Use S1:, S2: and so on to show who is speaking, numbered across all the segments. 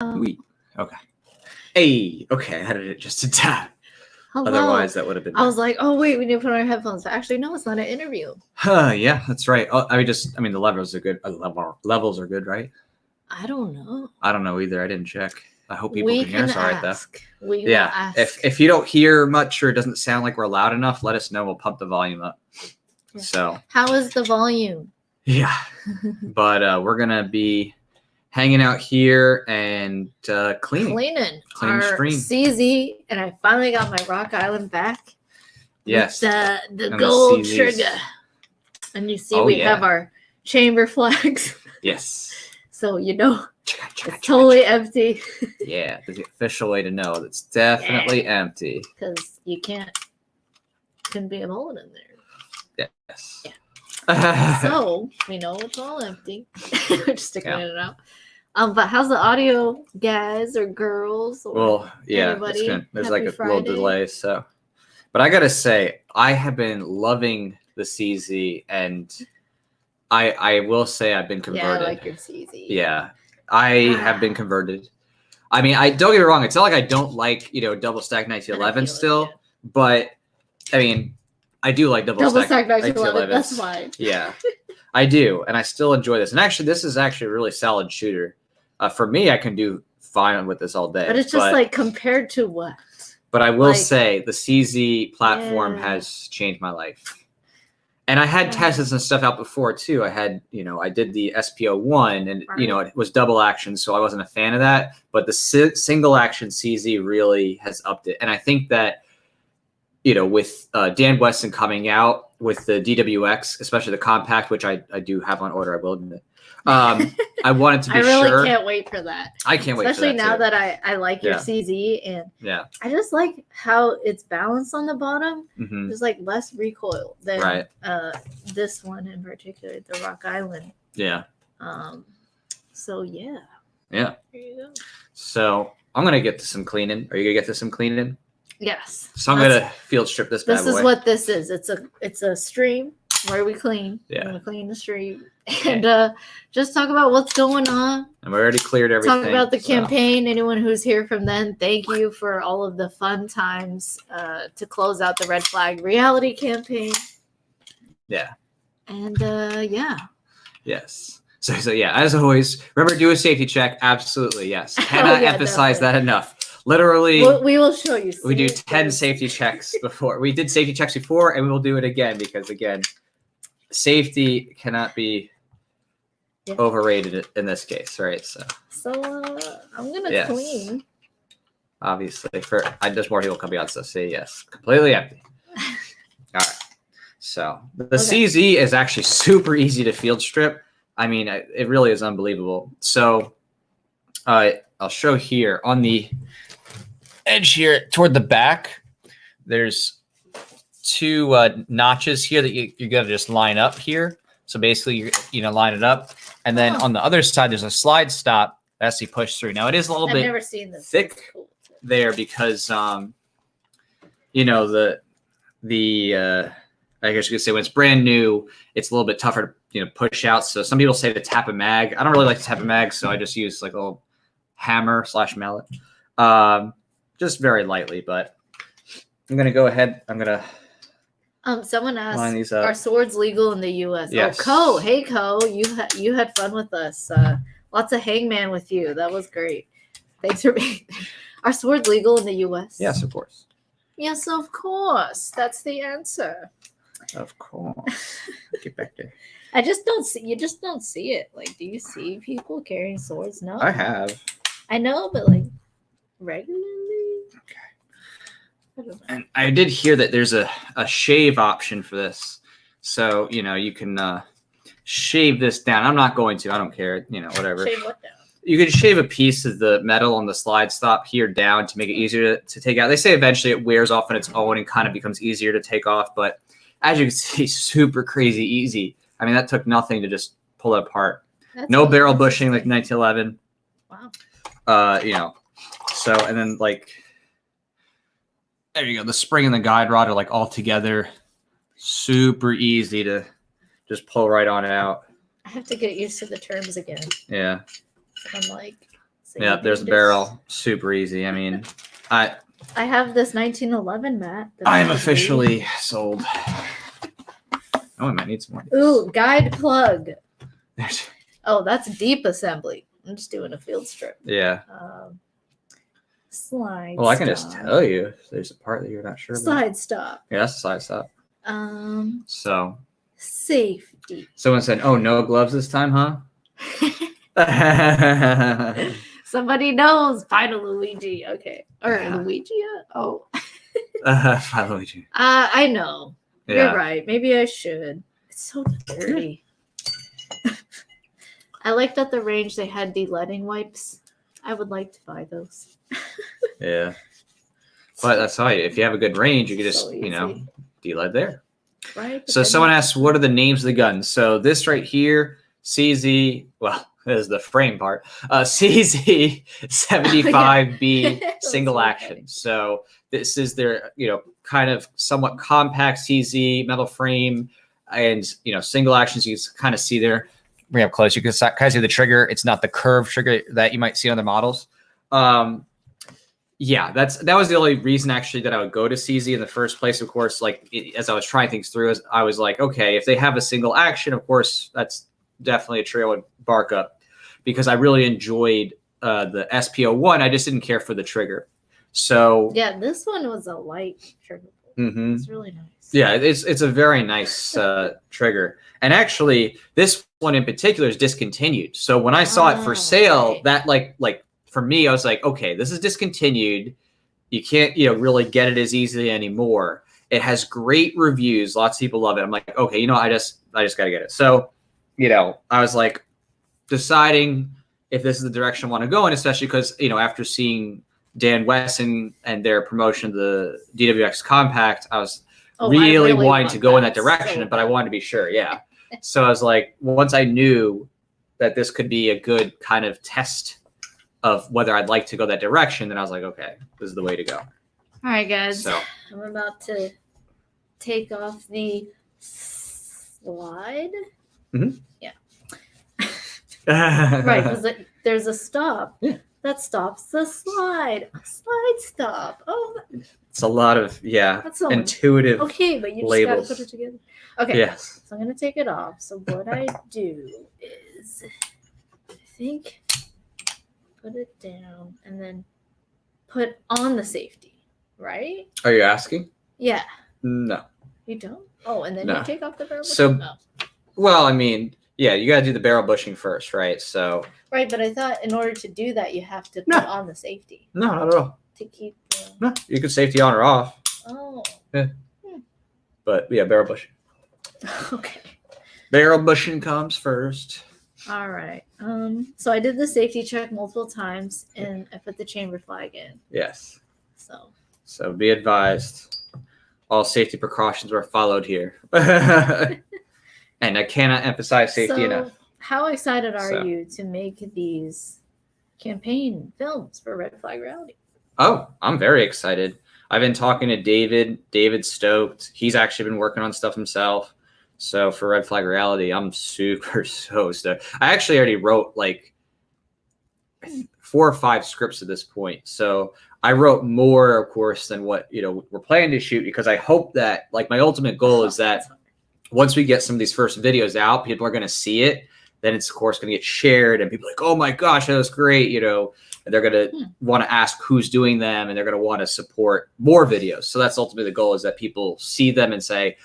S1: We okay. Hey, okay, I had it just a tap.
S2: Hello.
S1: Otherwise, that would have been.
S2: I was like, oh wait, we need to put on our headphones. But actually, no, it's not an interview.
S1: Yeah, that's right. Oh, I mean, the levels are good. Levels are good, right?
S2: I don't know.
S1: I don't know either. I didn't check. I hope people can hear us all right, though.
S2: We will ask.
S1: If you don't hear much or it doesn't sound like we're loud enough, let us know. We'll pump the volume up.
S2: Yeah.
S1: So.
S2: How is the volume?
S1: Yeah, but we're gonna be hanging out here and cleaning
S2: our
S1: stream.
S2: CZ, and I finally got my Rock Island back.
S1: Yes,
S2: the gold trigger, and you see we have our chamber flags.
S1: Yes.
S2: So it's totally empty.
S1: Yeah, the official way to know it's definitely empty.
S2: Because you couldn't be a mullet in there.
S1: Yes.
S2: Yeah. So we know it's all empty. We're just sticking it out. But how's the audio, guys or girls? Or
S1: well, yeah,
S2: anybody?
S1: There's
S2: Happy
S1: like a
S2: Friday.
S1: little delay. So, but I gotta say, I have been loving the CZ, and I will say I've been converted.
S2: Yeah, I like your CZ.
S1: Yeah, I have been converted. I mean, I don't get me wrong. It's not like I don't like double stack 1911 still, but I mean. I do like double stack 1911.
S2: That's fine.
S1: Yeah, I do, and I still enjoy this. And actually, this is actually a really solid shooter. For me, I can do fine with this all day.
S2: But it's just like compared to what?
S1: But I will say the CZ platform has changed my life. And I had tests and stuff out before too. I had, I did the SPO1 and, it was double action. So I wasn't a fan of that. But the single action CZ really has upped it. And I think that, with Dan Weston coming out with the DWX, especially the compact, which I do have on order, I will admit. I wanted to be sure.
S2: I really can't wait for that.
S1: I can't wait for that.
S2: Especially now that I like your CZ, and I just like how it's balanced on the bottom. Mm-hmm. There's like less recoil than this one in particular, the Rock Island.
S1: Yeah.
S2: So yeah.
S1: Yeah.
S2: There you go.
S1: So I'm gonna get to some cleaning. Are you gonna get to some cleaning?
S2: Yes.
S1: So I'm gonna field strip this bad boy.
S2: This is what this is. It's a stream where we clean.
S1: Yeah.
S2: We're gonna clean the stream and just talk about what's going on.
S1: And we already cleared everything.
S2: Talk about the campaign. Anyone who's here from then, thank you for all of the fun times to close out the Red Flag reality campaign.
S1: Yeah.
S2: And yeah.
S1: Yes. So yeah, as always, remember, do a safety check. Absolutely, yes. Cannot emphasize that enough. Literally,
S2: we will show you.
S1: We do 10 safety checks before. We did safety checks before, and we will do it again because, again, safety cannot be overrated in this case, right? So
S2: I'm gonna clean.
S1: Obviously, there's more people coming out, so say yes. Completely empty. All right. So the CZ is actually super easy to field strip. I mean, it really is unbelievable. So I'll show here on the edge here toward the back, there's two notches here that you're going to just line up here. So basically, you line it up. And then on the other side, there's a slide stop as you push through. Now, it is a little bit thick there because, I guess you could say when it's brand new, it's a little bit tougher to push out. So some people say to tap a mag. I don't really like to tap a mag, so I just use like a little hammer/mallet. Just very lightly, but I'm going to go ahead. I'm going to
S2: someone asked, are swords legal in the U.S.?
S1: Yes.
S2: Oh, Co. Hey, Co. You had fun with us. Lots of hangman with you. That was great. Thanks for being there. Are swords legal in the U.S.?
S1: Yes, of course.
S2: Yes, of course. That's the answer.
S1: Of course. Get back there.
S2: You just don't see it. Like, do you see people carrying swords? No.
S1: I have.
S2: I know, but like regularly.
S1: Okay. And I did hear that there's a shave option for this. So, you can shave this down. I'm not going to. I don't care. Whatever.
S2: Shave what down?
S1: You can shave a piece of the metal on the slide stop here down to make it easier to take out. They say eventually it wears off on its own and kind of becomes easier to take off. But as you can see, super crazy easy. I mean, that took nothing to just pull it apart. No barrel bushing like 1911.
S2: Wow.
S1: So, and then like, there you go. The spring and the guide rod are like all together. Super easy to just pull right on out.
S2: I have to get used to the terms again.
S1: Yeah.
S2: I'm like,
S1: Yeah, there's a barrel. Super easy. I mean, I
S2: have this 1911 mat.
S1: I am officially sold. Oh, I might need some more.
S2: Ooh, guide plug. Oh, that's deep assembly. I'm just doing a field strip.
S1: Yeah.
S2: Slide.
S1: Well, I can just tell you if there's a part that you're not sure about.
S2: Slide stop.
S1: Yeah, that's a slide stop. So.
S2: Safety.
S1: Someone said, "Oh, no gloves this time, huh?"
S2: Somebody knows. Final Luigi. Okay. Or Luigi? Oh.
S1: Final Luigi.
S2: I know.
S1: Yeah.
S2: You're right. Maybe I should. It's so dirty. I like that the range they had de-leading wipes. I would like to buy those.
S1: Yeah. But that's how if you have a good range, you can just, de-lead there.
S2: Right.
S1: So someone asked, what are the names of the guns? So this right here, CZ, well, this is the frame part. CZ 75B single action. So this is their, kind of somewhat compact CZ metal frame and, single actions. You can kind of see there. Bring up close. You can kind of see the trigger. It's not the curved trigger that you might see on the models. Yeah, that was the only reason actually that I would go to CZ in the first place. Of course, as I was trying things through, I was like, okay, if they have a single action, of course, that's definitely a tree I would bark up because I really enjoyed the SP01. I just didn't care for the trigger. So
S2: yeah, this one was a light trigger.
S1: Mm-hmm.
S2: It's really nice.
S1: Yeah, it's a very nice trigger. And actually, this one in particular is discontinued. So when I saw it for sale, that like for me, I was like, okay, this is discontinued. You can't, really get it as easily anymore. It has great reviews. Lots of people love it. I'm like, okay, I just got to get it. So, I was like deciding if this is the direction I want to go in, especially because, after seeing Dan Wesson and their promotion of the DWX Compact, I was really wanting to go in that direction, but I wanted to be sure. Yeah. So I was like, once I knew that this could be a good kind of test of whether I'd like to go that direction, then I was like, okay, this is the way to go.
S2: All right, guys.
S1: So
S2: I'm about to take off the slide.
S1: Mm-hmm.
S2: Yeah. Right, because there's a stop.
S1: Yeah.
S2: That stops the slide. Slide stop. Oh,
S1: it's a lot of intuitive.
S2: Okay, but you just gotta put it together. Okay.
S1: Yes.
S2: So I'm gonna take it off. So what I do is, I think, put it down and then put on the safety. Right?
S1: Are you asking?
S2: Yeah.
S1: No.
S2: You don't? Oh, and then you take off the barrel bushing?
S1: So, well, I mean, yeah, you got to do the barrel bushing first, right? So.
S2: Right, but I thought in order to do that, you have to put on the safety.
S1: No, not at all.
S2: To keep the...
S1: No, you can safety on or off.
S2: Oh.
S1: Yeah. But, yeah, barrel bushing.
S2: Okay.
S1: Barrel bushing comes first.
S2: All right. So I did the safety check multiple times, and I put the chamber flag in.
S1: Yes.
S2: So
S1: be advised, all safety precautions were followed here. And I cannot emphasize safety enough.
S2: How excited are you to make these campaign films for Red Flag Reality?
S1: Oh, I'm very excited. I've been talking to David. David's stoked. He's actually been working on stuff himself. So for Red Flag Reality, I'm so stoked. I actually already wrote like 4 or 5 scripts at this point. So I wrote more, of course, than what we're planning to shoot, because I hope that, like, my ultimate goal is that once we get some of these first videos out, people are going to see it. Then it's, of course, going to get shared, and people are like, oh my gosh, that was great, and they're going to want to ask who's doing them, and they're going to want to support more videos. So that's ultimately the goal, is that people see them and say,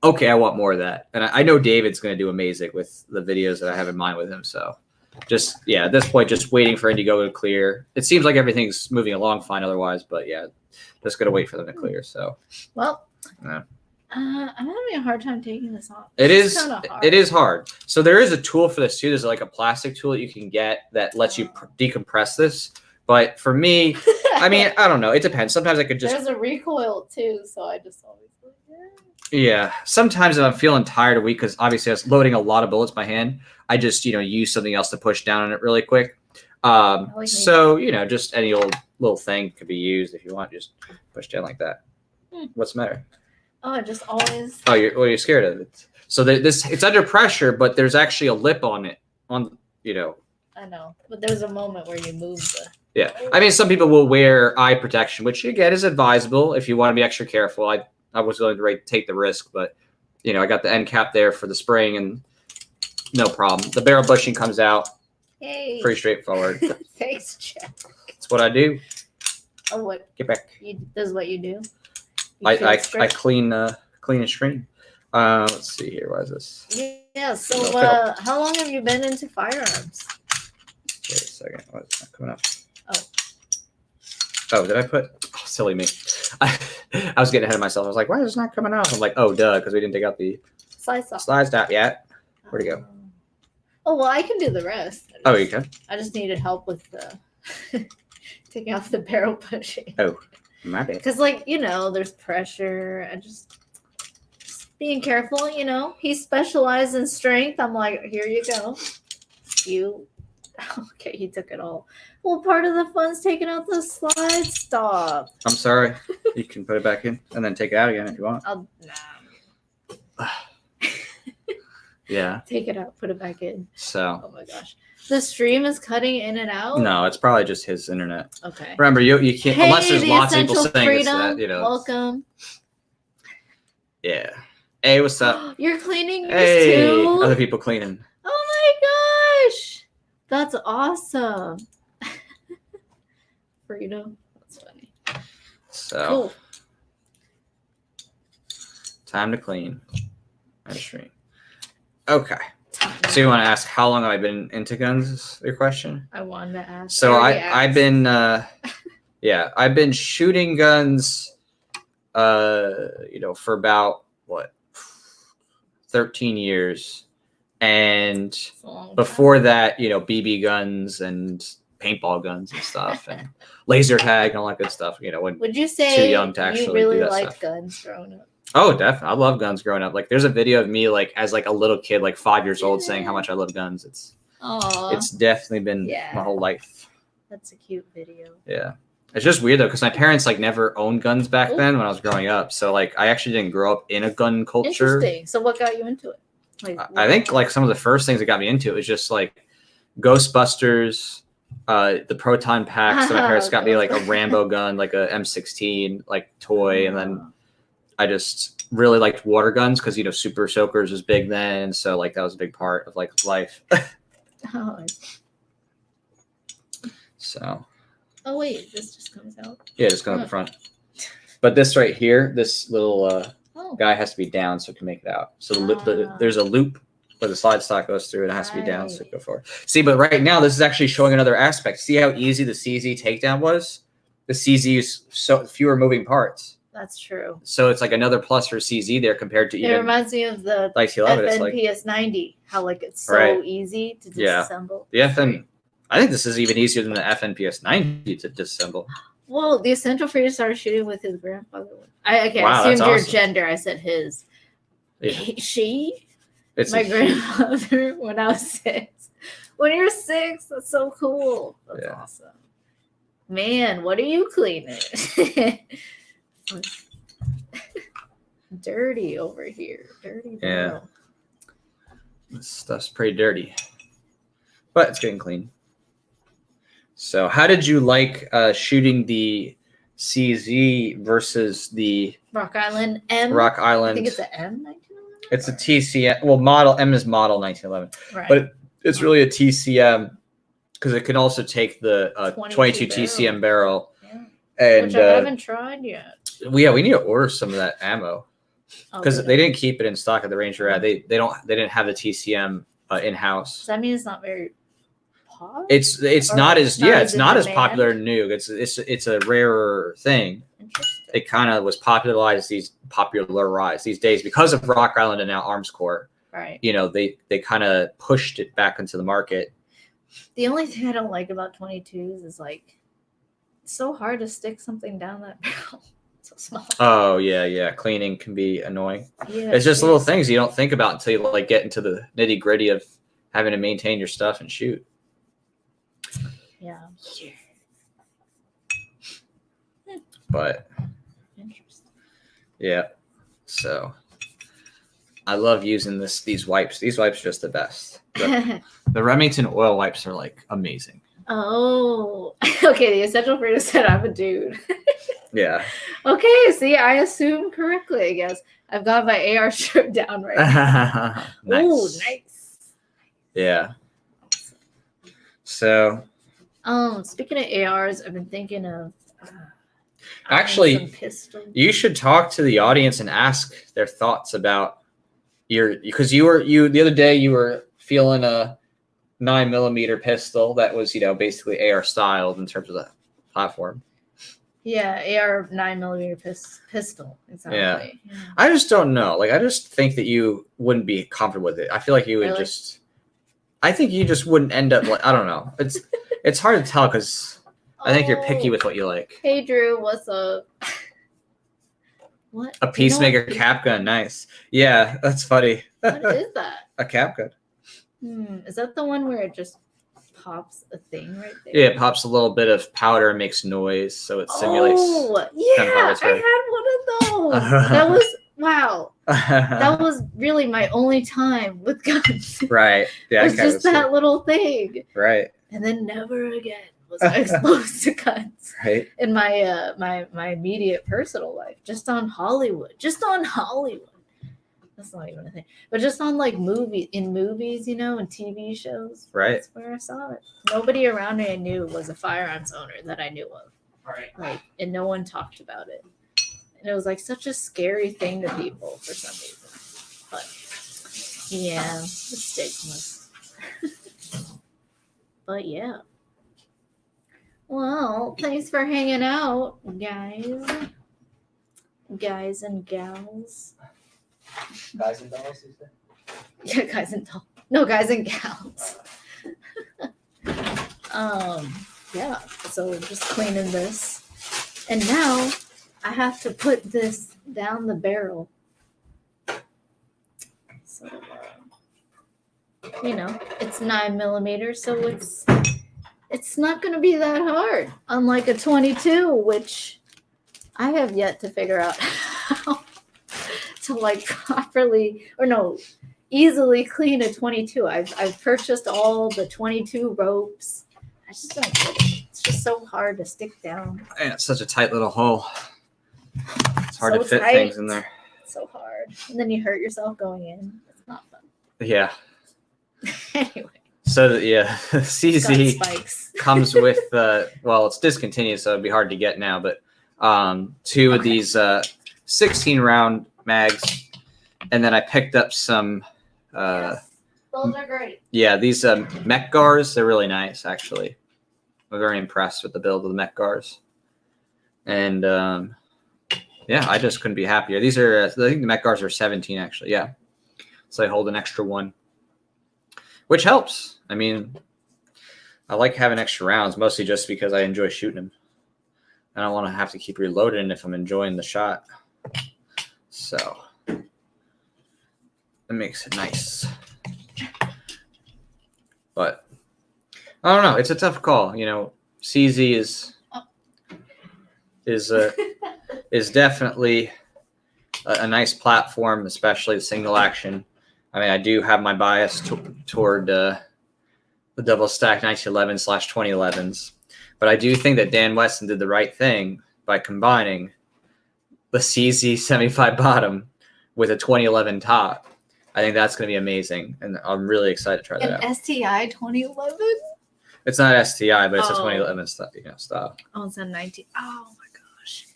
S1: okay, I want more of that. And I know David's going to do amazing with the videos that I have in mind with him. So just, at this point, just waiting for Indigo to clear. It seems like everything's moving along fine otherwise, but yeah, just going to wait for them to clear. So,
S2: well, I'm having a hard time taking this off.
S1: It is hard. So there is a tool for this too. There's like a plastic tool that you can get that lets you decompress this. But for me, I mean, I don't know. It depends. Sometimes I could just.
S2: There's a recoil too, so I just always.
S1: Yeah. Sometimes if I'm feeling tired or weak, because obviously I was loading a lot of bullets by hand, I just, use something else to push down on it really quick. So, just any old little thing could be used if you want. Just push down like that. What's the matter?
S2: Oh, I just always.
S1: Oh, you're scared of it. So it's under pressure, but there's actually a lip on it.
S2: I know, but there's a moment where you move the.
S1: Yeah, I mean, some people will wear eye protection, which again is advisable if you want to be extra careful. I was willing to take the risk, but I got the end cap there for the spring and no problem. The barrel bushing comes out.
S2: Hey.
S1: Pretty straightforward.
S2: Thanks, Jack.
S1: That's what I do.
S2: Oh, what?
S1: Get back.
S2: This is what you do?
S1: I clean and string. Let's see here. What is this?
S2: Yeah. So, how long have you been into firearms?
S1: Wait a second. What's not coming up?
S2: Oh.
S1: Oh, did I put? Oh, silly me. I was getting ahead of myself. I was like, why is it not coming out? I'm like, oh, duh, because we didn't take out the slide stop yet. Where'd it go?
S2: Oh, well, I can do the rest.
S1: You can?
S2: I just needed help with the taking off the barrel pushing.
S1: Oh, my bad.
S2: Because, there's pressure. I just being careful, He specialized in strength. I'm like, here you go. Okay, he took it all. Well, part of the fun's taking out the slide stop.
S1: I'm sorry. You can put it back in and then take it out again if you want.
S2: Nah.
S1: Yeah.
S2: Take it out, put it back in.
S1: So.
S2: Oh my gosh. The stream is cutting in and out?
S1: No, it's probably just his internet.
S2: Okay.
S1: Remember, you can't, unless there's lots of people saying
S2: freedom.
S1: it's that,
S2: Welcome.
S1: Yeah. Hey, what's up?
S2: You're cleaning yours too?
S1: Other people cleaning.
S2: Oh my gosh. That's awesome. Freedom. That's funny.
S1: So.
S2: Cool.
S1: Time to clean. And stream. Okay. So you want to ask how long have I been into guns? Is your question?
S2: I wanted to ask.
S1: So I've been I've been shooting guns for about 13 years. And before that, BB guns and paintball guns and stuff and laser tag and all that good stuff.
S2: Would you say
S1: too young to actually
S2: you really
S1: do that
S2: liked
S1: stuff.
S2: Guns growing up?
S1: Oh, definitely. I love guns growing up. Like, there's a video of me, as a little kid, 5 years old, saying how much I love guns. It's definitely been my whole life.
S2: That's a cute video.
S1: Yeah. It's just weird, though, because my parents, never owned guns back then when I was growing up. So, I actually didn't grow up in a gun culture.
S2: Interesting. So what got you into it?
S1: I think, some of the first things that got me into it was just, Ghostbusters, the proton packs. So my parents got me, a Rambo gun, a M16, toy, and then I just really liked water guns because, Super Soakers was big then. So, that was a big part of, life. So.
S2: Oh, wait. This just comes out?
S1: Yeah, just comes out the front. But this right here, this little guy has to be down so it can make it out. So there's a loop where the slide stock goes through and it has to be down so it can go forward. See, but right now, this is actually showing another aspect. See how easy the CZ takedown was? The CZ is so fewer moving parts.
S2: That's true.
S1: So it's another plus for CZ there compared to even.
S2: It reminds me of the FN PS90, how it's so easy to disassemble.
S1: The FN, I think this is even easier than the FN PS90 to disassemble.
S2: Well, the Essential Freedom started shooting with his grandfather. I
S1: wow,
S2: assumed your
S1: awesome.
S2: gender. I said his. Yeah. It's my grandfather when I was 6. When you're 6, that's so cool. That's awesome. Man, what are you cleaning? Dirty over here. Dirty.
S1: Yeah. This stuff's pretty dirty. But it's getting clean. So how did you like shooting the CZ versus the
S2: Rock Island M?
S1: Rock Island.
S2: I think it's an M 1911?
S1: It's a TCM. Well, model M is model 1911. Right. But it's really a TCM because it can also take the 22 TCM barrel. Yeah. And,
S2: which I haven't tried yet.
S1: We need to order some of that ammo because they didn't keep it in stock at the Ranger ad. They didn't have the TCM in house.
S2: Does that mean it's not very popular?
S1: It's not as popular in Nuke. It's a rarer thing. It kind of was popularized these days because of Rock Island and now Arms Corps.
S2: Right.
S1: They kind of pushed it back into the market.
S2: The only thing I don't like about 22s is it's so hard to stick something down that barrel. It's so small.
S1: Oh yeah. Cleaning can be annoying.
S2: Yeah,
S1: it's just little things you don't think about until you get into the nitty gritty of having to maintain your stuff and shoot.
S2: Yeah.
S1: But
S2: interesting.
S1: Yeah. So I love using these wipes. These wipes are just the best. The Remington oil wipes are like amazing.
S2: Oh, okay. The essential freedom said I'm a dude.
S1: Yeah.
S2: Okay. See, I assumed correctly. I guess I've got my AR strip down right now.
S1: Nice.
S2: Oh, nice.
S1: Yeah. So.
S2: Speaking of ARs, I've been thinking of.
S1: Actually, you should talk to the audience and ask their thoughts about because you the other day you were feeling a 9mm pistol that was basically AR styled in terms of the platform.
S2: Yeah, AR 9mm pistol. Exactly.
S1: Yeah. I just don't know. Like, I just think that you wouldn't be comfortable with it. I feel like you would just. I think you just wouldn't end up like. I don't know. It's hard to tell because I think you're picky with what you like.
S2: Hey Drew, what's up? What?
S1: A Peacemaker cap gun, nice. Yeah, that's funny.
S2: What is that?
S1: A cap gun.
S2: Is that the one where it just pops a thing right there?
S1: Yeah, it pops a little bit of powder and makes noise, so it simulates.
S2: Oh, yeah, I had one of those. That was wow. That was really my only time with guns.
S1: Right. Yeah.
S2: It was just that little thing.
S1: Right.
S2: And then never again was I exposed to guns.
S1: Right.
S2: In my my immediate personal life, just on Hollywood. That's not even a thing. But just on like movies, and TV shows.
S1: Right.
S2: That's where I saw it. Nobody around me I knew was a firearms owner that I knew of.
S1: Right.
S2: Like, and no one talked about it. And it was like such a scary thing to people for some reason. But yeah, the stigmas. But yeah. Well, thanks for hanging out, guys. Guys and gals.
S1: Guys and dolls, is that?
S2: Yeah, guys and dolls. No, guys and gals. Yeah, so just cleaning this. And now I have to put this down the barrel. So, it's 9mm, so it's not going to be that hard. Unlike a 22, which I have yet to figure out how to like properly easily clean a 22. I've purchased all the 22 ropes. I just don't get it. It's just so hard to stick down.
S1: And it's such a tight little hole. It's hard to fit things in there.
S2: It's so hard. And then you hurt yourself going in. It's not fun.
S1: Yeah.
S2: Anyway.
S1: So yeah, CZ comes with it's discontinued, so it'd be hard to get now. But two of these 16 round mags, and then I picked up some.
S2: Yes, those are great.
S1: Yeah, these mech gars, they're really nice actually. I'm very impressed with the build of the mech gars, and yeah, I just couldn't be happier. These are I think the mech gars are 17 actually. Yeah, so I hold an extra one, which helps. I mean, I like having extra rounds, mostly just because I enjoy shooting them. I don't want to have to keep reloading if I'm enjoying the shot. So it makes it nice. But I don't know. It's a tough call. CZ is definitely a nice platform, especially the single action. I mean, I do have my bias toward the double stack 1911/2011s, but I do think that Dan Weston did the right thing by combining the CZ 75 bottom with a 2011 top. I think that's going to be amazing, and I'm really excited to try that out.
S2: STI 2011?
S1: It's not STI, but it's a 2011 style.
S2: Oh, it's a 19. Oh my gosh.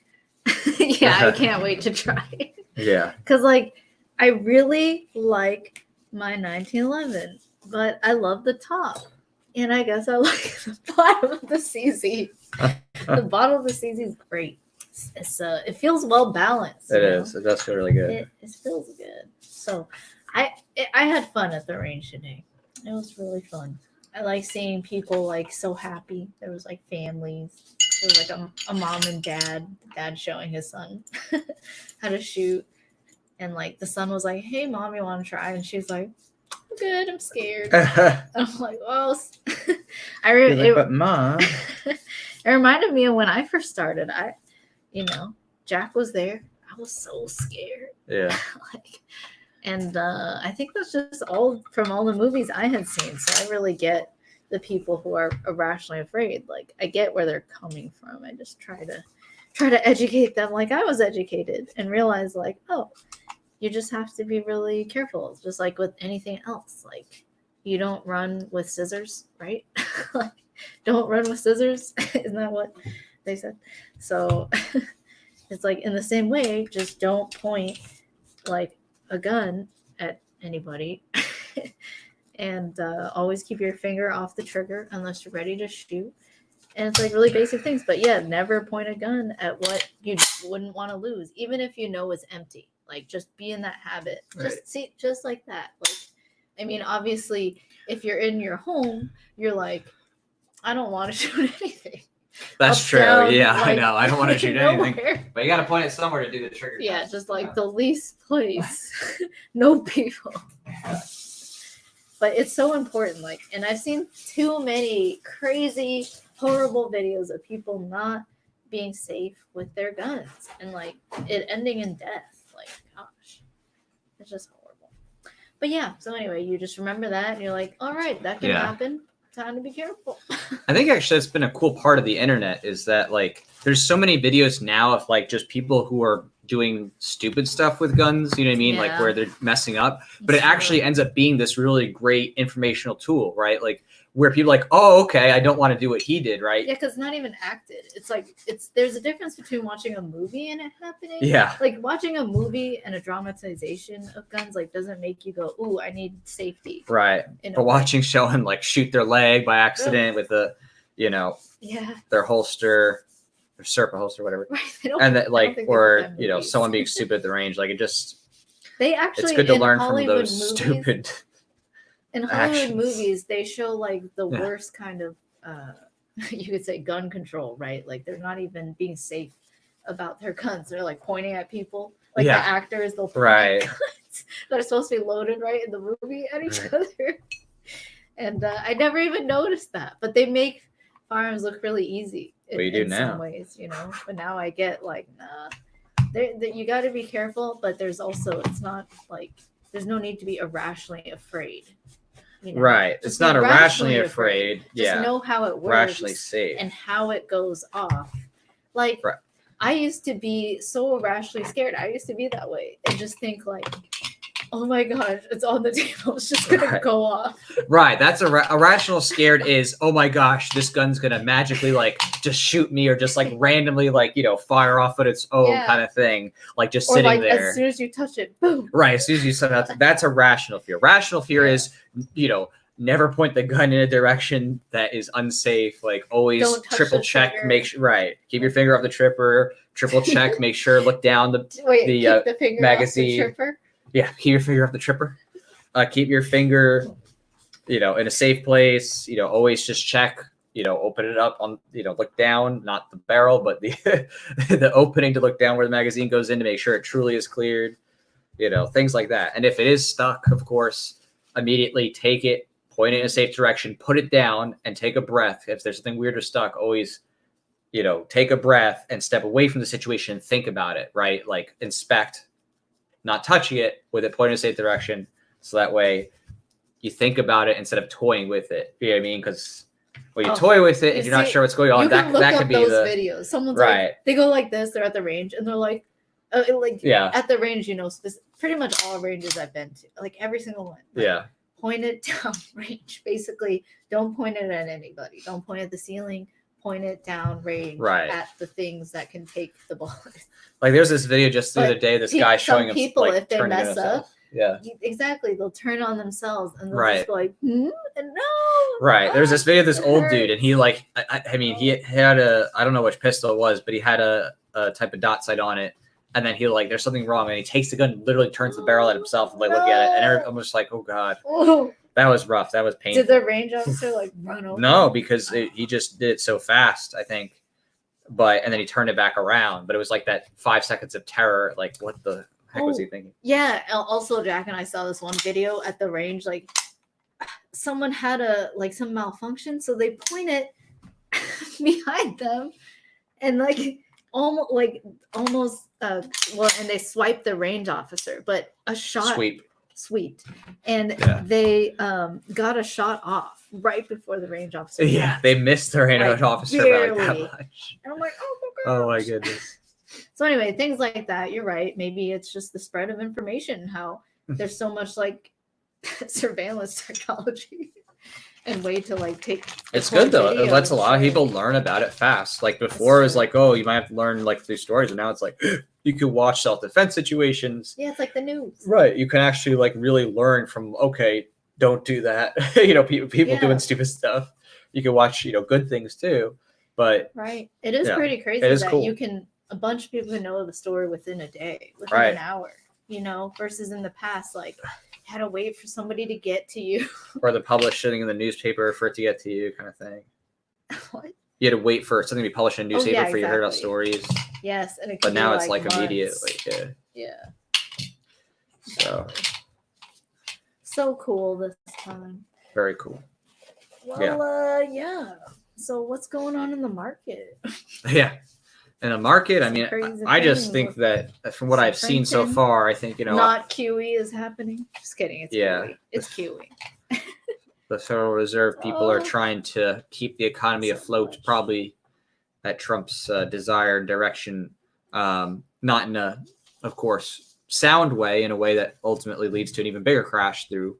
S2: Yeah, I can't wait to try it.
S1: Yeah.
S2: Because I really like my 1911, but I love the top. And I guess I like the bottom of the CZ. The bottom of the CZ is great. It feels well balanced.
S1: It is. It does feel really good.
S2: It feels good. So I had fun at the range today. It was really fun. I like seeing people so happy. There was families. There was a mom and dad showing his son how to shoot. And the son was like, "Hey mom, you want to try?" And she's like, "I'm good, I'm scared." And I'm like, "Well," but mom. It reminded me of when I first started. Jack was there. I was so scared.
S1: Yeah.
S2: And I think that's just all from all the movies I had seen. So I really get the people who are irrationally afraid. Like, I get where they're coming from. I just try to educate them like I was educated and realize, like, oh, you just have to be really careful, just like with anything else. Like, you don't run with scissors, right? Like, don't run with scissors. Isn't that what they said? So it's like, in the same way, just don't point like a gun at anybody. And always keep your finger off the trigger unless you're ready to shoot. And it's like really basic things. But yeah, never point a gun at what you wouldn't want to lose, even if you know it's empty. Like, just be in that habit. Just see, just like that. Like, I mean, obviously, if you're in your home, you're like, I don't want to shoot anything.
S1: That's true.
S2: Down,
S1: yeah,
S2: like,
S1: I know. I don't want to shoot anything.
S2: Nowhere.
S1: But you got to point it somewhere to do the trigger.
S2: Yeah, just like the least place. No people. But it's so important. Like, and I've seen too many crazy, horrible videos of people not being safe with their guns and like it ending in death. Like, gosh, it's just horrible. But yeah, so anyway, you just remember that and you're like, all right, that can happen. Time to be careful.
S1: I think actually that's been a cool part of the internet is that like there's so many videos now of like just people who are doing stupid stuff with guns, you know what I mean?
S2: Yeah.
S1: Like where they're messing up, but it actually ends up being this really great informational tool, right? Like where people are like, oh, okay, I don't want to do what he did, right?
S2: Yeah, because it's not even acted. It's like there's a difference between watching a movie and it happening.
S1: Yeah.
S2: Like watching a movie and a dramatization of guns like doesn't make you go, ooh, I need safety.
S1: Right. But watching someone like shoot their leg by accident with the, you know, their holster, their Serpa holster, whatever.
S2: Right.
S1: And that like, or, you know, someone being stupid at the range. Like it just,
S2: it's
S1: good to learn
S2: Hollywood
S1: from those
S2: movies,
S1: stupid
S2: in Hollywood
S1: actions.
S2: Movies, they show like the worst kind of, you could say gun control, right? Like they're not even being safe about their guns. They're like pointing at people. Like the actors, they'll point at guns that are supposed to be loaded right in the movie at each other. And I never even noticed that. But they make firearms look really easy in some ways, you know. But now I get like, nah. You got to be careful, but there's also, it's not like, there's no need to be irrationally afraid. You know?
S1: Right. It's not irrationally afraid.
S2: Just know how it works.
S1: Rationally safe.
S2: And how it goes off. Like, I used to be so irrationally scared. I used to be that way and just think like, oh my gosh, it's on the table. It's just going to go off.
S1: Right. That's irrational scared is, oh my gosh, this gun's going to magically like just shoot me or just like randomly like, you know, fire off on its own kind of thing. Like just sitting like, there.
S2: As soon as you touch it, boom.
S1: Right. As soon as you set out, that's a rational fear. Rational fear is, you know, never point the gun in a direction that is unsafe. Like always triple check, make sure, keep your finger off the tripper, triple check, make sure, look down the magazine.
S2: Off the tripper?
S1: Yeah, keep your finger off the tripper. Keep your finger, you know, in a safe place. You know, always just check. You know, open it up on. You know, look down, not the barrel, but the the opening to look down where the magazine goes in to make sure it truly is cleared. You know, things like that. And if it is stuck, of course, immediately take it, point it in a safe direction, put it down, and take a breath. If there's something weird or stuck, always, you know, take a breath and step away from the situation and think about it. Right, like inspect. Not touching it with it pointing in a safe direction. So that way you think about it instead of toying with it. You know what I mean? Because when you toy with it, if you're not sure what's going on, that could be
S2: those
S1: the
S2: videos. Someone's like, they go like this, they're at the range, and they're like, at the range, you know, pretty much all ranges I've been to, like every single one. Like, point it down range. Basically, don't point it at anybody. Don't point at the ceiling. Point it down range at the things that can take the bullet.
S1: Like there's this video just the other day, this guy showing him
S2: people
S1: like,
S2: if they mess up.
S1: Yeah,
S2: exactly. They'll turn on themselves and they'll just go like, no.
S1: Right. There's this video of this old dude, and he like, I mean, he had I don't know which pistol it was, but he had a type of dot sight on it, and then he like, there's something wrong, and he takes the gun, and literally turns the barrel at himself, and like look at it, and I'm just like, oh god. That was rough. That was painful.
S2: Did the range officer like run over?
S1: No, because he just did it so fast, I think. And then he turned it back around. But it was like that 5 seconds of terror. Like, what the heck was he thinking?
S2: Yeah. Also, Jack and I saw this one video at the range. Like, someone had some malfunction, so they point it behind them, and and they swipe the range officer. But a shot.
S1: Sweep.
S2: suite, and they got a shot off right before the range officer.
S1: Yeah, they missed the range officer by like that much.
S2: And I'm like, oh my
S1: goodness.
S2: So anyway, things like that. You're right. Maybe it's just the spread of information. How there's so much like surveillance technology and way to like take.
S1: It's good though. It lets a lot of people learn about it fast. Like before, it was like, oh, you might have to learn like through stories, and now it's like you can watch self-defense situations.
S2: Yeah, it's like the news.
S1: Right. You can actually like really learn from. Okay, don't do that. People doing stupid stuff. You can watch good things too. But
S2: right, it is pretty crazy that you can. A bunch of people can know the story within a day, within an hour. Versus in the past, like. Had to wait for somebody to get to you,
S1: or the publishing in the newspaper for it to get to you, kind of thing.
S2: What?
S1: You had to wait for something to be published in a newspaper for you to hear about stories.
S2: Yes, and
S1: but now it's like immediate.
S2: Yeah.
S1: So
S2: cool this time.
S1: Very cool.
S2: Well, yeah. So what's going on in the market?
S1: Yeah. In the market, I mean, I just think that from what I've seen so far, I think,
S2: not QE is happening. Just kidding. It's QE. It's QE.
S1: The Federal Reserve people are trying to keep the economy afloat, probably at Trump's desired direction. Not in a, of course, sound way, in a way that ultimately leads to an even bigger crash through,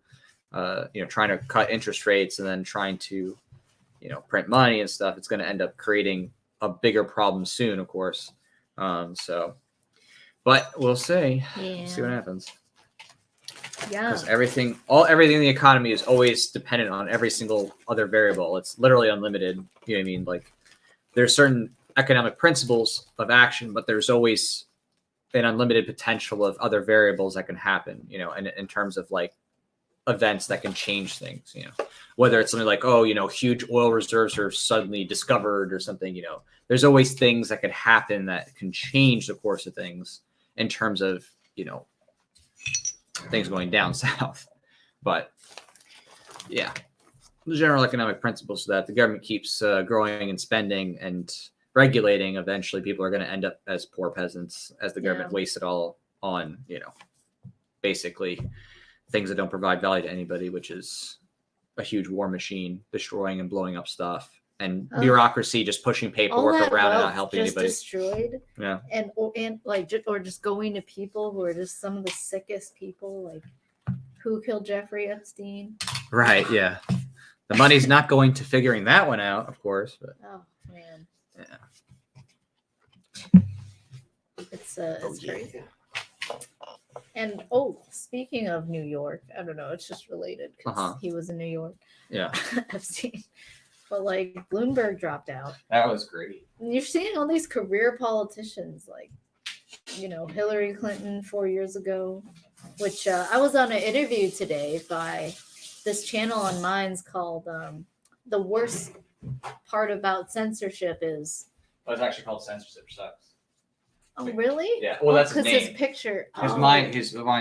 S1: trying to cut interest rates and then trying to, print money and stuff. It's going to end up creating a bigger problem soon, of course. But we'll see.
S2: Yeah.
S1: See what happens.
S2: Yeah.
S1: Because everything in the economy is always dependent on every single other variable. It's literally unlimited. You know what I mean? Like there's certain economic principles of action, but there's always an unlimited potential of other variables that can happen, and in terms of like events that can change things, whether it's something like, huge oil reserves are suddenly discovered or something, there's always things that could happen that can change the course of things in terms of, things going down south. But yeah, the general economic principles that the government keeps growing and spending and regulating, eventually people are going to end up as poor peasants as the government wastes it all on, basically things that don't provide value to anybody, which is a huge war machine, destroying and blowing up stuff, and bureaucracy just pushing paperwork around and not helping anybody.
S2: Destroyed.
S1: Yeah.
S2: And just going to people who are just some of the sickest people, like who killed Jeffrey Epstein.
S1: Right. Yeah. The money's not going to figuring that one out, of course. But
S2: oh man.
S1: Yeah.
S2: It's crazy. And speaking of New York, I don't know, it's just related because he was in New York.
S1: Yeah.
S2: Epstein. But like Bloomberg dropped out.
S1: That was great.
S2: And you're seeing all these career politicians like, Hillary Clinton 4 years ago, which I was on an interview today by this channel on Minds called The Worst Part About Censorship Is.
S1: Well, it's actually called Censorship Sucks.
S2: Oh, really?
S1: Yeah. Well, that's
S2: because his picture.
S1: His mind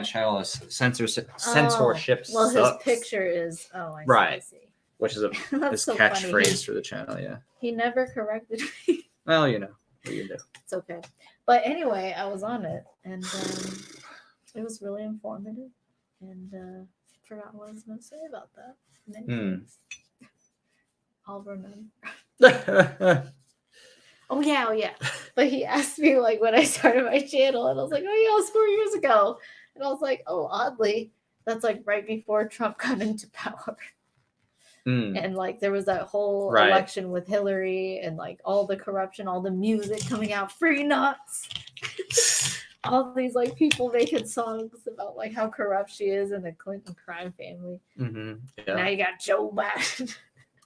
S1: channel is censorship.
S2: Well,
S1: sucks.
S2: His picture is. I
S1: right.
S2: See.
S1: Which is his
S2: so
S1: catchphrase for the channel. Yeah.
S2: He never corrected me.
S1: Well, what you do.
S2: It's okay. But anyway, I was on it, and it was really informative. And I forgot what I was going to say about that. Many things. I'll remember. Oh yeah. But he asked me like when I started my channel, and I was like, oh yeah, it was 4 years ago. And I was like, oh, oddly, that's like right before Trump got into power. And like there was that whole election with Hillary and like all the corruption, all the music coming out, free nuts. All these like people making songs about like how corrupt she is in the Clinton crime family.
S1: Mm-hmm. Yeah.
S2: Now you got Joe Biden.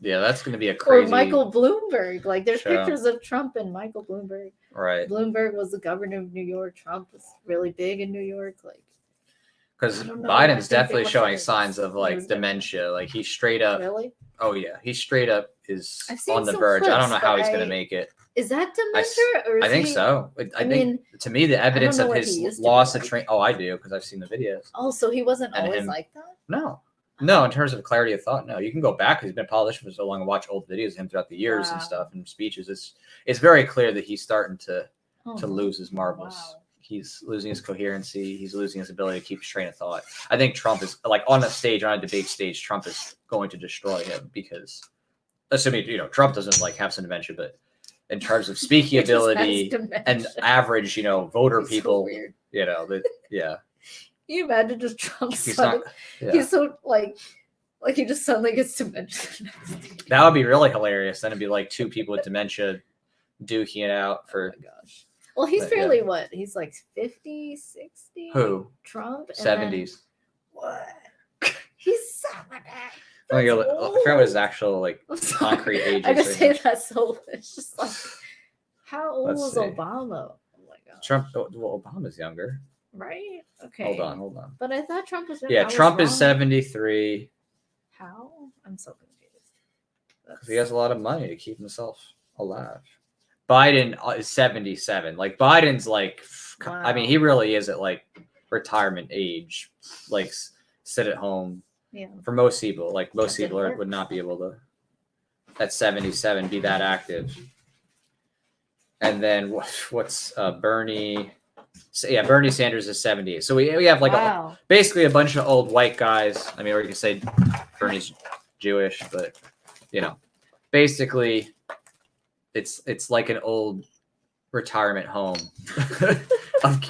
S1: Yeah, that's going to be a crazy.
S2: Or Michael Bloomberg. Like there's pictures of Trump and Michael Bloomberg.
S1: Right.
S2: Bloomberg was the governor of New York. Trump was really big in New York. Like,
S1: because Biden's definitely showing signs of like dementia. Like he straight up.
S2: Really?
S1: Oh yeah, he straight up is on the verge. I don't know how he's going to make it.
S2: Is that dementia?
S1: I think so. I think to me the evidence of his loss of train. Oh, I do because I've seen the videos.
S2: Oh, so he wasn't always like that?
S1: No, in terms of clarity of thought, no. You can go back because he's been a politician for so long and watch old videos of him throughout the years and stuff and speeches. It's very clear that he's starting to lose his marbles.
S2: Wow.
S1: he's losing his coherency. He's losing his ability to keep his train of thought. I think Trump is like on a debate stage. Trump is going to destroy him because, assuming Trump doesn't like have some dementia, but in terms of speaking ability and average, voter people, yeah.
S2: Can you imagine just Trump? He's so like he just suddenly gets dementia.
S1: That would be really hilarious. Then it'd be like two people with dementia duking it out for.
S2: Oh my gosh. Well, he's fairly what? He's like 50, 60?
S1: Who?
S2: Trump?
S1: 70s.
S2: What? He's 70.
S1: I forgot what his actual concrete age is.
S2: I just say that so it's just like, how old was Obama? Oh my god.
S1: Trump. Well, Obama's younger.
S2: Right? Okay.
S1: Hold on.
S2: But I thought Trump was younger.
S1: Yeah, Trump is 73.
S2: How? I'm so confused.
S1: Because he has a lot of money to keep himself alive. Biden is 77. Like Biden's wow. I mean, he really is at retirement age, sit at home.
S2: Yeah.
S1: For most people, most people would not be able to at 77 be that active. And then what's Bernie? So, yeah, Bernie Sanders is 70. So we have basically a bunch of old white guys. I mean, or you can say Bernie's Jewish, but basically it's like an old retirement home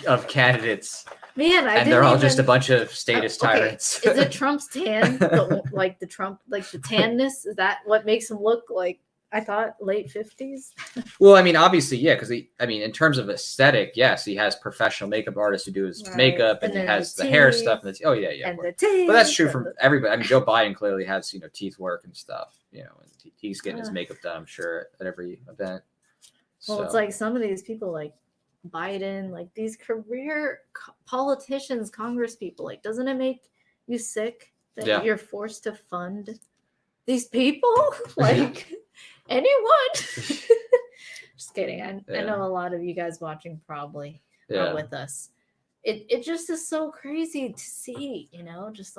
S1: of candidates.
S2: Man,
S1: they're all just a bunch of statist tyrants.
S2: Is it Trump's tan? The Trump, the tanness? Is that what makes him look like? I thought late 50s. Well,
S1: I mean, obviously, yeah, because in terms of aesthetic, yes, he has professional makeup artists who do his makeup, and he has the hair stuff. And the teeth. But that's true from everybody. I mean, Joe Biden clearly has teeth work and stuff. And he's getting his makeup done, I'm sure, at every event.
S2: Well, it's like some of these people, like Biden, like these career politicians, Congress people, doesn't it make you sick that you're forced to fund these people? Anyone? Just kidding. I know a lot of you guys watching probably are with us. It just is so crazy to see, just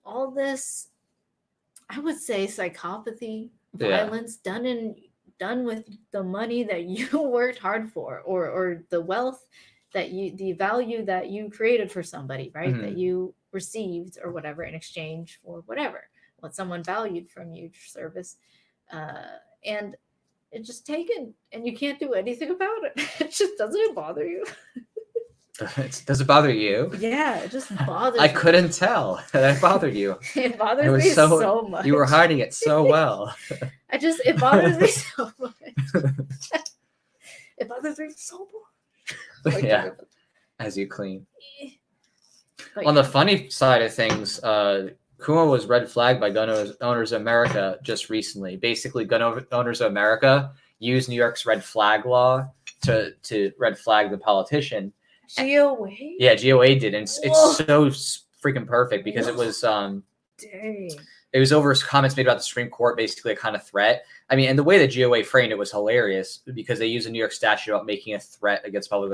S2: all this, I would say, psychopathy, violence done with the money that you worked hard for, or the wealth the value that you created for somebody, right? Mm-hmm. That you received or whatever in exchange for what someone valued from you, your service. And it's just taken, and you can't do anything about it. It just doesn't bother you.
S1: Does it bother you?
S2: Yeah, it just bothers
S1: me. I couldn't tell that bothered you.
S2: It bothers me so much.
S1: You were hiding it so well.
S2: It bothers me so much. It bothers me so much.
S1: Yeah, as you clean. On the funny side of things, Kuma was red flagged by Gun Owners of America just recently. Basically, Gun Owners of America used New York's red flag law to red flag the politician.
S2: GOA?
S1: Yeah, GOA did. And it's so freaking perfect because it was
S2: dang.
S1: It was over comments made about the Supreme Court, basically a kind of threat. I mean, and the way that GOA framed it was hilarious because they used a New York statute about making a threat against public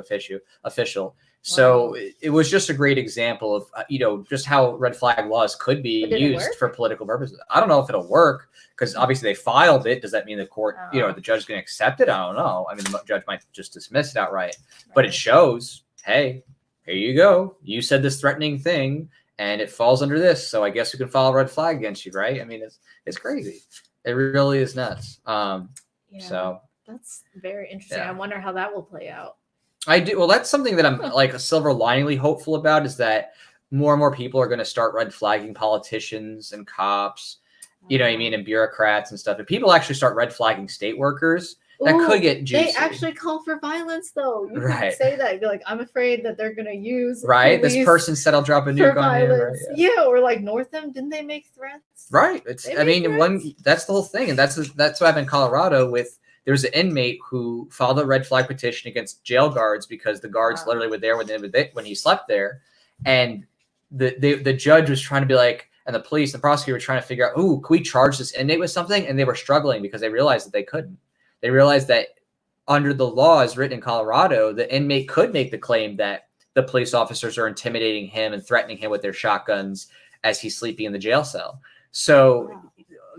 S1: official. So it was just a great example of, just how red flag laws could be used for political purposes. I don't know if it'll work because obviously they filed it. Does that mean the court, the judge is going to accept it? I don't know. I mean, the judge might just dismiss it outright, but it shows, hey, here you go. You said this threatening thing and it falls under this. So I guess we can file a red flag against you, right? I mean, it's crazy. It really is nuts. So
S2: that's very interesting. I wonder how that will play out.
S1: I do. Well, that's something that I'm a silver liningly hopeful about is that more and more people are going to start red flagging politicians and cops, what I mean, and bureaucrats and stuff. If people actually start red flagging state workers, that could get juicy.
S2: They actually call for violence, though. You can say that. You'd be like, I'm afraid that they're going to use
S1: this person said I'll drop a nuke on you. Right?
S2: Yeah, or like Northam, didn't they make threats?
S1: Right. That's the whole thing, and that's what happened in Colorado with. There was an inmate who filed a red flag petition against jail guards because the guards literally were there when he slept there. And the judge was trying to be like, and the police, the prosecutor were trying to figure out, can we charge this inmate with something? And they were struggling because they realized that they couldn't. They realized that under the laws written in Colorado, the inmate could make the claim that the police officers are intimidating him and threatening him with their shotguns as he's sleeping in the jail cell. So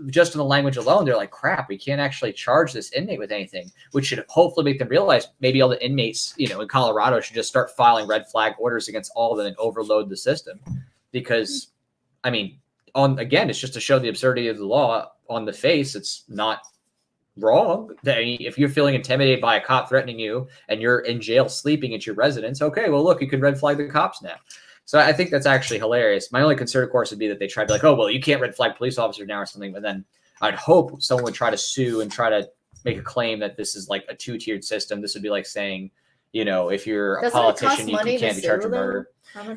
S1: just in the language alone, they're like, crap, we can't actually charge this inmate with anything, which should hopefully make them realize maybe all the inmates, in Colorado should just start filing red flag orders against all of them and overload the system. Because, I mean, again, it's just to show the absurdity of the law on the face. It's not wrong. If you're feeling intimidated by a cop threatening you and you're in jail sleeping at your residence, okay, well, look, you can red flag the cops now. So I think that's actually hilarious. My only concern, of course, would be that they try to be like, oh, well, you can't red flag police officers now or something. But then I'd hope someone would try to sue and try to make a claim that this is like a two-tiered system. This would be like saying, if you're a politician, you can't be charged with murder.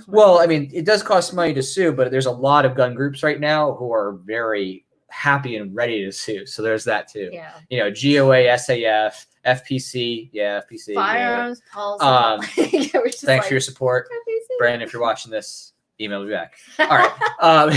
S1: Well, I mean, it does cost money to sue, but there's a lot of gun groups right now who are very happy and ready to sue. So there's that too.
S2: Yeah.
S1: GOA, SAF, FPC. Yeah, FPC.
S2: Firearms policy.
S1: Thanks for your support. FPC. Brandon, if you're watching this, email me back. All right.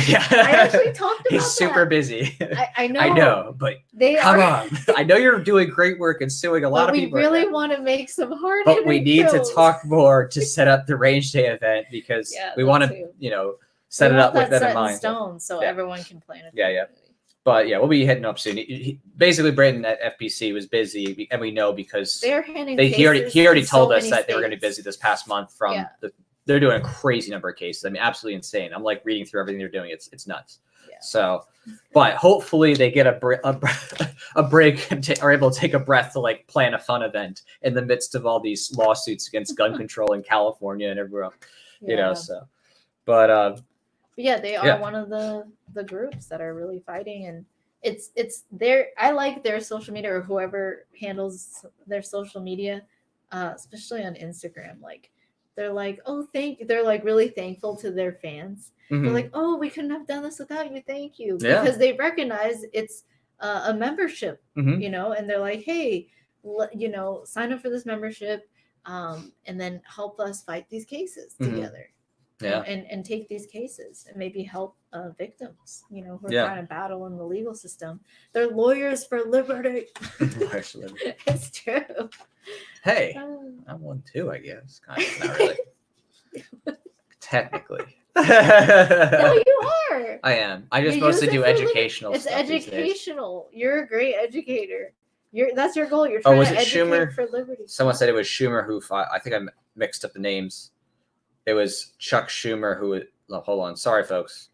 S1: Yeah.
S2: I actually talked about
S1: He's super busy.
S2: I know.
S1: I know, but come on. I know you're doing great work and suing a lot of people.
S2: We really want to make some hard.
S1: But we need to talk more to set up the range day event because we want to, set it up with that in mind.
S2: Stone, so everyone can plan it.
S1: Yeah. But yeah, we'll be heading up soon. Basically, Brandon at FPC was busy, and we know because
S2: they're handing.
S1: He already told us that they were going to be busy this past month. They're doing a crazy number of cases. I mean, absolutely insane. I'm like reading through everything they're doing. It's nuts. Yeah. So, but hopefully they get a break and are able to take a breath to like plan a fun event in the midst of all these lawsuits against gun control in California and everywhere else. So, but
S2: yeah, they are one of the groups that are really fighting, and it's their. I like their social media or whoever handles their social media, especially on Instagram. Like they're like, oh, they're like really thankful to their fans. Mm-hmm. They're like, oh, we couldn't have done this without you. Thank you, because they recognize it's a membership, and they're like, hey, sign up for this membership, and then help us fight these cases together.
S1: Yeah.
S2: And take these cases and maybe help victims, who are trying to battle in the legal system. They're lawyers for liberty. It's true.
S1: Hey, I'm one too, I guess. Kind of, not really. Technically.
S2: No, you are.
S1: I am. I just mostly do educational stuff.
S2: It's educational. You're a great educator. That's your goal. You're trying to educate
S1: Schumer?
S2: For liberty.
S1: Someone said it was Schumer who fought. I think I mixed up the names. It was Chuck Schumer who. Hold on, sorry, folks.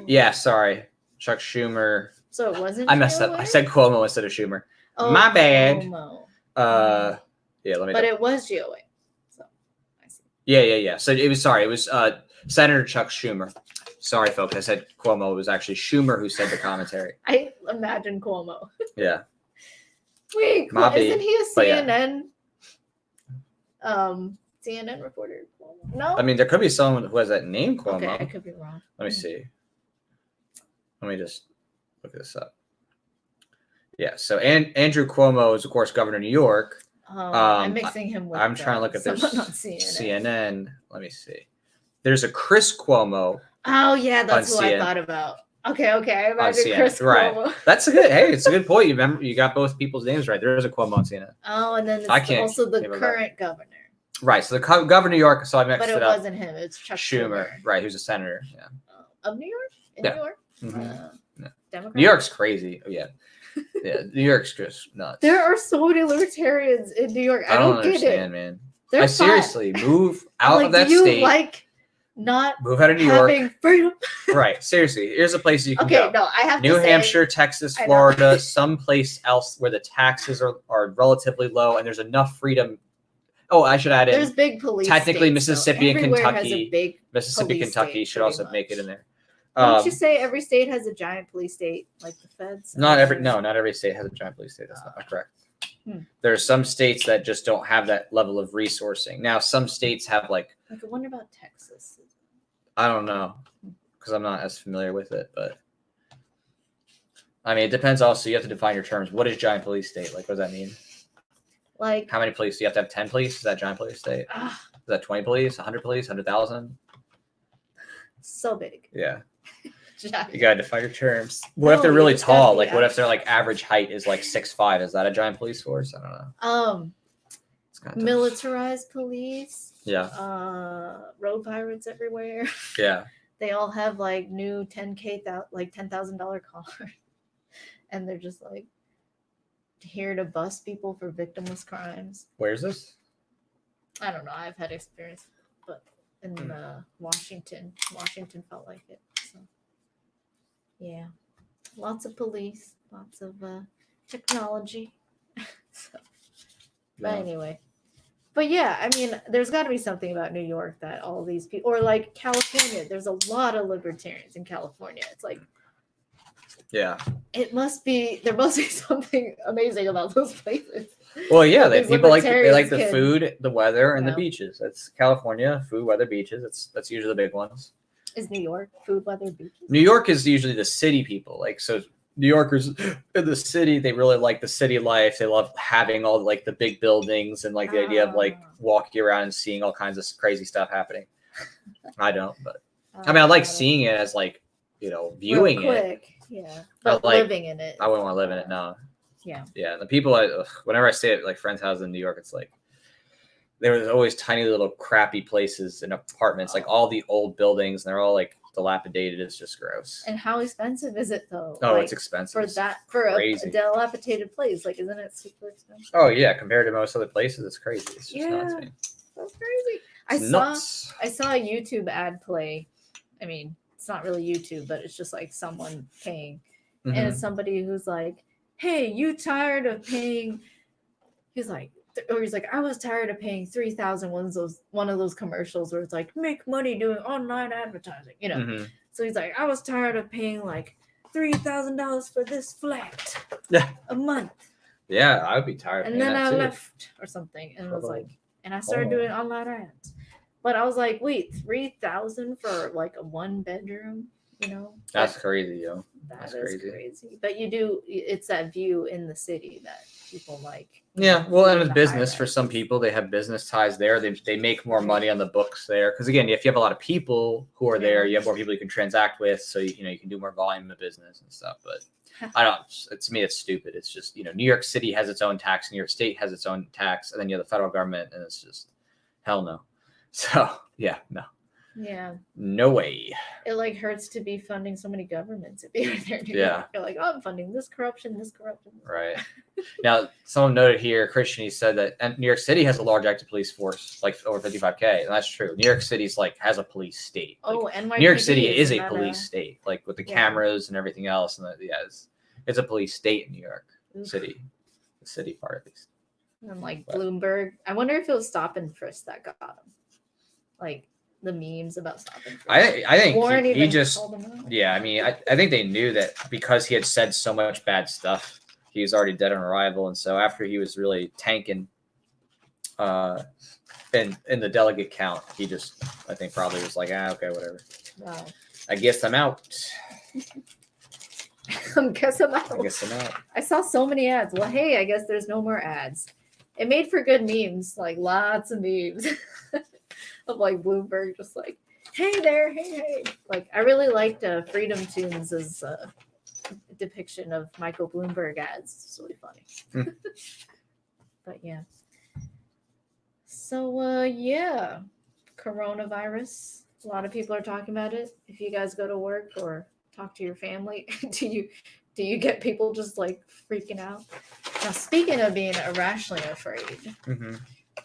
S1: Yeah, sorry, Chuck Schumer.
S2: So it wasn't.
S1: I messed up. I said Cuomo instead of Schumer. Oh, my bad.
S2: Cuomo.
S1: Yeah, let me.
S2: But it was GOA. So I see.
S1: Yeah. So it was. Sorry, it was Senator Chuck Schumer. Sorry, folks. I said Cuomo. It was actually Schumer who said the commentary.
S2: I imagine Cuomo.
S1: Yeah.
S2: Wait, isn't he a CNN? CNN reporter. No.
S1: I mean, there could be someone who has that name, Cuomo.
S2: Okay, I could be wrong.
S1: Let me see. Let me just look this up. Yeah. So Andrew Cuomo is, of course, governor of New York.
S2: I'm mixing him with.
S1: I'm trying to look at this
S2: CNN.
S1: CNN. Let me see. There's a Chris Cuomo.
S2: Oh yeah, that's who I thought about. Okay. I imagine Chris Cuomo.
S1: Right. That's a good. Hey, it's a good point. You got both people's names right. There is a Cuomo on CNN.
S2: Oh, and then it's also the current governor.
S1: Right. So the governor of New York. So I mixed it up.
S2: But it wasn't him. It's Chuck Schumer.
S1: Right. Who's a senator. Yeah.
S2: Of New York. New York.
S1: Mm-hmm.
S2: Democrat.
S1: New York's crazy. Oh, yeah. Yeah. New York's just nuts.
S2: There are so many libertarians in New York. I don't
S1: understand, man. I seriously move out of that
S2: do you
S1: state. Move out of New York.
S2: Having freedom.
S1: Right. Seriously. Here's a place you can go.
S2: Okay, no, I have
S1: New Hampshire, Texas, Florida, someplace else where the taxes are relatively low and there's enough freedom. Oh, I should add in.
S2: There's big police.
S1: Technically, Mississippi and
S2: Kentucky.
S1: Kentucky should also make it in there.
S2: Don't you say every state has a giant police state, like the feds?
S1: Not every state has a giant police state. That's not correct. There are some states that just don't have that level of resourcing. Now, some states have like
S2: I wonder about Texas.
S1: I don't know because I'm not as familiar with it, but I mean, it depends. Also, you have to define your terms. What is giant police state? Like, what does that mean?
S2: Like,
S1: how many police? Do you have to have 10 police? Is that giant police state? Is that 20 police? 100 police? 100,000?
S2: So big.
S1: Yeah. You gotta define your terms. What if they're really tall? Like, what if their like average height is like 6'5"? Is that a giant police force? I don't know.
S2: It's kind of militarized police.
S1: Yeah.
S2: Road pirates everywhere.
S1: Yeah.
S2: they all have like new like $10,000 cars, and they're just like here to bust people for victimless crimes.
S1: Where's this?
S2: I don't know. I've had experience, but in Washington felt like it. So yeah, lots of police, lots of technology. So, but anyway. But yeah, I mean, there's got to be something about New York that all these people, or like California, there's a lot of libertarians in California. It's like,
S1: yeah,
S2: there must be something amazing about those places.
S1: Well, yeah, people like the
S2: can,
S1: food, the weather, and the beaches. That's California, food, weather, beaches. That's usually the big ones.
S2: Is New York food, weather, beaches?
S1: New York is usually the city people. Like, so New Yorkers in the city, they really like the city life. They love having all like the big buildings and like the idea of like walking around and seeing all kinds of crazy stuff happening. I don't, but I mean, I like seeing it as like, viewing it.
S2: Yeah, but like, living in it.
S1: I wouldn't want to live in it. No.
S2: Yeah.
S1: Yeah. The people, whenever I stay at like friends' houses in New York, it's like there was always tiny little crappy places and apartments, like all the old buildings, and they're all like dilapidated. It's just gross.
S2: And how expensive is it though?
S1: Oh, like, it's expensive
S2: for a dilapidated place. Like, isn't it super expensive?
S1: Oh yeah, compared to most other places, it's crazy. It's just nuts, man.
S2: That's crazy. I saw a YouTube ad play. I mean, it's not really YouTube, but it's just like someone paying, and it's somebody who's like, "Hey, you tired of paying?" He's like, I was tired of paying $3,000. One of those commercials where it's like, make money doing online advertising, So he's like, I was tired of paying like $3,000 for this flat a month.
S1: Yeah, I would be tired.
S2: And then I left or something, and was like, and I started doing online ads. But I was like, wait, $3,000 for like a 1-bedroom,
S1: That's crazy, yo.
S2: That's crazy. But it's that view in the city that people like.
S1: Yeah, well, and with business, for some people, they have business ties there. They make more money on the books there. Because again, if you have a lot of people who are there, you have more people you can transact with, so you can do more volume of business and stuff. But to me, it's stupid. It's just, New York City has its own tax, New York State has its own tax, and then you have the federal government, and it's just hell no. So yeah, no.
S2: Yeah.
S1: No way.
S2: It like hurts to be funding so many governments. If you're there, you're like, oh, I'm funding this corruption.
S1: Right. Now, someone noted here, Christian, he said that New York City has a large active police force, like over 55K, and that's true. New York City's like has a police state.
S2: Like, NYPD,
S1: New York City is a police state, like with the cameras and everything else, and it's a police state in New York City, the city part at least.
S2: And like Bloomberg, I wonder if it was stop and frisk that got him. Like the memes about stop and frisk.
S1: I think he just, I mean, I think they knew that because he had said so much bad stuff, he was already dead on arrival. And so after he was really tanking in the delegate count, he just, I think probably was like, okay, whatever.
S2: Wow.
S1: I guess I'm out.
S2: I guess I'm out. I saw so many ads. Well, hey, I guess there's no more ads. It made for good memes, like lots of memes. Of like Bloomberg, just like, hey there, hey. Like, I really liked Freedom Tunes' depiction of Michael Bloomberg ads. It's really funny. But yeah. So coronavirus. A lot of people are talking about it. If you guys go to work or talk to your family, do you get people just like freaking out? Now, speaking of being irrationally afraid.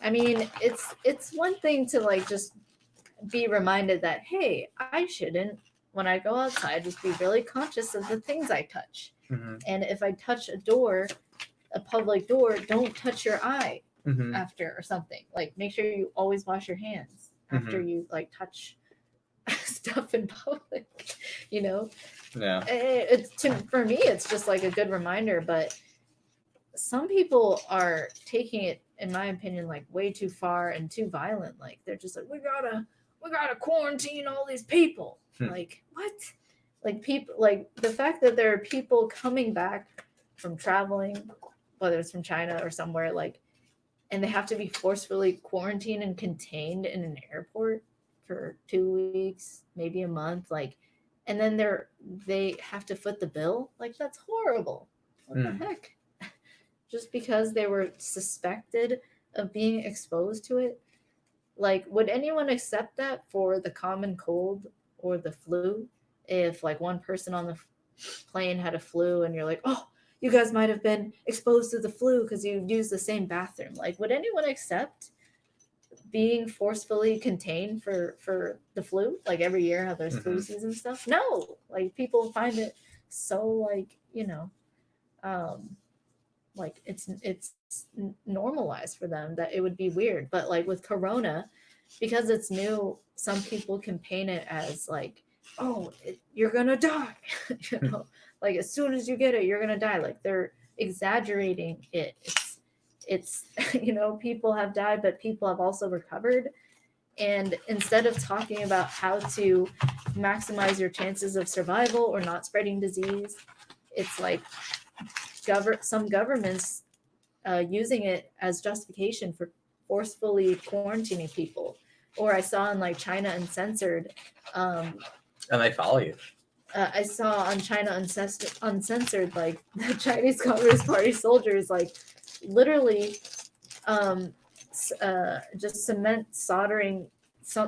S2: I mean, it's one thing to like just be reminded that, hey, I shouldn't, when I go outside, just be really conscious of the things I touch. And if I touch a public door, don't touch your eye after or something. Like, make sure you always wash your hands after you like touch stuff in public, Yeah. For me, it's just like a good reminder, but some people are taking it, in my opinion, like way too far and too violent. Like, they're just like, we gotta quarantine all these people. Like, what? Like, people, like the fact that there are people coming back from traveling, whether it's from China or somewhere, like, and they have to be forcefully quarantined and contained in an airport for 2 weeks, maybe a month, like, and then they have to foot the bill. Like, that's horrible. What the heck? Just because they were suspected of being exposed to it. Like, would anyone accept that for the common cold or the flu. If like one person on the plane had a flu and you're like, oh, you guys might have been exposed to the flu because you used the same bathroom. Like, would anyone accept being forcefully contained for the flu? Like every year how there's flu season stuff? No. Like people find it so like, like it's normalized for them that it would be weird. But like with corona, because it's new, some people can paint it as like, oh, you're gonna die. Like as soon as you get it, you're gonna die. Like they're exaggerating it. It's people have died, but people have also recovered. And instead of talking about how to maximize your chances of survival or not spreading disease, it's like some governments using it as justification for forcefully quarantining people. Or I saw in like China Uncensored.
S1: And they follow you.
S2: I saw on China Uncensored, like the Chinese Communist Party soldiers, like literally just cement soldering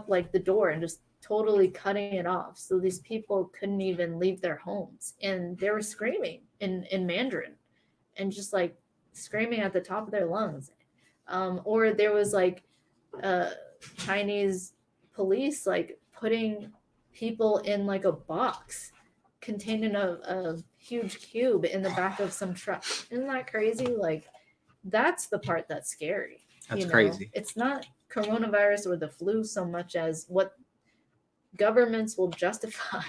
S2: like the door and just totally cutting it off. So these people couldn't even leave their homes. And they were screaming in Mandarin and just like screaming at the top of their lungs. Or there was like Chinese police like putting people in like a box containing a huge cube in the back of some truck. Isn't that crazy? Like that's the part that's scary.
S1: That's crazy.
S2: It's not coronavirus or the flu so much as what governments will justify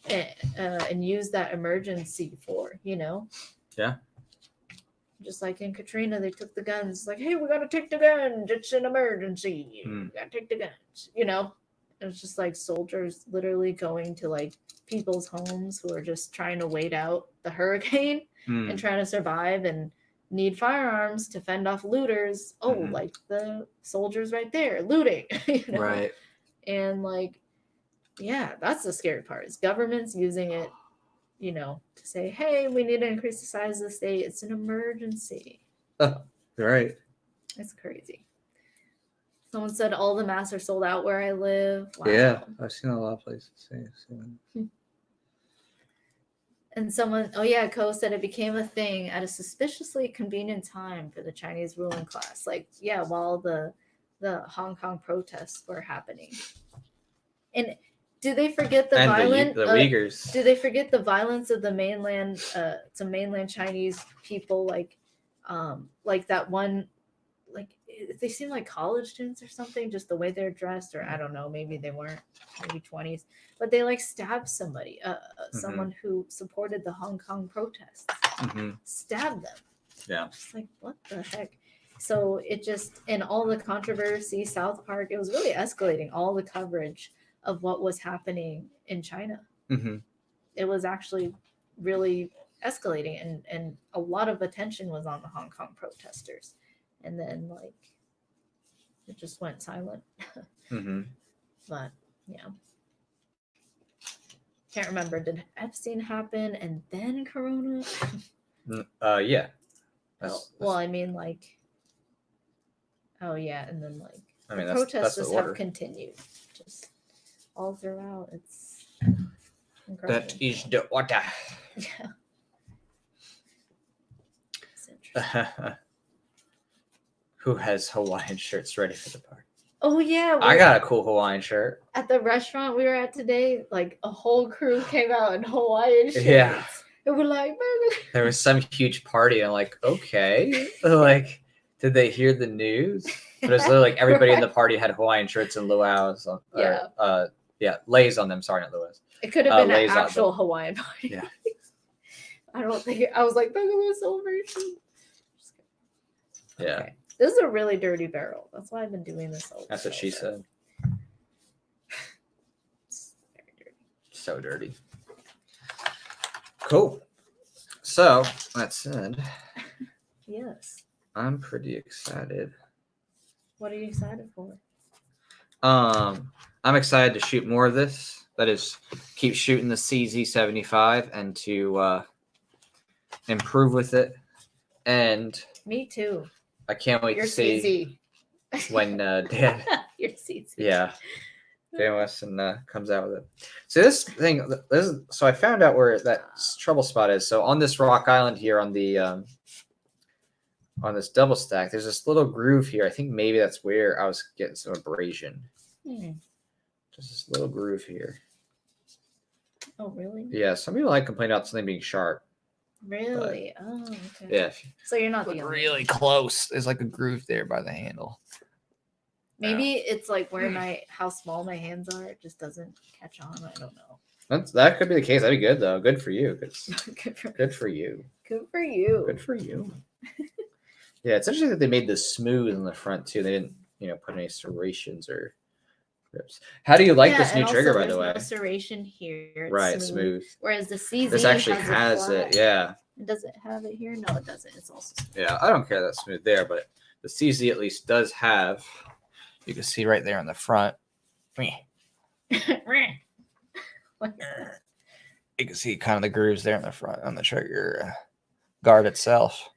S2: and use that emergency for,
S1: Yeah.
S2: Just like in Katrina, they took the guns. Like, hey, we got to take the guns. It's an emergency. We got to take the guns, It's just like soldiers literally going to like people's homes who are just trying to wait out the hurricane and trying to survive and need firearms to fend off looters. Oh, like the soldiers right there looting,
S1: Right.
S2: And like, yeah, that's the scary part is governments using it, to say, hey, we need to increase the size of the state. It's an emergency.
S1: Right.
S2: It's crazy. Someone said all the masks are sold out where I live. Wow.
S1: Yeah, I've seen a lot of places say.
S2: And someone, Ko said it became a thing at a suspiciously convenient time for the Chinese ruling class. Like, yeah, while the Hong Kong protests were happening. And do they forget the violence?
S1: The Uyghurs.
S2: Do they forget the violence of the mainland, some mainland Chinese people, like that one, like they seem like college students or something, just the way they're dressed, or I don't know, maybe they weren't, maybe 20s, but they like stabbed somebody, someone who supported the Hong Kong protests, stabbed them.
S1: Yeah.
S2: Just like, what the heck? So it just, in all the controversy, South Park, it was really escalating all the coverage of what was happening in China. It was actually really escalating, and a lot of attention was on the Hong Kong protesters. And then like it just went silent. But yeah, can't remember, did Epstein happen and then Corona?
S1: Yeah.
S2: Well, I mean, like, oh yeah, and then like the
S1: that's
S2: protests
S1: the
S2: just
S1: order.
S2: have continued just all throughout. It's incredible.
S1: That is the order.
S2: Yeah. It's interesting.
S1: Who has Hawaiian shirts ready for the party?
S2: Oh yeah,
S1: I got a cool Hawaiian shirt.
S2: At the restaurant we were at today, like a whole crew came out in Hawaiian shirts.
S1: Yeah.
S2: And we're like,
S1: there was some huge party. I'm like, okay. Like, did they hear the news? But it was literally like everybody in the party had Hawaiian shirts and luau's. Lays on them. Sorry, not luau's.
S2: It could have been an actual Hawaiian party.
S1: Yeah.
S2: I don't think I was like, look at this celebration.
S1: Yeah.
S2: Okay. This is a really dirty barrel. That's why I've been doing this all.
S1: That's what she said.
S2: It's very dirty.
S1: So dirty. Cool. So that said,
S2: yes,
S1: I'm pretty excited.
S2: What are you excited for?
S1: I'm excited to shoot more of this. That is, keep shooting the CZ75 and to improve with it. And
S2: me too.
S1: I can't wait to see
S2: CZ.
S1: when Dad.
S2: Your CZ.
S1: Yeah. Daniel Weston comes out with it. So this thing, so I found out where that trouble spot is. So on this rock island here, on the on this double stack, there's this little groove here. I think maybe that's where I was getting some abrasion. Just this little groove here.
S2: Oh, really?
S1: Yeah, some people like complain about something being sharp.
S2: Really? Oh, okay.
S1: Yeah.
S2: So you're not the only
S1: really close. There's like a groove there by the handle.
S2: Maybe it's like where how small my hands are. It just doesn't catch on. I don't know.
S1: That could be the case. That'd be good though. Good for you.
S2: Good for
S1: you.
S2: Good for you.
S1: Good for you. Yeah, it's interesting that they made this smooth in the front too. They didn't, put any serrations or rips. How do you like this new trigger, by the way?
S2: No serration here. It's
S1: right, smooth.
S2: Whereas the CZ
S1: this actually has it. Yeah.
S2: Does it have it here? No, it doesn't. It's also smooth.
S1: Yeah, I don't care that's smooth there, but the CZ at least does have. You can see right there on the front. You can see kind of the grooves there in the front on the trigger guard itself.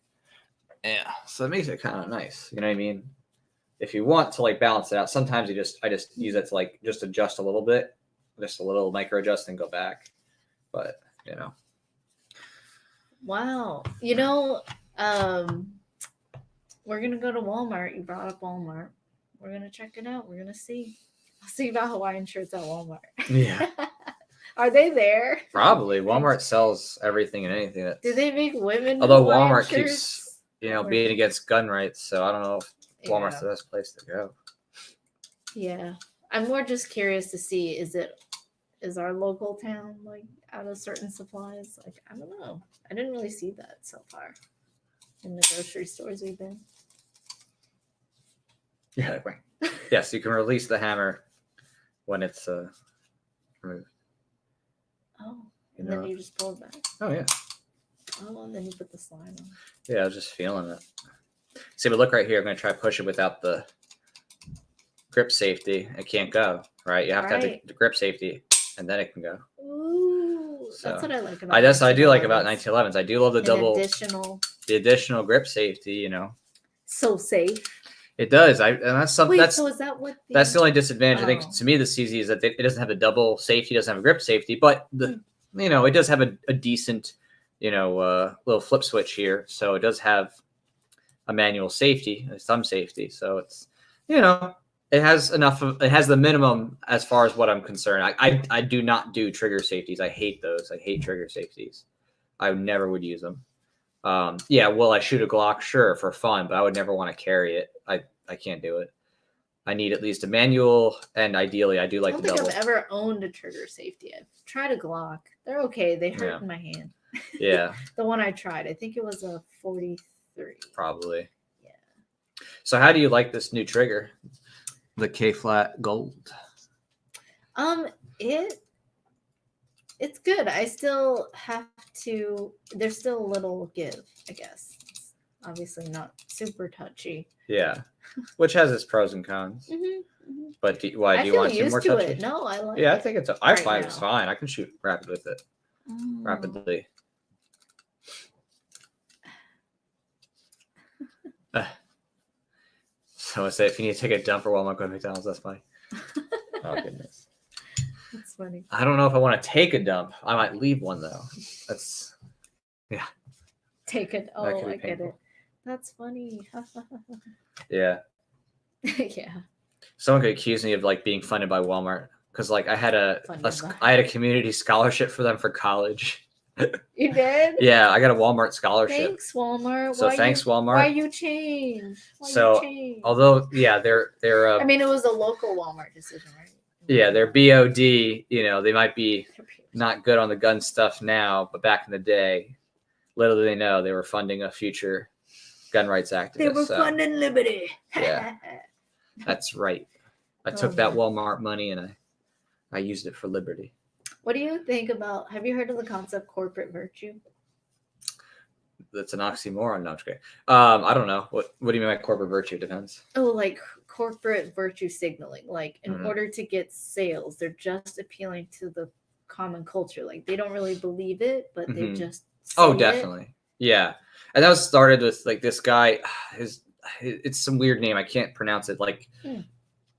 S1: Yeah, so it makes it kind of nice. You know what I mean? If you want to like balance it out, sometimes I just use it to like just adjust a little bit, just a little micro adjust and go back. But
S2: Wow. We're gonna go to Walmart. You brought up Walmart. We're gonna check it out. We're gonna see. I'll see about Hawaiian shirts at Walmart.
S1: Yeah.
S2: Are they there?
S1: Probably. Walmart sells everything and anything.
S2: Do they make women?
S1: Although
S2: Hawaiian
S1: Walmart
S2: shirts?
S1: keeps, being against gun rights, so I don't know if Walmart's the best place to go.
S2: Yeah, I'm more just curious to see is our local town like out of certain supplies? Like I don't know. I didn't really see that so far in the grocery stores we've been.
S1: Yeah, right. Yes, you can release the hammer when it's removed.
S2: Oh, and then you just pull it back.
S1: Oh yeah.
S2: Oh, and then you put the slime on.
S1: Yeah, I was just feeling it. See, but look right here. I'm going to try to push it without the grip safety. It can't go, right? You have to have the grip safety, and then it can go.
S2: Ooh, so that's what I like about.
S1: I do like about 1911s. I do love the additional grip safety.
S2: So safe.
S1: It does. And that's something.
S2: So is that what?
S1: That's the only disadvantage. I think to me the CZ is that it doesn't have the double safety. It doesn't have a grip safety, but it does have a decent, little flip switch here. So it does have a manual safety, some safety. So it's, it has enough of, it has the minimum as far as what I'm concerned. I do not do trigger safeties. I hate those. I hate trigger safeties. I never would use them. Will I shoot a Glock? Sure, for fun, but I would never want to carry it. I can't do it. I need at least a manual, and ideally, I do like the double.
S2: I don't think I've ever owned a trigger safety. I've tried a Glock. They're okay. They hurt in my hand.
S1: Yeah.
S2: The one I tried, I think it was a 43.
S1: Probably.
S2: Yeah.
S1: So how do you like this new trigger? The K-flat gold.
S2: It's good. I still have to. There's still a little give, I guess. It's obviously not super touchy.
S1: Yeah, which has its pros and cons. But why do you want to more touchy?
S2: It. No, I like.
S1: Yeah, I think I find it's fine. I can shoot rapid with it. Rapidly. So I say if you need to take a dump or while I'm going to McDonald's, that's fine. Oh goodness.
S2: That's funny.
S1: I don't know if I want to take a dump. I might leave one though. That's
S2: Take it. Oh, I get it. That's funny.
S1: Yeah.
S2: Yeah.
S1: Someone could accuse me of like being funded by Walmart because like I had a community scholarship for them for college.
S2: You did?
S1: Yeah, I got a Walmart scholarship.
S2: Thanks, Walmart.
S1: So thanks, Walmart.
S2: Why you change?
S1: Although they're
S2: I mean, it was a local Walmart decision, right?
S1: Yeah, they're BOD. They might be not good on the gun stuff now, but back in the day, little do they know they were funding a future gun rights activist.
S2: They were funding liberty.
S1: Yeah, that's right. I took that Walmart money and I used it for liberty.
S2: What do you think about? Have you heard of the concept corporate virtue?
S1: That's an oxymoron. No, I'm just kidding. I don't know. What do you mean by corporate virtue? Depends.
S2: Oh, like corporate virtue signaling. Like in order to get sales, they're just appealing to the common culture. Like they don't really believe it, but they just
S1: definitely. Yeah. And that was started with like this guy. It's some weird name. I can't pronounce it. Like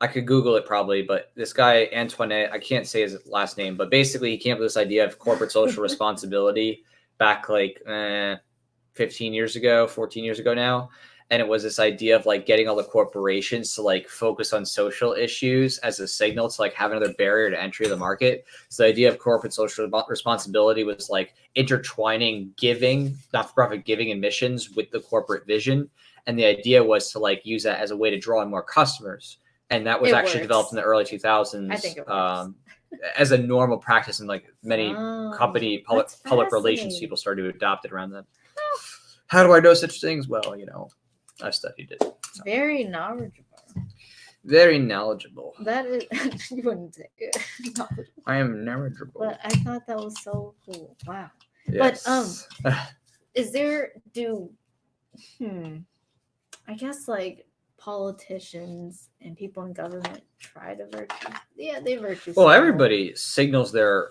S1: I could Google it probably, but this guy, Antoinette, I can't say his last name, but basically he came up with this idea of corporate social responsibility back like 15 years ago, 14 years ago now. And it was this idea of like getting all the corporations to like focus on social issues as a signal to like have another barrier to entry of the market. So the idea of corporate social responsibility was like intertwining giving, not-for-profit giving and missions with the corporate vision. And the idea was to like use that as a way to draw in more customers. And that was actually developed in the early 2000s.
S2: I think it works.
S1: As a normal practice, and like many public relations people started to adopt it around that. How do I know such things? Well, you know, I studied it.
S2: So. Very knowledgeable.
S1: Very knowledgeable.
S2: That is, you wouldn't say it.
S1: I am knowledgeable.
S2: But I thought that was so cool. Wow.
S1: Yes.
S2: But is there I guess like politicians and people in government try to virtue. Yeah, they virtue.
S1: Well, everybody signals their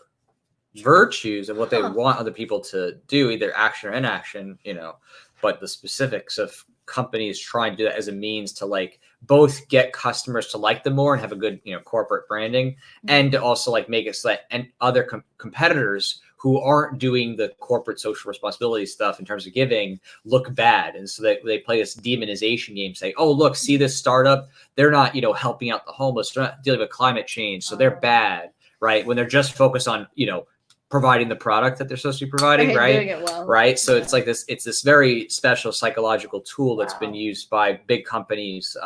S1: virtues and what they want other people to do, either action or inaction, you know, but the specifics of companies trying to do that as a means to like both get customers to like them more and have a good, you know, corporate branding, and to also like make it so that and other competitors who aren't doing the corporate social responsibility stuff in terms of giving look bad. And so they play this demonization game, say, oh, look, see this startup, they're not, you know, helping out the homeless, they're not dealing with climate change, so they're bad, right? When they're just focused on, you know, providing the product that they're supposed to be providing, right?
S2: Doing it well.
S1: Right. So it's like this, it's this very special psychological tool that's been used by big companies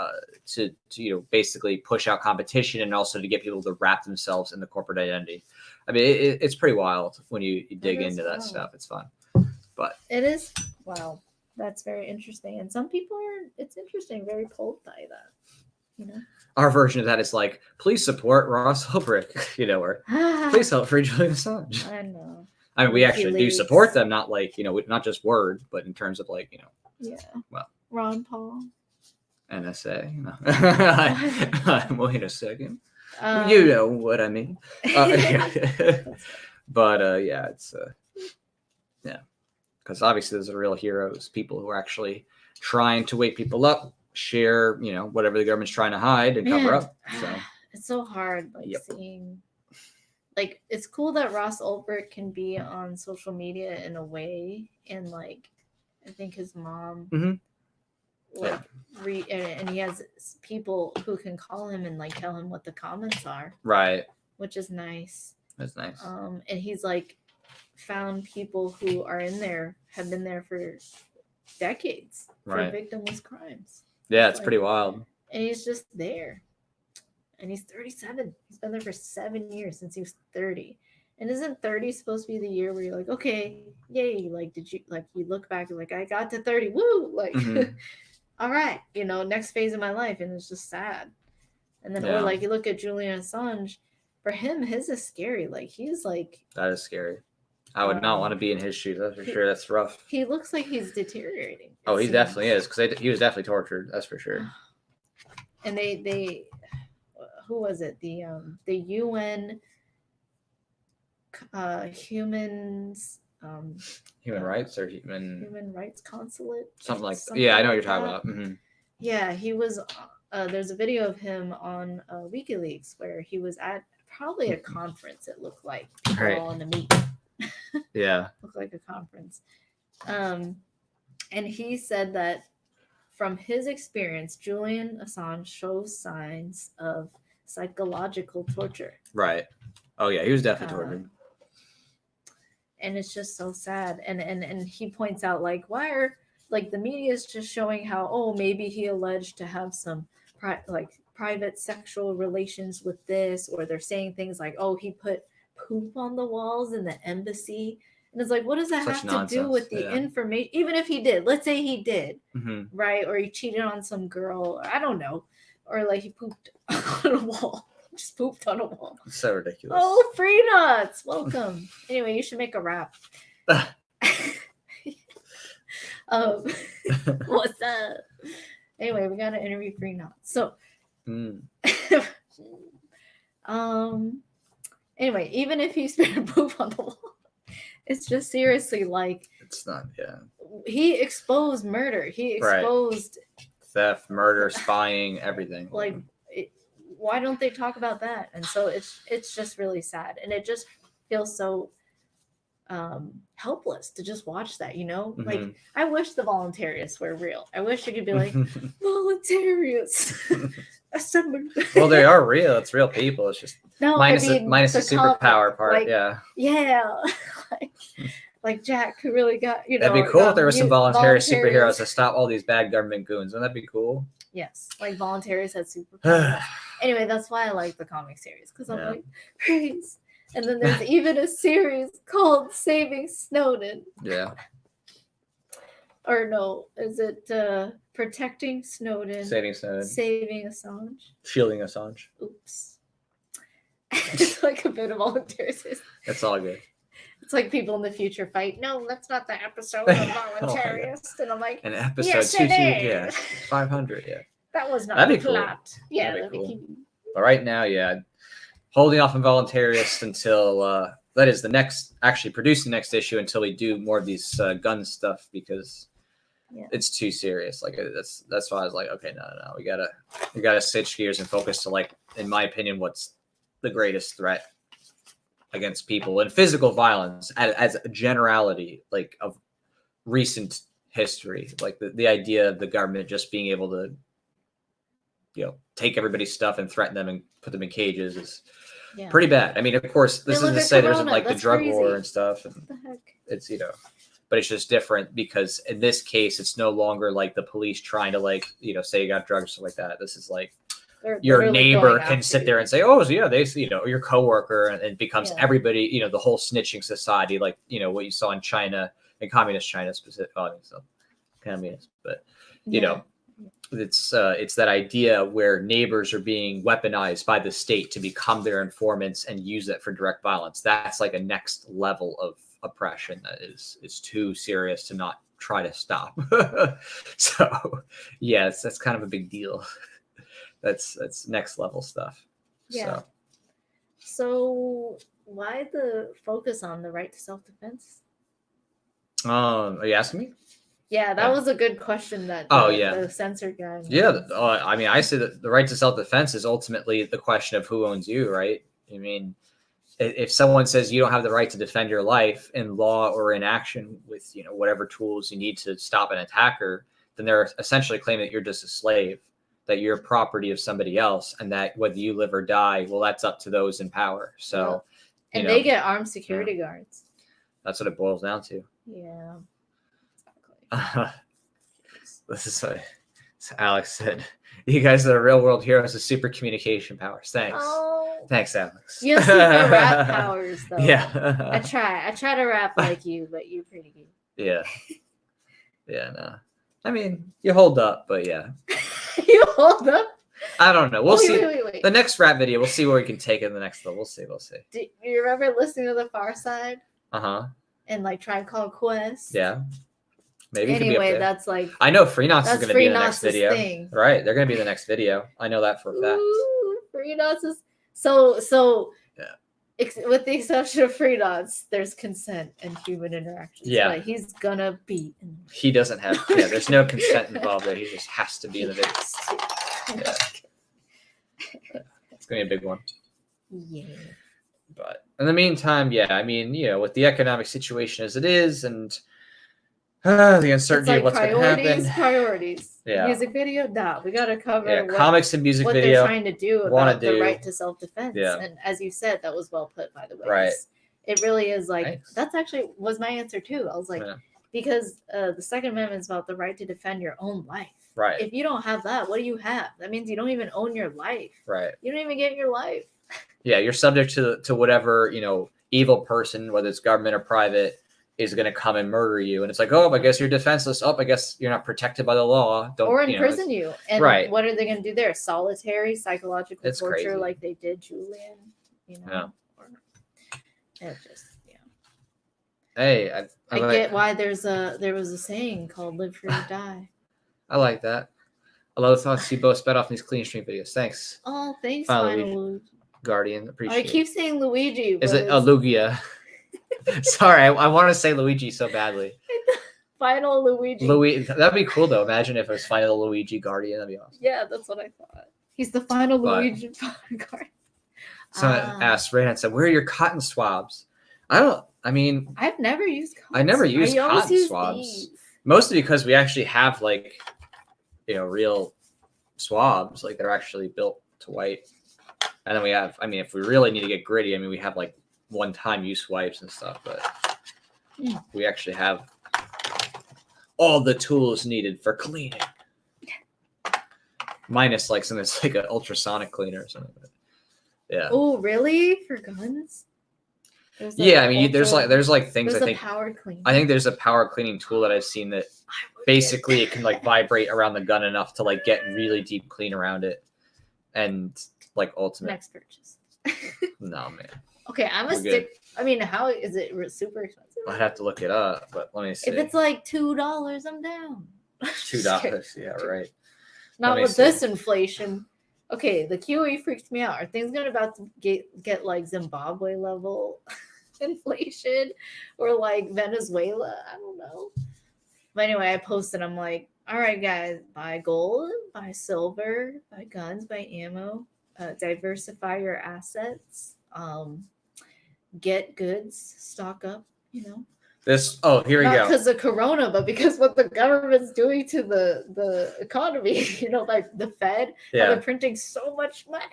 S1: to, you know, basically push out competition and also to get people to wrap themselves in the corporate identity. I mean, it's pretty wild when you dig into that stuff. It's fun. But
S2: it is. Wow. That's very interesting. And some people it's interesting, very pulled by that, you know?
S1: Our version of that is like, please support Ross Ulbricht, you know, or please help free Julian Assange.
S2: I know.
S1: I mean, we actually do support them, not like, you know, not just word, but in terms of like, you know.
S2: Yeah.
S1: Well.
S2: Ron Paul.
S1: NSA. No. Wait a second. You know what I mean. But yeah, it's yeah, because obviously there's a real heroes, people who are actually trying to wake people up, share, you know, whatever the government's trying to hide and cover up. So
S2: it's so hard, like seeing, like, it's cool that Ross Ulbricht can be on social media in a way, and like I think his mom like and he has people who can call him and like tell him what the comments are,
S1: right,
S2: which is nice.
S1: That's nice.
S2: And he's like found people who are in there, have been there for decades for victimless crimes.
S1: Yeah, it's like, pretty wild.
S2: And he's just there. And he's 37. He's been there for 7 years, since he was 30. And isn't 30 supposed to be the year where you're like, okay, yay, like, did you, like, you look back, you're like, I got to 30, woo, like, all right, you know, next phase of my life. And it's just sad. And then, or like, you look at Julian Assange, for him, his is scary. Like, he's like,
S1: that is scary. I would not want to be in his shoes. That's for sure. That's rough.
S2: He looks like he's deteriorating.
S1: Oh, he definitely is, because he was definitely tortured. That's for sure.
S2: And they, who was it? The UN humans.
S1: Human rights or human
S2: rights consulate.
S1: Something like that. Yeah, I know what you're talking about. Mm-hmm.
S2: Yeah, he was. There's a video of him on WikiLeaks where he was at probably a conference. It looked like people all in a meeting.
S1: Yeah,
S2: looked like a conference. And he said that from his experience, Julian Assange shows signs of psychological torture.
S1: Right. Oh yeah, he was definitely tortured.
S2: And it's just so sad. And he points out, like, why are, like, the media is just showing how, oh, maybe he alleged to have some private sexual relations with this, or they're saying things like, oh, he put poop on the walls in the embassy. And it's like, what does that have nonsense to do with the information? Even if he did, let's say he did, right? Or he cheated on some girl, I don't know. Or like he pooped on a wall. Just pooped on a wall.
S1: It's so ridiculous.
S2: Oh, free nuts. Welcome. Anyway, you should make a rap. What's up? Anyway, we got to interview free nuts. So, anyway, even if he spit poop on the wall, it's just seriously like,
S1: it's not,
S2: he exposed murder. He exposed
S1: theft, murder, spying, everything.
S2: Like, why don't they talk about that? And so it's just really sad, and it just feels so helpless to just watch that, like I wish the voluntarists were real. I wish you could be like voluntarists.
S1: Well, they are real. It's real people. It's just minus the superpower part.
S2: Like,
S1: yeah.
S2: like Jack, who really got,
S1: that'd be cool if there was some voluntary superheroes to stop all these bad government goons. Wouldn't that be cool?
S2: Yes, like voluntaries had superpowers. Anyway, that's why I like the comic series, because I'm like, praise. And then there's even a series called Saving Snowden.
S1: Yeah.
S2: Or no, is it Protecting Snowden?
S1: Saving Snowden.
S2: Saving Assange.
S1: Shielding Assange.
S2: Oops. It's like a bit of volunteers.
S1: That's all good.
S2: It's like people in the future fight. No, that's not the episode of Voluntarist. And I'm like,
S1: an episode
S2: yes, it is.
S1: Yeah, 500. Yeah.
S2: That was not
S1: that'd
S2: the
S1: be
S2: plot.
S1: Cool.
S2: Yeah,
S1: that'd be cool. But right now, holding off on Voluntarists until that is the next, actually producing the next issue until we do more of these gun stuff, because it's too serious. Like that's why I was like, okay, no, we gotta switch gears and focus to, like, in my opinion, what's the greatest threat against people and physical violence as a generality, like, of recent history. Like the idea of the government just being able to, take everybody's stuff and threaten them and put them in cages is pretty bad. I mean, of course, this isn't to say there isn't, like, the drug war and stuff. And
S2: what the heck?
S1: it's, but it's just different because in this case, it's no longer like the police trying to, like, say you got drugs or stuff like that. This is like your neighbor can sit there and say, oh, so yeah, they, your coworker, and it becomes everybody, the whole snitching society, like, what you saw in China, in communist China specifically, so communist, but it's that idea where neighbors are being weaponized by the state to become their informants and use it for direct violence. That's like a next level of oppression that is too serious to not try to stop. So yes, that's kind of a big deal. That's next level stuff.
S2: Yeah. So why the focus on the right to self-defense?
S1: Are you asking me?
S2: Yeah, that was a good question that the censored guy made.
S1: Yeah, I mean, I say that the right to self-defense is ultimately the question of who owns you, right? I mean, if someone says you don't have the right to defend your life in law or in action with, whatever tools you need to stop an attacker, then they're essentially claiming that you're just a slave, that you're property of somebody else, and that whether you live or die, well, that's up to those in power. So,
S2: and they get armed security guards. That's
S1: what it boils down to.
S2: Yeah.
S1: This is what Alex said. You guys are the real world heroes with super communication powers. Thanks.
S2: Oh.
S1: Thanks, Alex.
S2: You have super rap powers, though.
S1: Yeah.
S2: I try to rap like you, but you're pretty good.
S1: Yeah. Yeah, no. I mean, you hold up, but yeah.
S2: You hold up?
S1: I don't know. We'll see.
S2: Wait.
S1: The next rap video, we'll see where we can take it in the next level. We'll see.
S2: Do you remember listening to The Far Side?
S1: Uh-huh.
S2: And, like, Tribe Called Quest?
S1: Yeah. Maybe
S2: anyway, that's like
S1: I know Freenots is going to be in the next video.
S2: Thing.
S1: Right, they're going to be in the next video. I know that for a fact.
S2: Freenots is so with the exception of Freenots, there's consent and human interaction.
S1: Yeah,
S2: like, he's gonna be.
S1: He doesn't have. Yeah, there's no consent involved there. He just has to be in the video. Yeah. It's going to be a big one.
S2: Yeah.
S1: But in the meantime, I mean, with the economic situation as it is, and the uncertainty of what's going to happen.
S2: Priorities.
S1: Yeah.
S2: Music video? Nah, we got to cover
S1: comics and music
S2: what
S1: video.
S2: What they're trying to do about the right to self-defense.
S1: Yeah.
S2: And as you said, that was well put, by the way.
S1: Right.
S2: It really is like, that's actually was my answer too. I was like, because the Second Amendment is about the right to defend your own life.
S1: Right.
S2: If you don't have that, what do you have? That means you don't even own your life.
S1: Right.
S2: You don't even get your life.
S1: Yeah, you're subject to whatever, evil person, whether it's government or private, is going to come and murder you. And it's like, oh, I guess you're defenseless. Oh, I guess you're not protected by the law.
S2: Or imprison you. And what are they going to do there? Solitary psychological torture, crazy. Like they did Julian,
S1: Yeah.
S2: It's just,
S1: Hey,
S2: I get why there was a saying called "Live Free or Die."
S1: I like that. I love the thoughts you both spat off in these clean stream videos. Thanks.
S2: Oh, thanks, Final
S1: Guardian. Appreciate it.
S2: I keep saying Luigi.
S1: Is it Lugia? Sorry, I want to say Luigi so badly.
S2: Final Luigi.
S1: That'd be cool though. Imagine if it was Final Luigi Guardian. That'd be awesome.
S2: Yeah, that's what I thought. He's the final
S1: But-
S2: Luigi card.
S1: Someone asked Ray and said, "Where are your cotton swabs?" I mean,
S2: I've never used cotton
S1: I never used
S2: always
S1: cotton
S2: use
S1: swabs.
S2: these.
S1: Mostly because we actually have like, real swabs, like they're actually built to wipe. And then we have, I mean, if we really need to get gritty, I mean, we have like one-time use wipes and stuff, but we actually have all the tools needed for cleaning. Minus like something that's like an ultrasonic cleaner or something. But yeah.
S2: Oh, really? For guns? There's
S1: Yeah, I mean, there's like things
S2: there's
S1: I think.
S2: power cleaner.
S1: I think there's a power cleaning tool that I've seen that basically it can like vibrate around the gun enough to like get really deep clean around it, and like ultimate.
S2: Next purchase.
S1: No, man.
S2: Okay, I'm a
S1: We're
S2: stick. I mean, how is it super expensive?
S1: I'd have to look it up, but let me see.
S2: If it's like $2, I'm down.
S1: $2, yeah, right.
S2: Not
S1: Let me
S2: with
S1: see.
S2: this inflation. Okay, the QE freaks me out. Are things gonna about to get like Zimbabwe level inflation or like Venezuela? I don't know. But anyway, I posted. I'm like, all right, guys, buy gold, buy silver, buy guns, buy ammo, diversify your assets, get goods, stock up.
S1: Here we
S2: Not
S1: go.
S2: because of Corona, but because what the government's doing to the economy. Like the Fed, how
S1: Yeah,
S2: they're printing so much money.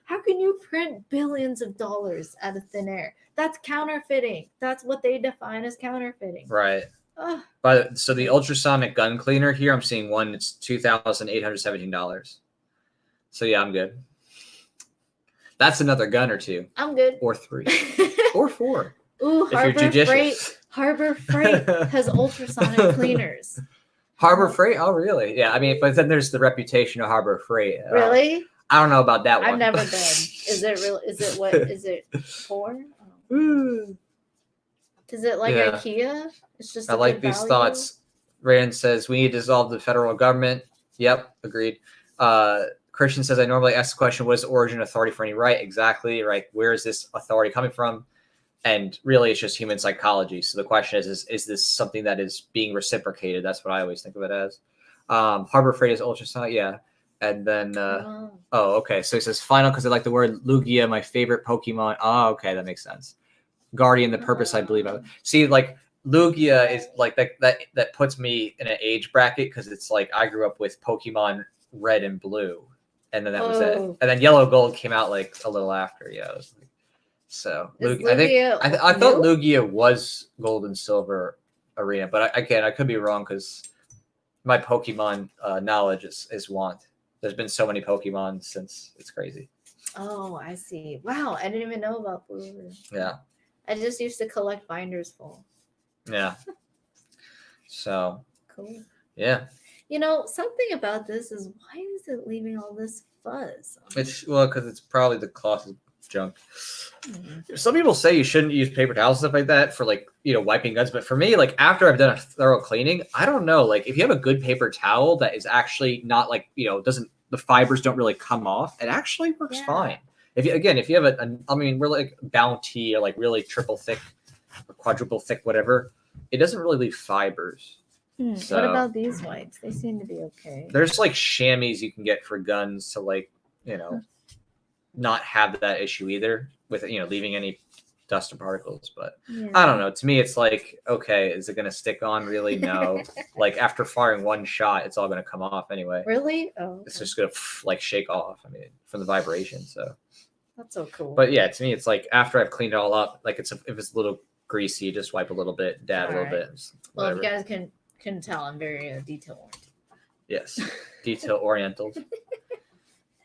S2: How can you print billions of dollars out of thin air? That's counterfeiting. That's what they define as counterfeiting.
S1: right.
S2: Ugh.
S1: But so the ultrasonic gun cleaner here, I'm seeing one. It's $2,817. So yeah, I'm good. That's another gun or two,
S2: I'm good.
S1: or three, or four.
S2: Ooh,
S1: If you're judicious.
S2: Harbor Freight has ultrasonic cleaners.
S1: Harbor Freight? Oh, really? Yeah. I mean, but then there's the reputation of Harbor Freight.
S2: Really?
S1: I don't know about that one.
S2: I've never been. Is it real? Is it what? Is it porn? Is it like
S1: Yeah.
S2: IKEA? It's just.
S1: I like these thoughts. Rand says we need to dissolve the federal government. Yep, agreed. Christian says I normally ask the question, what is the origin of authority for any right? Exactly, right? Where is this authority coming from? And really, it's just human psychology. So the question is this something that is being reciprocated? That's what I always think of it as. Harbor Freight is ultrasonic, yeah. And then, okay. So he says final because I like the word Lugia, my favorite Pokemon. Oh, okay, that makes sense. Guardian, the purpose I believe of. See, like Lugia is like that puts me in an age bracket because it's like I grew up with Pokemon Red and Blue, and then that was it. And then Yellow Gold came out like a little after. Yeah, it was like, so Lugia, I thought Lugia was Gold and Silver arena, but I could be wrong because my Pokemon knowledge is want. There's been so many Pokemon since it's crazy.
S2: Oh, I see. Wow, I didn't even know about Blue.
S1: Yeah.
S2: I just used to collect binders full.
S1: Yeah. So.
S2: Cool.
S1: Yeah.
S2: Something about this is why is it leaving all this fuzz?
S1: It's because it's probably the cloth is junk. Mm-hmm. Some people say you shouldn't use paper towels and stuff like that for wiping guns, but for me, like after I've done a thorough cleaning, I don't know. Like if you have a good paper towel that is actually not the fibers don't really come off, it actually works fine. If you have we're like Bounty or like really triple thick or quadruple thick, whatever, it doesn't really leave fibers. So,
S2: what about these wipes? They seem to be okay.
S1: There's like chamois you can get for guns to not have that issue either with leaving any dust or particles. But I don't know. To me, it's like, okay, is it going to stick on? Really? No. Like after firing one shot, it's all going to come off anyway.
S2: Really? Oh, okay.
S1: It's just going to shake off. I mean, from the vibration. So
S2: that's so cool.
S1: But yeah, to me, it's like after I've cleaned it all up, like if it's a little greasy, just wipe a little bit, dab a little bit.
S2: Well, if you guys can tell, I'm very detail oriented.
S1: Yes, detail oriented.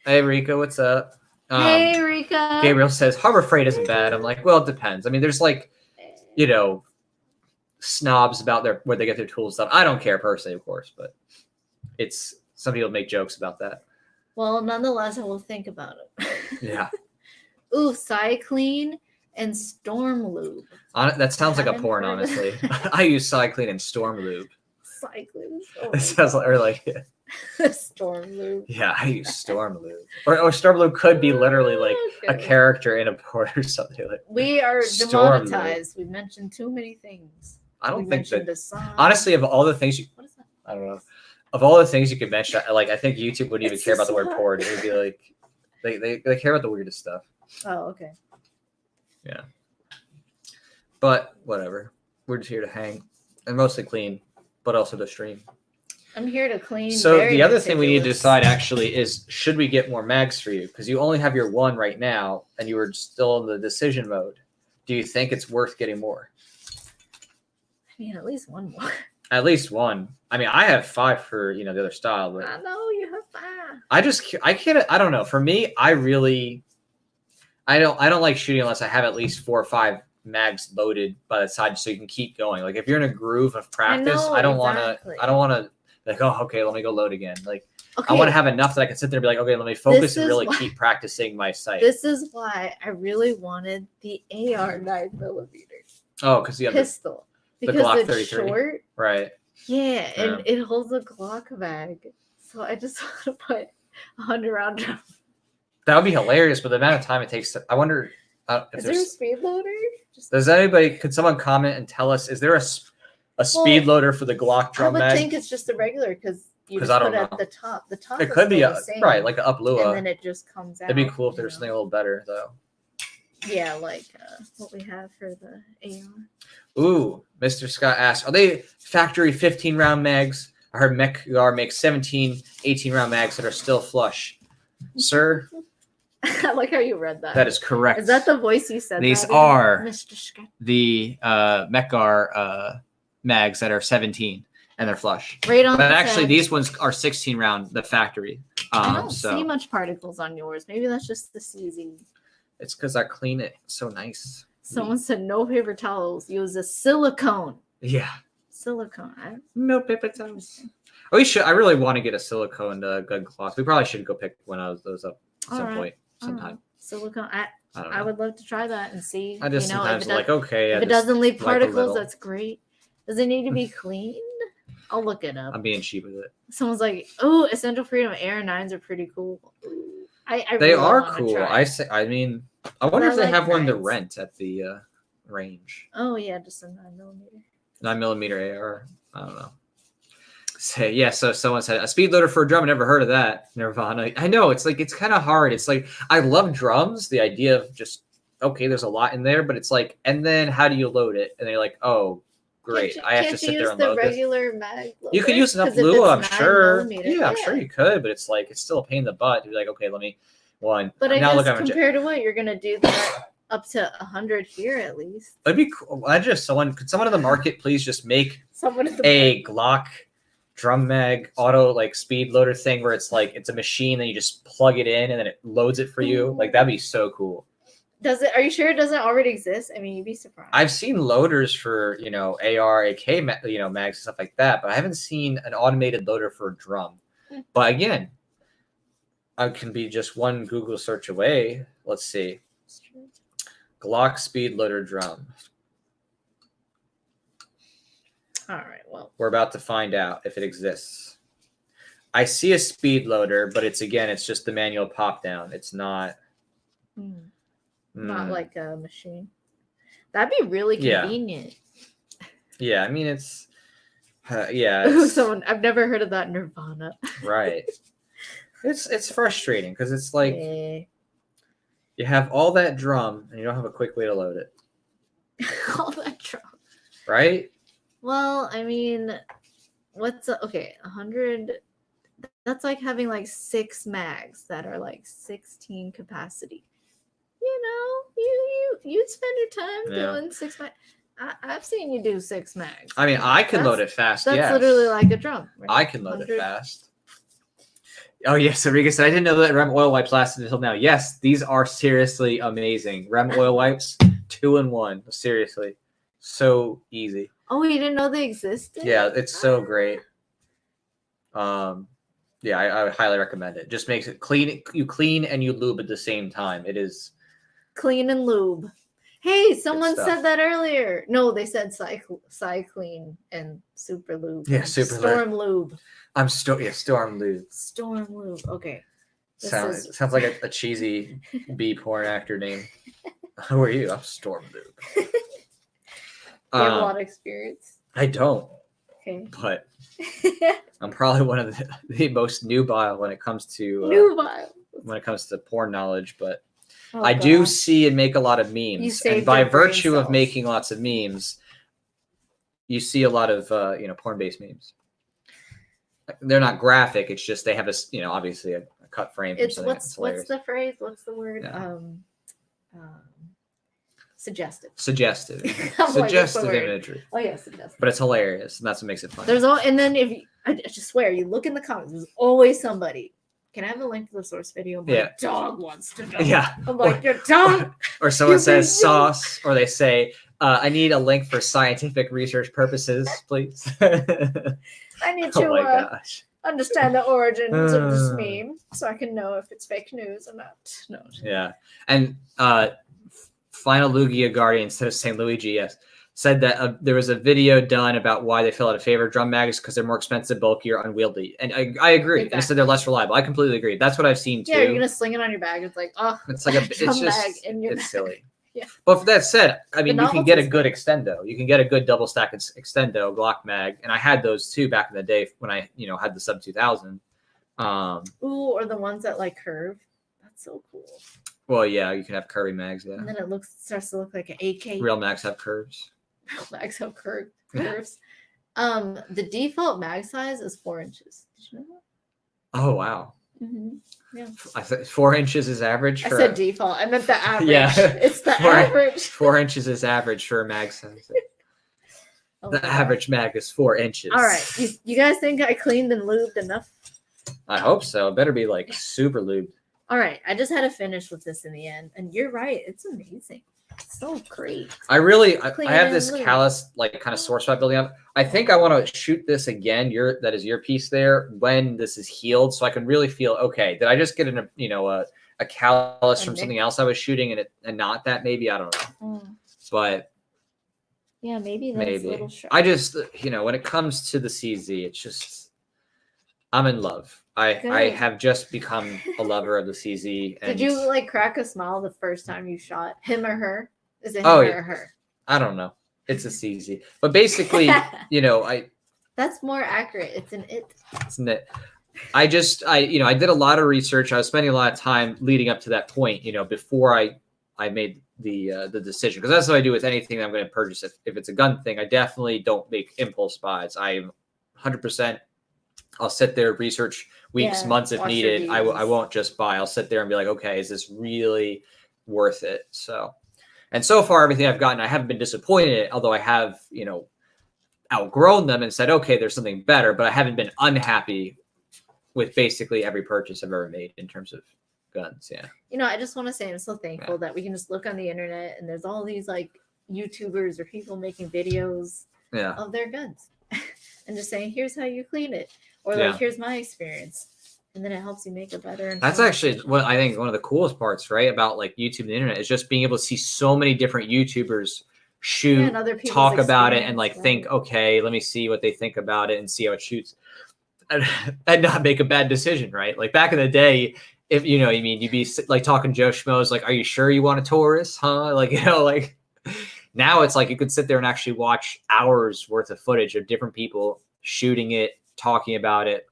S1: Hey, Rika, what's up?
S2: Hey, Rika.
S1: Gabriel says Harbor Freight isn't bad. I'm like, well, it depends. I mean, there's snobs about where they get their tools stuff. I don't care personally, of course, but it's some people make jokes about that.
S2: Well, nonetheless, I will think about it.
S1: Yeah.
S2: Ooh, Cyclean and Storm Lube.
S1: That sounds like a porn, honestly. I use Cyclean and Storm Lube.
S2: Cyclean.
S1: It sounds like
S2: Storm Lube.
S1: Yeah, I use Storm Lube. Or Storm Lube could be literally like a character in a porn or something. Like
S2: we are demonetized. We mentioned too many things.
S1: I don't think that. Honestly, of all the things
S2: what is that?
S1: I don't know. of all the things you could mention, like I think YouTube wouldn't even
S2: It's
S1: care about the
S2: just
S1: word
S2: not-
S1: porn. It would be like they care about the weirdest stuff.
S2: Oh, okay.
S1: Yeah. But whatever. We're just here to hang and mostly clean, but also to stream.
S2: I'm here to clean.
S1: So
S2: very
S1: the other thing we need to
S2: meticulous.
S1: decide actually is, should we get more mags for you? Because you only have your one right now and you were still in the decision mode. Do you think it's worth getting more?
S2: I mean, at least one more.
S1: At least one. I mean, I have 5 for, the other style, but
S2: I know you have 5.
S1: I can't, I don't know. For me, I don't like shooting unless I have at least 4 or 5 mags loaded by the side so you can keep going. Like if you're in a groove of practice, I don't want to like, oh, okay, let me go load again. Like
S2: Okay.
S1: I want to have enough that I can sit there and be like, okay, let me focus and really keep practicing my sight.
S2: This is why I really wanted the AR 9mm
S1: Oh, because you have
S2: pistol.
S1: the
S2: Because
S1: Glock
S2: it's
S1: 33.
S2: short.
S1: Right.
S2: Yeah, and it holds a Glock bag. So I just want to put 100 round drum.
S1: That would be hilarious, but the amount of time it takes I wonder if
S2: Is there a speed loader?
S1: could someone comment and tell us, is there a speed loader for the Glock drum mag?
S2: I would think it's just a regular because you just
S1: I
S2: put
S1: don't
S2: it at
S1: know.
S2: the top. The top
S1: It could be
S2: the same,
S1: right, like an up Lua.
S2: and then it just comes out.
S1: It'd be cool if there was something a little better though.
S2: Yeah, like what we have for the AR.
S1: Ooh, Mr. Scott asked, are they factory 15 round mags? I heard MechGar makes 17, 18 round mags that are still flush. Sir,
S2: I like how you read that.
S1: that is correct.
S2: Is that the voice you said?
S1: These
S2: that in,
S1: are
S2: Mr. Scott?
S1: the MechGar mags that are 17 and they're flush.
S2: Right on.
S1: But
S2: the
S1: actually,
S2: tag.
S1: these ones are 16 round, the factory.
S2: I don't see much particles on yours. Maybe that's just the CZ.
S1: It's because I clean it so nice.
S2: Someone said no paper towels. Use a silicone.
S1: Yeah.
S2: Silicone.
S1: No paper towels. Oh, we should. I really want to get a silicone gun cloth. We probably should go pick one of those up at some point, sometime.
S2: Silicone.
S1: I don't know.
S2: I would love to try that and see.
S1: I just sometimes like,
S2: if it doesn't leave particles, that's great. Does it need to be cleaned? I'll look it up.
S1: I'm being cheap with it.
S2: Someone's like, "Oh, Essential Freedom Air 9s are pretty cool." I
S1: they
S2: really
S1: are
S2: wanna
S1: cool.
S2: try.
S1: I mean, I wonder if they
S2: like
S1: have one to
S2: 9s.
S1: rent at the range.
S2: Oh yeah, just a 9mm.
S1: 9mm AR. I don't know. So someone said a speed loader for a drum. I never heard of that. Nirvana. I know it's kind of hard. It's like I love drums. The idea of just okay, there's a lot in there, but it's like, and then how do you load it? And they're like, oh, great, I have to sit there and load this.
S2: Regular mag loader?
S1: You could use an up Lua, I'm sure.
S2: 9mm,
S1: Yeah, I'm sure you could, but it's like it's still a pain in the butt to be like, okay, let me one.
S2: But I
S1: now
S2: guess compared to what you're gonna do that up to 100 here at least.
S1: It'd be cool. Could someone in the market please just make
S2: Someone in the
S1: a Glock drum mag auto like speed loader thing where it's like it's a machine and you just plug it in and then it loads it for you. Like that'd be so cool.
S2: Does it? Are you sure it doesn't already exist? I mean, you'd be surprised.
S1: I've seen loaders for AR, AK, mags and stuff like that, but I haven't seen an automated loader for a drum. But again, I can be just one Google search away. Let's see. Glock speed loader drum.
S2: All right. Well,
S1: we're about to find out if it exists. I see a speed loader, but it's just the manual pop down. It's not.
S2: Not like a machine. That'd be really convenient.
S1: Yeah, I mean it's.
S2: Someone I've never heard of that Nirvana.
S1: Right. It's frustrating because it's like you have all that drum and you don't have a quick way to load it.
S2: All that drum.
S1: Right.
S2: Well, I mean, 100. That's like having like 6 mags that are like 16 capacity. You spend your time doing 6 mags. I've seen you do 6 mags.
S1: I mean, I can load it fast.
S2: That's literally like a drum. Right?
S1: I can load it fast. Oh yes, Enrique said I didn't know that REM oil wipes lasted until now. Yes, these are seriously amazing. REM oil wipes, 2-in-1. Seriously, so easy.
S2: Oh, you didn't know they existed?
S1: Yeah, it's so great. Yeah, I would highly recommend it. Just makes it clean. You clean and you lube at the same time. It is
S2: clean and lube. Hey, someone said that earlier. No, they said Cyclean and Super Lube.
S1: Yeah, Super
S2: Storm Lube.
S1: Storm Lube.
S2: Storm Lube. Okay.
S1: Sounds like a cheesy B porn actor name. Who are you? I'm Storm Lube.
S2: You have a lot of experience.
S1: I don't.
S2: Okay.
S1: But I'm probably one of the most nubile when it comes to porn knowledge. But I do see and make a lot of memes, and by virtue of making lots of memes, you see a lot of porn-based memes. They're not graphic. It's just they have obviously a cut frame.
S2: It's what's the phrase? What's the word?
S1: Yeah.
S2: Suggestive.
S1: Suggestive imagery.
S2: Oh yeah, suggestive.
S1: But it's hilarious, and that's what makes it fun.
S2: And then I just swear, you look in the comments. There's always somebody. Can I have a link to the source video? My dog wants to know.
S1: Yeah.
S2: I'm like, your dog.
S1: Or someone says sauce, or they say, I need a link for scientific research purposes, please.
S2: I need to understand the origins of this meme so I can know if it's fake news or not. No.
S1: Yeah. And Final Lugia Guardian, instead of St. Luigi, said that there was a video done about why they fell out of favor of drum mags because they're more expensive, bulkier, unwieldy. And I agree. Exactly. They said they're less reliable. I completely agree. That's what I've seen too.
S2: Yeah, you're going to sling it on your bag. It's like, it's like
S1: it's silly. Yeah. But for that said, I mean, you can get a good extendo. You can get a good double stack extendo Glock mag. And I had those too back in the day when I, had the sub 2000.
S2: Or the ones that like curve. That's so cool.
S1: Well, yeah, you can have curvy mags, yeah.
S2: And then it starts to look like an AK.
S1: Real mags have curves.
S2: Real mags have curves. The default mag size is 4 inches. Did you know that?
S1: Oh, wow.
S2: Mm-hmm. Yeah.
S1: I said 4 inches is average.
S2: I said default. I meant the average.
S1: Yeah.
S2: It's the average.
S1: 4 inches is average for a mag size. The average mag is 4 inches.
S2: All right. You guys think I cleaned and lubed enough?
S1: I hope so. It better be like super lubed.
S2: All right. I just had to finish with this in the end. And you're right. It's amazing. It's so great.
S1: I have this callus, like kind of sore spot building up. I think I want to shoot this again. That is your piece there when this is healed. So I can really feel, okay, did I just get a callus from something else I was shooting and not that? Maybe, I don't know. But
S2: yeah, maybe that's a little sharp.
S1: I just, when it comes to the CZ, it's just, I'm in love. I have just become a lover of the CZ.
S2: Did you like crack a smile the first time you shot him or her? Is it him or her?
S1: I don't know. It's a CZ. But basically,
S2: that's more accurate. It's an it.
S1: It's an it. I did a lot of research. I was spending a lot of time leading up to that point, before I made the decision. Because that's what I do with anything that I'm going to purchase. If it's a gun thing, I definitely don't make impulse buys. I'm 100%. I'll sit there, research weeks, months if needed. I won't just buy. I'll sit there and be like, okay, is this really worth it? So far, everything I've gotten, I haven't been disappointed, although I have, outgrown them and said, okay, there's something better, but I haven't been unhappy with basically every purchase I've ever made in terms of guns. Yeah.
S2: I just want to say I'm so thankful that we can just look on the internet and there's all these like YouTubers or people making videos of their guns and just saying, here's how you clean it. Or like, here's my experience. And then it helps you make a better. That's
S1: actually what I think one of the coolest parts, right, about like YouTube and the internet is just being able to see so many different YouTubers shoot, talk about it, and like think, okay, let me see what they think about it and see how it shoots, and not make a bad decision, right? Like back in the day, if you'd be like talking Joe Schmoes, like, are you sure you want a Taurus, huh? Like, like now it's like you could sit there and actually watch hours worth of footage of different people shooting it, talking about it,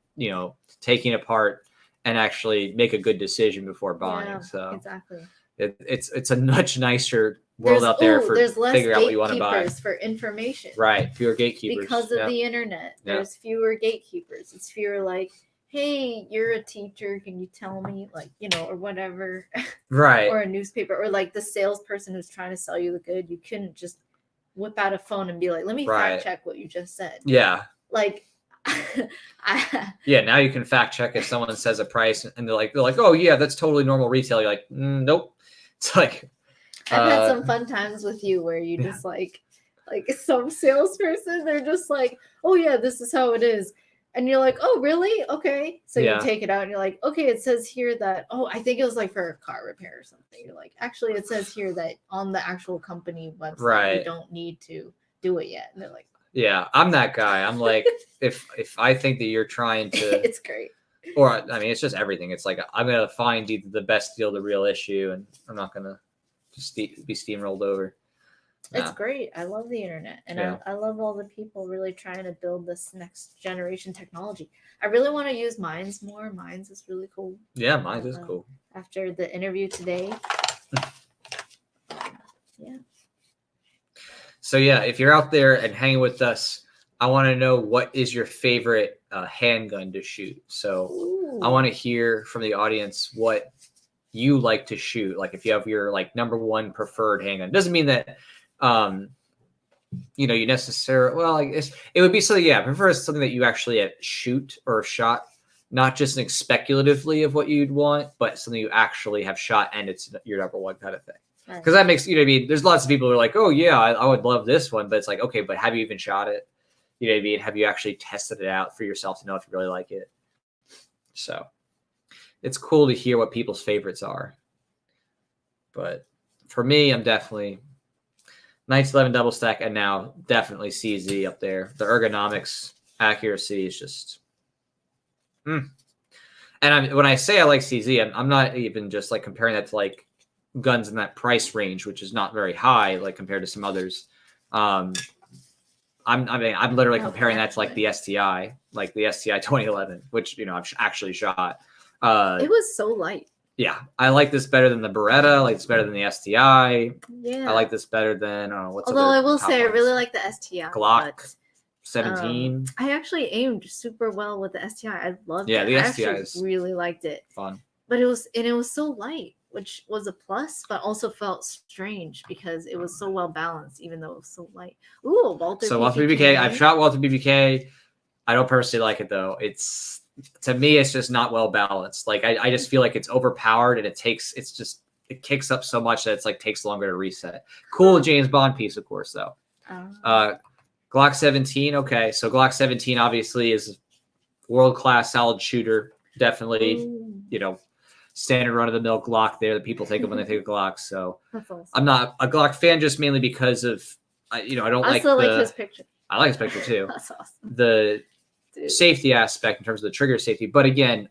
S1: taking it apart, and actually make a good decision before buying.
S2: Yeah,
S1: so
S2: exactly.
S1: It's a much nicer world out there for figuring out what you want to buy.
S2: For information.
S1: Right. Fewer gatekeepers.
S2: Because of the internet. There's fewer gatekeepers. It's fewer like, hey, you're a teacher. Can you tell me, like, or whatever.
S1: Right.
S2: Or a newspaper. Or like the salesperson who's trying to sell you the good. You couldn't just whip out a phone and be like, let me fact check what you just said.
S1: Yeah.
S2: Like,
S1: now you can fact check if someone says a price and they're like, oh yeah, that's totally normal retail. You're like, nope. It's like
S2: I've had some fun times with you where you just like some salesperson, they're just like, oh yeah, this is how it is. And you're like, oh really? Okay. So you take it out and you're like, okay, it says here that, I think it was like for a car repair or something. You're like, actually it says here that on the actual company website, you don't need to do it yet. And they're like,
S1: yeah, I'm that guy. I'm like, if I think that you're trying to,
S2: it's great.
S1: Or I mean, it's just everything. It's like I'm gonna find either the best deal, the real issue, and I'm not gonna just be steamrolled over.
S2: It's great. I love the internet, and I love all the people really trying to build this next generation technology. I really want to use Mines more. Mines is really cool.
S1: Yeah, Mines is cool.
S2: After the interview today. Yeah.
S1: So yeah, if you're out there and hanging with us, I want to know what is your favorite handgun to shoot. So I want to hear from the audience what you like to shoot. Like if you have your like number one preferred handgun. Doesn't mean that you know, you necessarily, well, I guess it would be something, yeah, I prefer something that you actually shoot or shot, not just think speculatively of what you'd want, but something you actually have shot and it's your number one kind of thing. Because that makes, you know what I mean? There's lots of people who are like, oh yeah, I would love this one, but it's like, okay, but have you even shot it? You know what I mean? Have you actually tested it out for yourself to know if you really like it? So it's cool to hear what people's favorites are. But for me, I'm definitely 1911 double stack, and now definitely CZ up there. The ergonomics, accuracy is just. And when I say I like CZ, I'm not even just like comparing that to like guns in that price range, which is not very high, like compared to some others. I'm literally comparing that to like the STI, like the STI 2011, which, you know, I've actually shot.
S2: It was so light.
S1: Yeah, I like this better than the Beretta. I like this better than the STI.
S2: Yeah,
S1: I like this better than, I don't know, what's
S2: although I will say I really like the STI.
S1: Glock 17.
S2: I actually aimed super well with the STI. I loved it.
S1: Yeah, the
S2: I
S1: STI is
S2: really liked it.
S1: Fun.
S2: But it was so light, which was a plus, but also felt strange because it was so well balanced, even though it was so light. Ooh, Walther. So
S1: Walther BBK. I've shot Walther BBK. I don't personally like it though. To me, it's just not well balanced. Like I just feel like it's overpowered and it kicks up so much that it's like takes longer to reset. Cool James Bond piece, of course, though. Glock 17. Okay, so Glock 17 obviously is world-class solid shooter. Definitely, you know, standard run-of-the-mill Glock there that people think of when they think of Glock. So awesome. I'm not a Glock fan just mainly because of, you know, I don't like
S2: his picture.
S1: I like his picture too.
S2: That's awesome.
S1: The safety aspect in terms of the trigger safety. But again,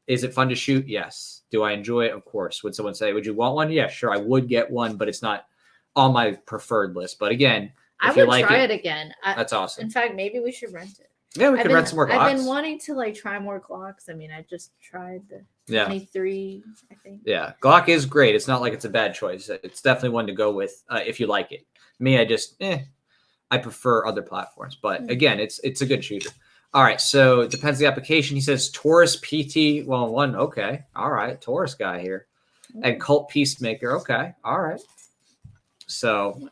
S1: is it fun to shoot? Yes. Do I enjoy it? Of course. Would someone say, would you want one? Yeah, sure. I would get one, but it's not on my preferred list. But again,
S2: I would try it again.
S1: That's awesome.
S2: In fact, maybe we should rent it.
S1: Yeah, we could rent some more Glocks.
S2: I've been wanting to like try more Glocks. I mean, I just tried the 23, I think.
S1: Yeah, Glock is great. It's not like it's a bad choice. It's definitely one to go with if you like it. Me, I prefer other platforms. But again, it's a good shooter. All right, so it depends on the application. He says Taurus PT 101. Okay, all right, Taurus guy here. And Cult Peacemaker. Okay, all right. So,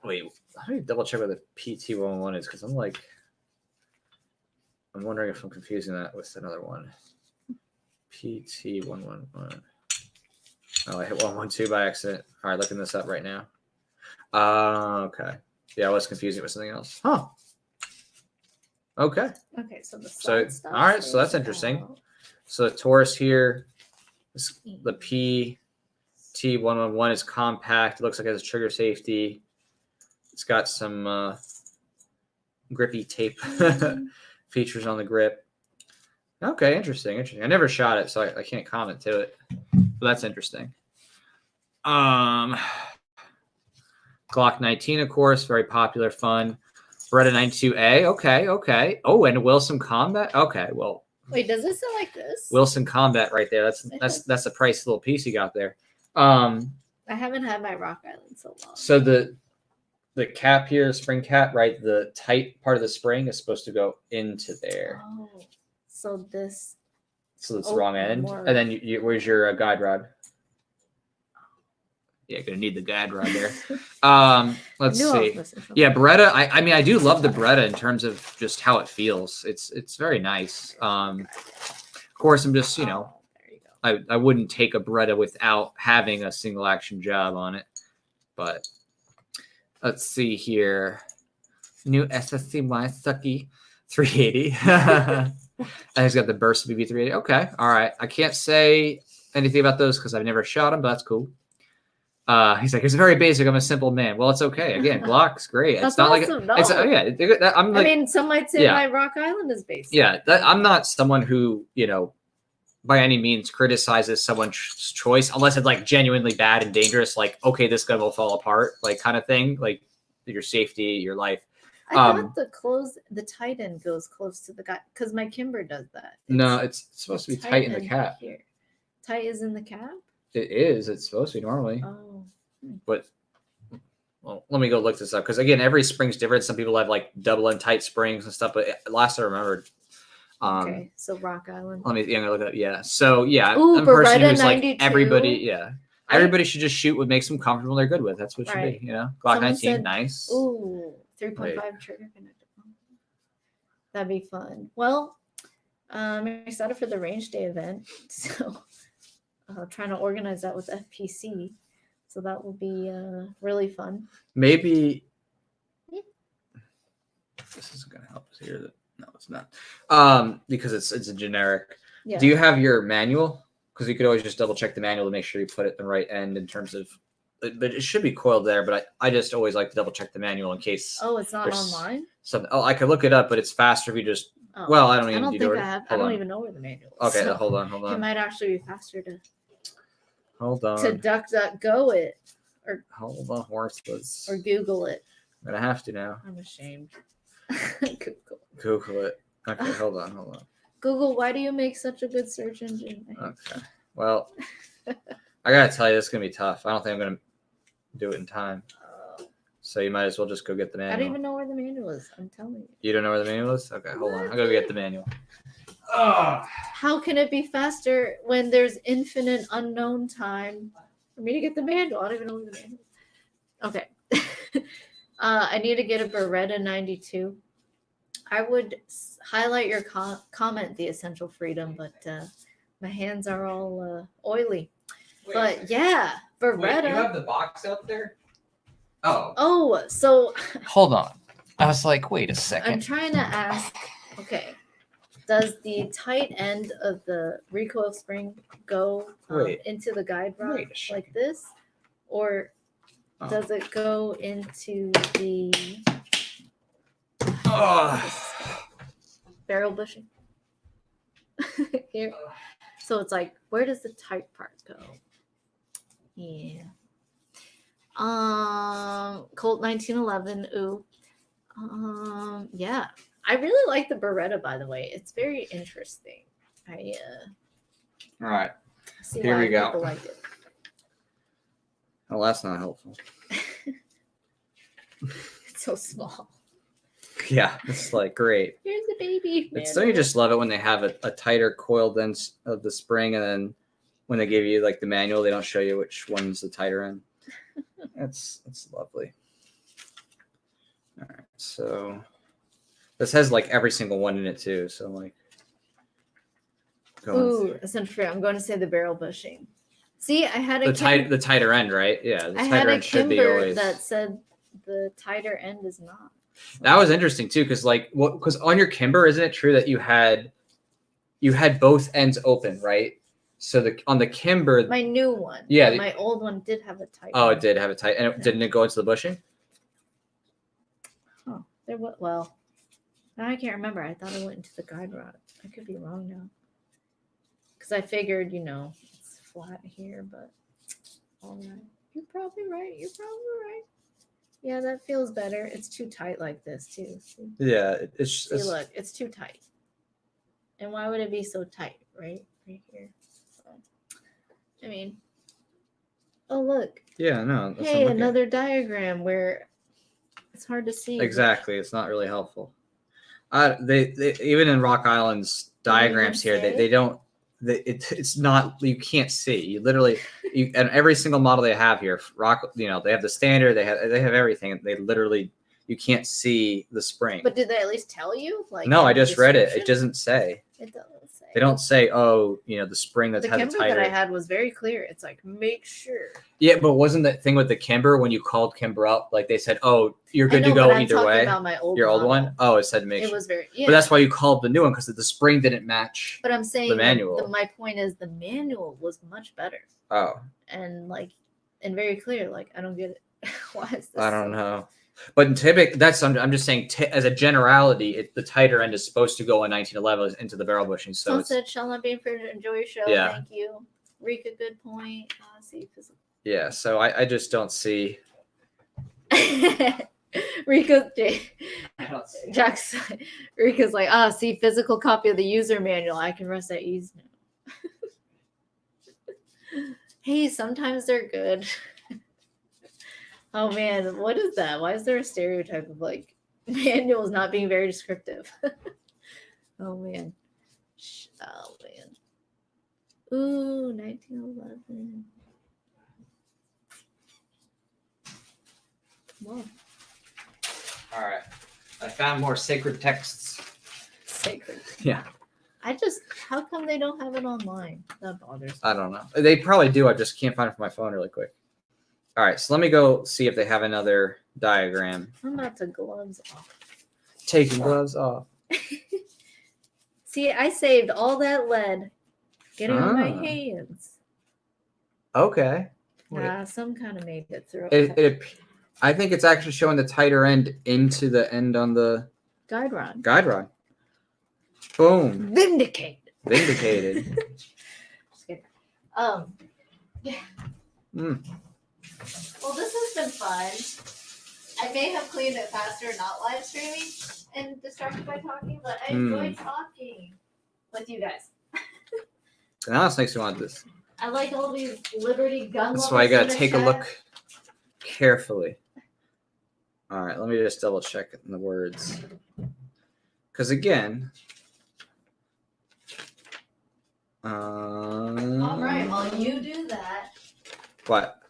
S1: wait, let me double check what the PT 101 is because I'm wondering if I'm confusing that with another one. PT 111. Oh, I hit 112 by accident. All right, looking this up right now. Okay. Yeah, I was confusing it with something else. Huh. Okay.
S2: Okay, so
S1: all right, so that's interesting. So the Taurus here, the PT111 is compact. It looks like it has trigger safety. It's got some grippy tape features on the grip. Okay, interesting. I never shot it, so I can't comment to it. But that's interesting. Glock 19, of course, very popular, fun. Beretta 92A. Okay. Oh, and Wilson Combat. Okay, well.
S2: Wait, does it sound like this?
S1: Wilson Combat right there. That's a price little piece you got there.
S2: I haven't had my Rock Island so long.
S1: So the cap here, spring cap, right? The tight part of the spring is supposed to go into there.
S2: Oh, so this.
S1: So it's the wrong end. And then where's your guide rod? Yeah, gonna need the guide rod there. Let's see. Yeah, Beretta. I mean, I do love the Beretta in terms of just how it feels. It's very nice. Of course, I'm just, you know, I wouldn't take a Beretta without having a single action job on it. But let's see here. New SSCY Sucky 380. And it's got the Burst BB 380. Okay, all right. I can't say anything about those because I've never shot them, but that's cool. He's like, it's very basic. I'm a simple man. Well, it's okay. Again, Glock's great.
S2: That's
S1: it's not
S2: awesome.
S1: Like it's I'm like,
S2: I mean, some might say my Rock Island is basic.
S1: Yeah, I'm not someone who, you know, by any means criticizes someone's choice unless it's like genuinely bad and dangerous, like, okay, this gun will fall apart, like kind of thing, like your safety, your life.
S2: I thought the tight end goes close to the guy because my Kimber does that.
S1: No, it's supposed to be tight in the cap.
S2: Here. Tight is in the cap?
S1: It is. It's supposed to be normally.
S2: Oh.
S1: But well, let me go look this up because again, every spring's different. Some people have like double and tight springs and stuff, but last I remembered.
S2: Okay, so Rock Island.
S1: Let me look at it. Yeah. So yeah,
S2: Ooh,
S1: I'm a person
S2: Beretta
S1: who's
S2: 92.
S1: like everybody. Yeah. Everybody should just shoot what makes them comfortable. They're good with. That's what should be. You know, Glock
S2: Someone
S1: 19,
S2: said,
S1: nice.
S2: Ooh, 3.5 trigger connected. That'd be fun. Well, I'm excited for the range day event, so trying to organize that with FPC. So that will be really fun.
S1: Maybe this is going to help us here. No, it's not. Because it's a generic. Yeah. Do you have your manual? Because you could always just double check the manual to make sure you put it in the right end in terms of. But it should be coiled there. But I just always like to double check the manual in case.
S2: Oh, it's not online.
S1: I could look it up, but it's faster if you just. Oh, well, I don't even.
S2: I don't even know where the manual is.
S1: Okay, so hold on.
S2: It might actually be faster to.
S1: Hold on.
S2: To DuckDuckGo it, or
S1: hold on, horses.
S2: Or Google it.
S1: I'm gonna have to now.
S2: I'm ashamed.
S1: Google it. Okay, hold on.
S2: Google, why do you make such a good search engine?
S1: Okay. Well, I gotta tell you, this is gonna be tough. I don't think I'm gonna do it in time. So you might as well just go get the manual.
S2: I don't even know where the manual is. I'm telling you.
S1: You don't know where the manual is? Okay, hold on. I'll go get the manual.
S2: How can it be faster when there's infinite unknown time for me to get the manual? I don't even know where the manual is. Okay. I need to get a Beretta 92. I would highlight your comment, The Essential Freedom, but my hands are all oily. Wait, but yeah, Beretta.
S1: Wait, you have the box out there?
S2: Oh, so.
S1: Hold on. I was like, wait a second.
S2: I'm trying to ask, okay, does the tight end of the recoil spring go into the guide rod like this? Or does it go into the barrel bushing? Here. So it's like, where does the tight part go? Yeah. Colt 1911. Ooh. Yeah. I really like the Beretta, by the way. It's very interesting.
S1: All right. Here we go.
S2: Like it.
S1: Oh, that's not helpful.
S2: It's so small.
S1: Yeah, it's like great.
S2: Here's the baby.
S1: Don't you just love it when they have a tighter coil end of the spring, and then when they give you like the manual, they don't show you which one's the tighter end. That's lovely. All right, so this has like every single one in it too. So like,
S2: essentially, I'm going to say the barrel bushing. See, I had
S1: the tighter end, right? Yeah, the tighter end should be always.
S2: That said the tighter end is not.
S1: That was interesting too, because because on your Kimber, isn't it true that you had both ends open, right? So on the Kimber,
S2: my new one, my old one did have a tight.
S1: Oh, it did have a tight, and didn't it go into the bushing?
S2: Oh, well, now I can't remember. I thought it went into the guide rod. I could be wrong now, because I figured, it's flat here, but all right, you're probably right. Yeah, that feels better. It's too tight like this too. See?
S1: Yeah,
S2: look, it's too tight. And why would it be so tight, right here? So, I mean, oh look.
S1: Yeah, no.
S2: Hey, another diagram where it's hard to see.
S1: Exactly, it's not really helpful. They even in Rock Island's diagrams here, they don't. It's not, you can't see. You literally, and every single model they have here, they have the standard, they have everything. And they literally, you can't see the spring.
S2: But did they at least tell you?
S1: No, I just read it. It doesn't say.
S2: It doesn't say.
S1: They don't say, the spring that's had the tighter.
S2: The Kimber that I had was very clear. It's like, make sure.
S1: Yeah, but wasn't that thing with the Kimber when you called Kimber up, like they said, oh, you're good to go either way?
S2: About my old
S1: Your old one? Oh, it said make sure.
S2: It was very,
S1: But that's why you called the new one, because the spring didn't match.
S2: But I'm saying
S1: the manual.
S2: My point is the manual was much better.
S1: Oh.
S2: And very clear. Like, I don't get it. Why is this?
S1: I don't know. But typically, I'm just saying as a generality, the tighter end is supposed to go on 1911 into the barrel bushing. So
S2: Sunset shall not be afraid to enjoy your show.
S1: Yeah.
S2: Thank you. Rika, good point. See physical.
S1: Yeah, so I just don't see.
S2: Rika, Jack's, Rika's like, see physical copy of the user manual. I can rest at ease now. Hey, sometimes they're good. Oh man, what is that? Why is there a stereotype of like manuals not being very descriptive? Oh man. Oh man. Ooh, 1911. Whoa.
S1: All right. I found more sacred texts.
S2: Sacred.
S1: Yeah.
S2: How come they don't have it online? That bothers me.
S1: I don't know. They probably do. I just can't find it from my phone really quick. All right. So let me go see if they have another diagram.
S2: I'm about to gloves off.
S1: Taking gloves off.
S2: See, I saved all that lead getting on my hands.
S1: Okay.
S2: Some kind of made it through.
S1: I think it's actually showing the tighter end into the end on the
S2: guide rod.
S1: Boom.
S2: Vindicated.
S1: Just
S2: kidding. Yeah. Well, this has been fun. I may have cleaned it faster not live streaming and distracted by talking, but I enjoy talking with you guys.
S1: Now this makes me want this.
S2: I like all these Liberty gun.
S1: That's why I gotta take a look carefully. All right, let me just double check in the words. Because again.
S2: All right, while you do that.
S1: What?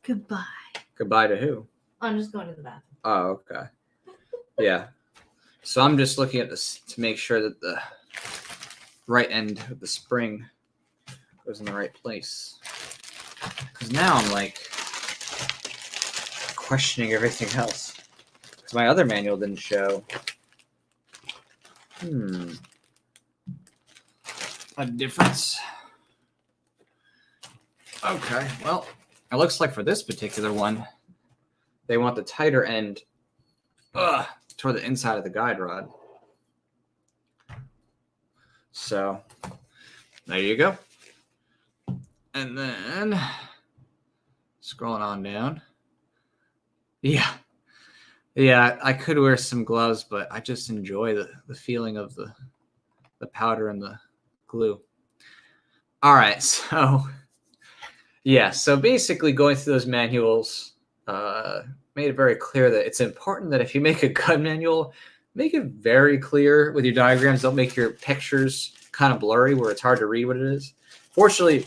S2: Goodbye.
S1: Goodbye to who?
S2: I'm just going to the bathroom.
S1: Oh, okay. Yeah. So I'm just looking at this to make sure that the right end of the spring goes in the right place. Because now I'm like questioning everything else. Because my other manual didn't show. A difference. Okay, well, it looks like for this particular one, they want the tighter end toward the inside of the guide rod. So there you go. And then scrolling on down. Yeah, I could wear some gloves, but I just enjoy the feeling of the powder and the glue. All right, so basically going through those manuals made it very clear that it's important that if you make a gun manual, make it very clear with your diagrams. Don't make your pictures kind of blurry where it's hard to read what it is. Fortunately,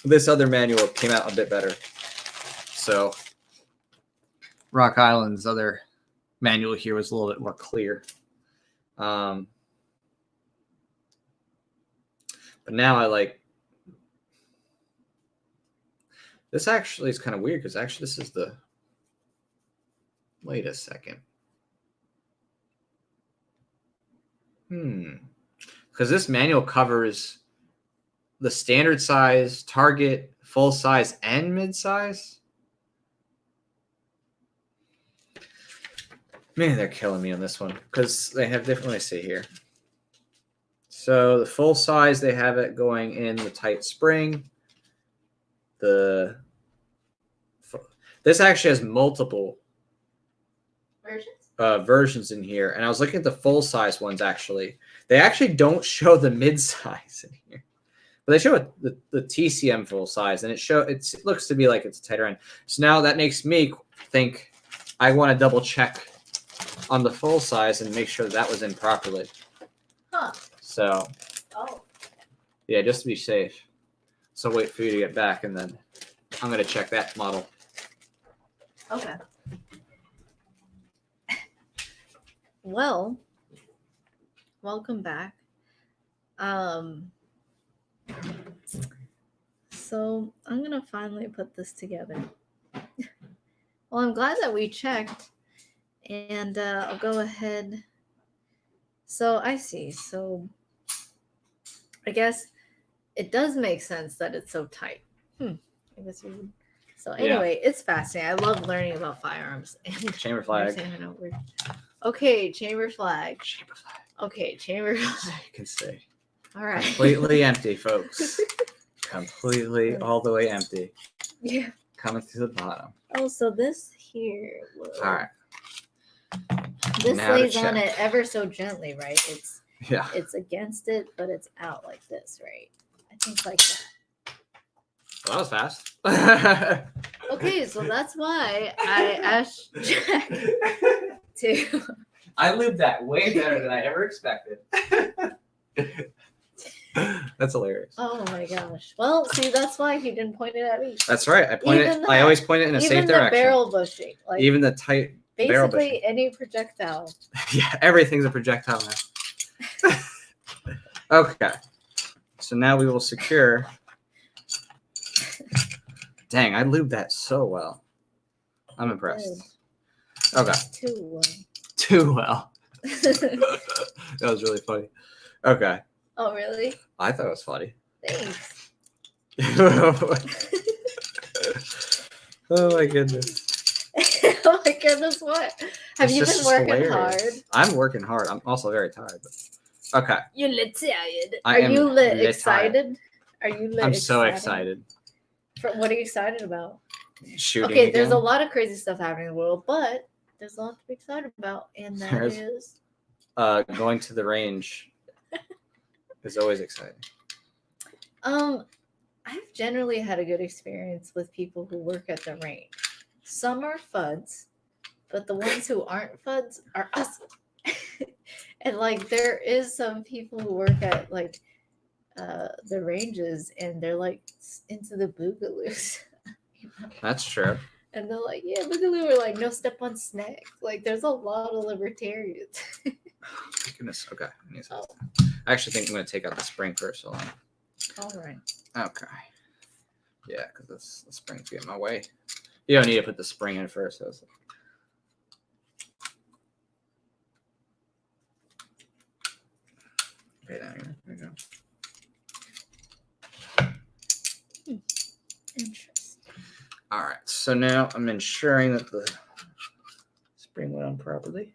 S1: this other manual came out a bit better. So Rock Island's other manual here was a little bit more clear. But now I like this. Actually is kind of weird because actually this is the. Wait a second. Because this manual covers the standard size, target, full size, and mid size. Man, they're killing me on this one because they have different. Let me see here. So the full size, they have it going in the tight spring. This actually has multiple versions in here, and I was looking at the full size ones. Actually, they actually don't show the mid size in here, but they show the TCM full size, and it looks to be like it's a tighter end. So now that makes me think I want to double check on the full size and make sure that was in properly.
S2: Huh.
S1: So, yeah, just to be safe. So wait for you to get back, and then I'm going to check that model.
S2: Okay. Well, welcome back. So I'm going to finally put this together. Well, I'm glad that we checked, and I'll go ahead. So I see. So I guess it does make sense that it's so tight. I guess you would So anyway, it's fascinating. I love learning about firearms.
S1: Chamber flag.
S2: Okay, chamber flag.
S1: Chamber flag.
S2: Okay, chamber flag.
S1: You can say.
S2: All right.
S1: Completely empty, folks. Completely all the way empty.
S2: Yeah.
S1: Coming through the bottom.
S2: Oh, so this here.
S1: All right.
S2: This
S1: Now
S2: lays on it ever so gently, right? It's against it, but it's out like this, right? I think like that.
S1: Well, that was fast.
S2: Okay, so that's why I asked Jack to.
S1: I lived that way better than I ever expected. That's hilarious.
S2: Oh my gosh. Well, see, that's why he didn't point it at me.
S1: That's right. I always point it in a safe direction.
S2: Even the barrel bushing. Like,
S1: even the tight barrel bushing.
S2: Basically, any projectile.
S1: Yeah, everything's a projectile now. Okay. So now we will secure. Dang, I lubed that so well. I'm impressed. Okay.
S2: Too well.
S1: Too well. That was really funny. Okay.
S2: Oh, really?
S1: I thought it was funny.
S2: Thanks.
S1: Oh my goodness.
S2: Oh my goodness, what? Have you been working hard?
S1: I'm working hard. I'm also very tired. But... Okay.
S2: You're lit tired. Are you lit excited? Are you lit
S1: I'm so excited.
S2: What are you excited about?
S1: Shooting.
S2: Okay, there's a lot of crazy stuff happening in the world, but there's a lot to be excited about, and that is
S1: going to the range is always exciting.
S2: I've generally had a good experience with people who work at the range. Some are FUDs, but the ones who aren't FUDs are us. And like there is some people who work at like the ranges and they're like into the boogaloos.
S1: That's true.
S2: And they're like, yeah, boogaloo, or like no step on snack. Like there's a lot of libertarians.
S1: Oh, my goodness. Okay. I actually think I'm going to take out the spring first. Hold on.
S2: All right.
S1: Okay. Yeah, because the spring's getting in my way. You don't need to put the spring in first. So okay, down here. There you go.
S2: Interesting.
S1: All right. So now I'm ensuring that the spring went on properly.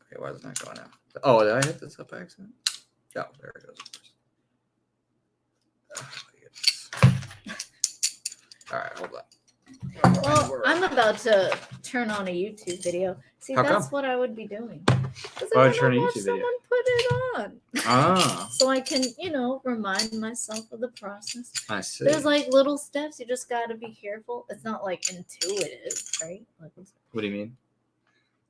S1: Okay, why is it not going out? Oh, did I hit this up by accident? Oh, there it goes. All right, hold on.
S2: Well, I'm about to turn on a YouTube video. See, that's what I would be doing.
S1: Why would you turn a YouTube video?
S2: Someone put it on.
S1: Ah.
S2: So I can, remind myself of the process.
S1: I see.
S2: There's like little steps. You just got to be careful. It's not like intuitive, right? Like,
S1: what do you mean?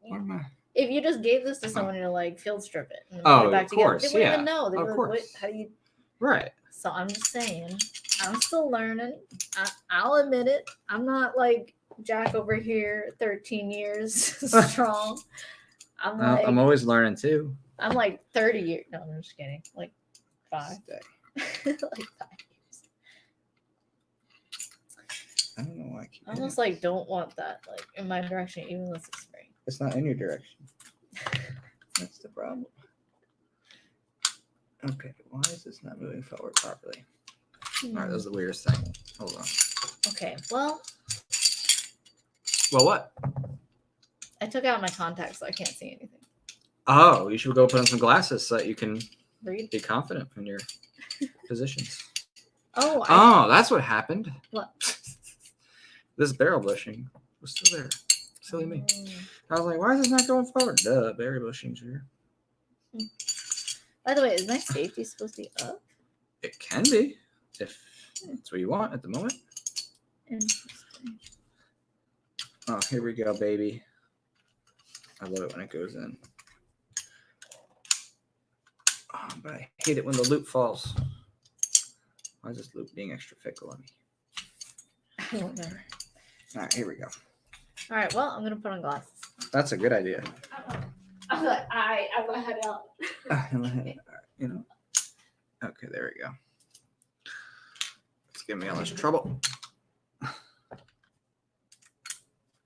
S2: Yeah. If you just gave this to someone, you're like, field strip it. And
S1: put
S2: it back
S1: of course.
S2: Together, they wouldn't even know. They
S1: of
S2: would,
S1: course.
S2: How do you?
S1: Right.
S2: So I'm just saying, I'm still learning. I'll admit it. I'm not like Jack over here, 13 years strong.
S1: I'm always learning too.
S2: I'm like 30 years. No, I'm just kidding. Like 5. Like 5 years.
S1: I don't know why I keep
S2: I almost like don't want that like in my direction, even though it's a spring.
S1: It's not in your direction. That's the problem. Okay, why is this not moving forward properly? All right, that was the weirdest thing. Hold on.
S2: Okay, well,
S1: what?
S2: I took out my contacts, so I can't see anything.
S1: Oh, you should go put on some glasses so that you can
S2: read,
S1: be confident in your positions.
S2: Oh,
S1: that's what happened.
S2: What?
S1: This barrel bushing was still there. Silly me. I was like, why is this not going forward? Duh, barrel bushing's here.
S2: By the way, is my safety supposed to be up?
S1: It can be, if that's what you want at the moment.
S2: Interesting.
S1: Oh, here we go, baby. I love it when it goes in. Oh, but I hate it when the loop falls. Why is this loop being extra fickle on me?
S2: I don't know.
S1: All right, here we go.
S2: All right, well, I'm going to put on glasses.
S1: That's a good idea.
S2: I'm like, I'm going to head out.
S1: All right, Okay, there we go. Let's give me all this trouble.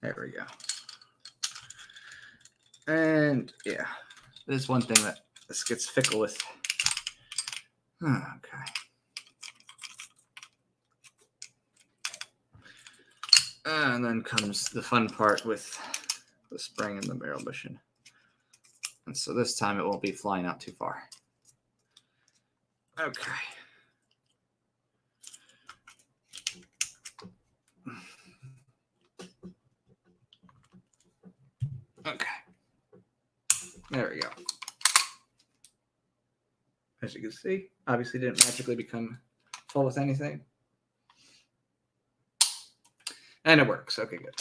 S1: There we go. And yeah, there's one thing that this gets fickle with. Okay. And then comes the fun part with the spring and the barrel bushing. And so this time it won't be flying out too far. Okay. Okay. There we go. As you can see, obviously didn't magically become full with anything. And it works. Okay, good.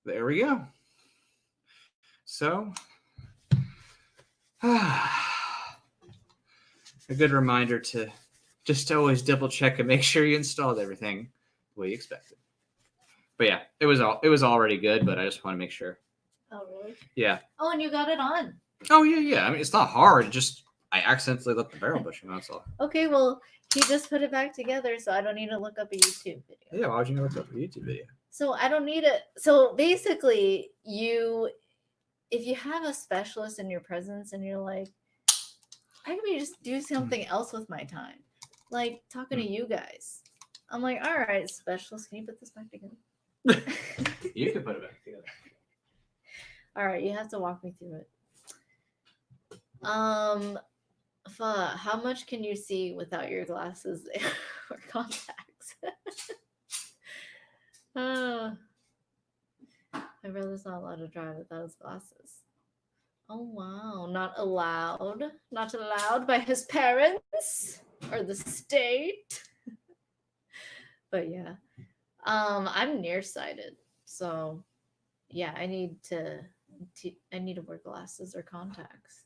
S1: There we go. So, a good reminder to just always double check and make sure you installed everything the way you expected. But yeah, it was already good, but I just want to make sure.
S2: Oh, really?
S1: Yeah.
S2: Oh, and you got it on.
S1: Oh, yeah. I mean, it's not hard. Just I accidentally let the barrel bushing. That's all.
S2: Okay, well, he just put it back together, so I don't need to look up a YouTube video.
S1: Yeah, why would you look up a YouTube video?
S2: So I don't need it. So basically, if you have a specialist in your presence and you're like, I could just do something else with my time, like talking to you guys. I'm like, all right, specialist, can you put this back together?
S1: You can put it back together.
S2: All right, you have to walk me through it. How much can you see without your glasses or contacts? My brother's not allowed to drive without his glasses. Oh wow, not allowed by his parents or the state. But yeah, I'm nearsighted, so yeah, I need to wear glasses or contacts.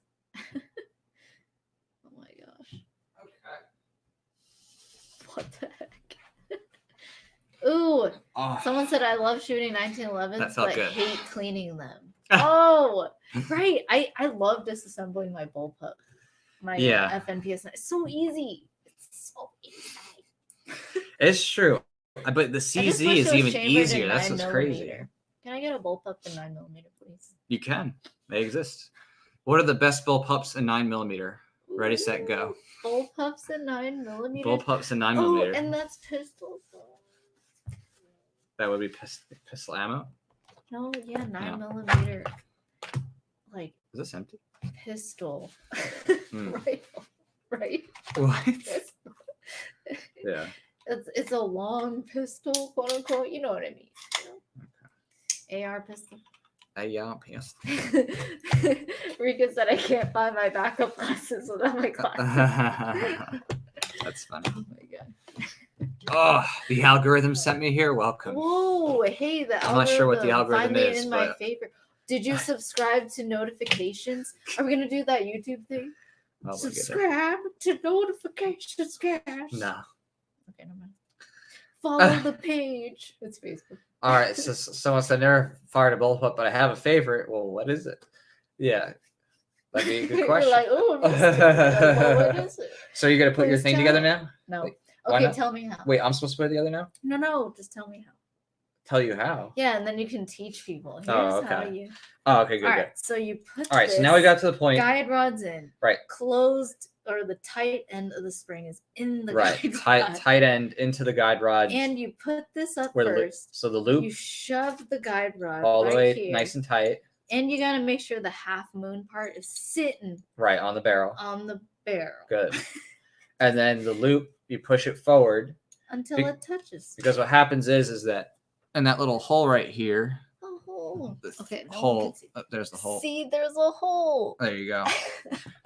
S2: Oh my gosh.
S1: Okay.
S2: What the heck? Ooh,
S1: Oh,
S2: someone said I love shooting 1911s,
S1: that felt
S2: but
S1: good.
S2: hate cleaning them. Oh, right. I love disassembling my bullpup. My FNPS. It's so easy. It's so easy.
S1: It's true. But the CZ is even easier. That's what's crazy.
S2: Can I get a bullpup in 9mm, please?
S1: You can. They exist. What are the best bullpups in 9mm? Ready, set, go.
S2: Bullpups in 9mm.
S1: Bullpups in 9mm.
S2: Oh, and that's pistols.
S1: That would be pistol ammo?
S2: No, yeah, 9mm. Like,
S1: is this empty?
S2: Pistol. Rifle. Right?
S1: What?
S2: Pistol.
S1: Yeah.
S2: It's a long pistol, quote unquote. You know what I mean. Okay. AR pistol.
S1: AR pistol.
S2: Rika said I can't find my backup glasses without my glasses.
S1: That's funny.
S2: Oh my god.
S1: Oh, the algorithm sent me here. Welcome.
S2: Whoa, hey, the algorithm.
S1: I'm not sure what the algorithm is.
S2: In my favorite. Did you subscribe to notifications? Are we gonna do that YouTube thing?
S1: Oh,
S2: subscribe to notifications, guys.
S1: No.
S2: Okay, no mind. Follow the page. It's Facebook.
S1: All right. So someone said never fired a bullpup, but I have a favorite. Well, what is it? Yeah. That'd be a good question.
S2: You're like, oh, well, what is it?
S1: So you're gonna put your thing together now?
S2: No.
S1: Wait,
S2: okay, tell me how.
S1: Wait, I'm supposed to put it together now?
S2: No, just tell me how.
S1: Tell you how?
S2: Yeah, and then you can teach people. Here's how you.
S1: Oh, okay, good.
S2: All right, so you put.
S1: All right, so now we got to the point.
S2: Guide rods in.
S1: Right.
S2: Closed, or the tight end of the spring is in the guide rod.
S1: Tight end into the guide rod.
S2: And you put this up first.
S1: So the loop.
S2: You shove the guide rod
S1: all the way
S2: here.
S1: Nice and tight.
S2: And you gotta make sure the half moon part is sitting
S1: right on the barrel.
S2: Good.
S1: And then the loop, you push it forward
S2: until it touches.
S1: Because what happens is that in that little hole right here.
S2: A hole. Okay.
S1: Hole. There's the hole.
S2: See, there's a hole.
S1: There you go.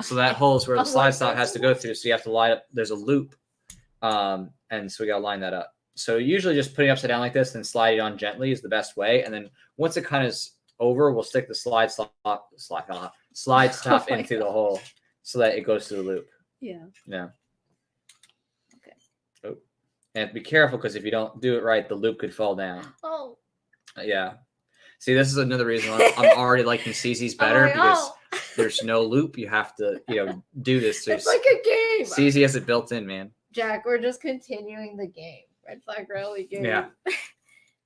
S1: So that hole is where the slide stop has to go through. So you have to line up. There's a loop, and so we gotta line that up. So usually just putting it upside down like this and slide it on gently is the best way. And then once it kind of is over, we'll stick the slide stop into the hole so that it goes through the loop.
S2: Yeah.
S1: Yeah.
S2: Okay.
S1: Oh. And be careful because if you don't do it right, the loop could fall down.
S2: Oh.
S1: Yeah. See, this is another reason why I'm already liking CZ's better because there's no loop. You have to, do this.
S2: It's like a game.
S1: CZ has it built in, man.
S2: Jack, we're just continuing the game. Red flag rally game.
S1: Yeah.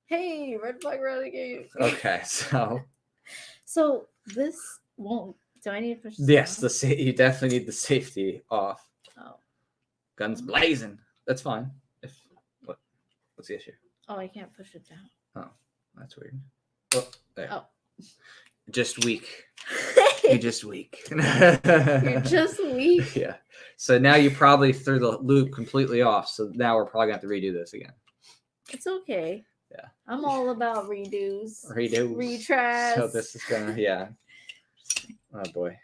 S2: Hey, red flag rally game.
S1: Okay,
S2: so this won't. Do I need to push this?
S1: Yes, you definitely need the safety off.
S2: Oh.
S1: Guns blazing. That's fine. What's the issue?
S2: Oh, I can't push it down.
S1: Oh, that's weird. Oh, there.
S2: Oh.
S1: Just weak. You're just weak.
S2: You're just weak.
S1: Yeah. So now you probably threw the loop completely off. So now we're probably going to have to redo this again.
S2: It's okay.
S1: Yeah.
S2: I'm all about redos.
S1: Retries. So this is going to, yeah. Oh, boy.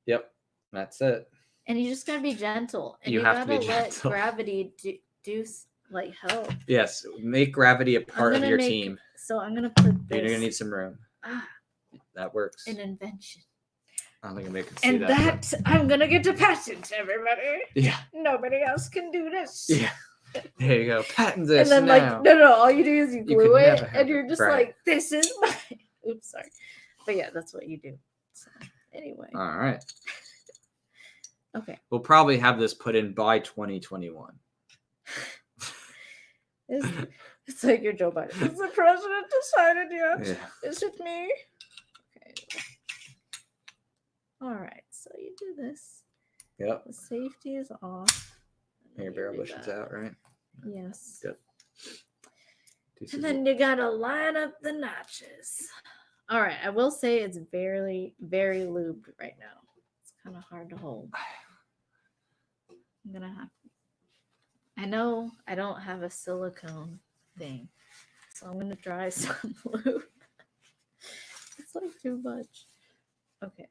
S1: Yep. That's it.
S2: And you just got to be gentle. And
S1: you have to be
S2: let
S1: gentle.
S2: Gravity do like help.
S1: Yes. Make gravity a part of your team.
S2: So I'm going to put this.
S1: You're going to need some room. That works.
S2: An invention.
S1: I don't think I can see
S2: and that I'm going to get to patent, everybody.
S1: Yeah.
S2: Nobody else can do this.
S1: Yeah. There you go. Patent this.
S2: And then,
S1: now.
S2: no, all you do is you glue it, and you're just like, this is my. Oops, sorry. But yeah, that's what you do. So, anyway.
S1: All right.
S2: Okay.
S1: We'll probably have this put in by 2021.
S2: It's like you're Joe Biden. Is the president decided yet?
S1: Yeah.
S2: Is it me? Okay. All right. So you do this.
S1: Yep.
S2: The safety is off.
S1: Your barrel bush is out, right?
S2: Yes.
S1: Good.
S2: And then you gotta line up the notches. All right. I will say it's very, very lubed right now. It's kind of hard to hold. I'm gonna have. I know I don't have a silicone thing, so I'm gonna try some lube. It's like too much. Okay.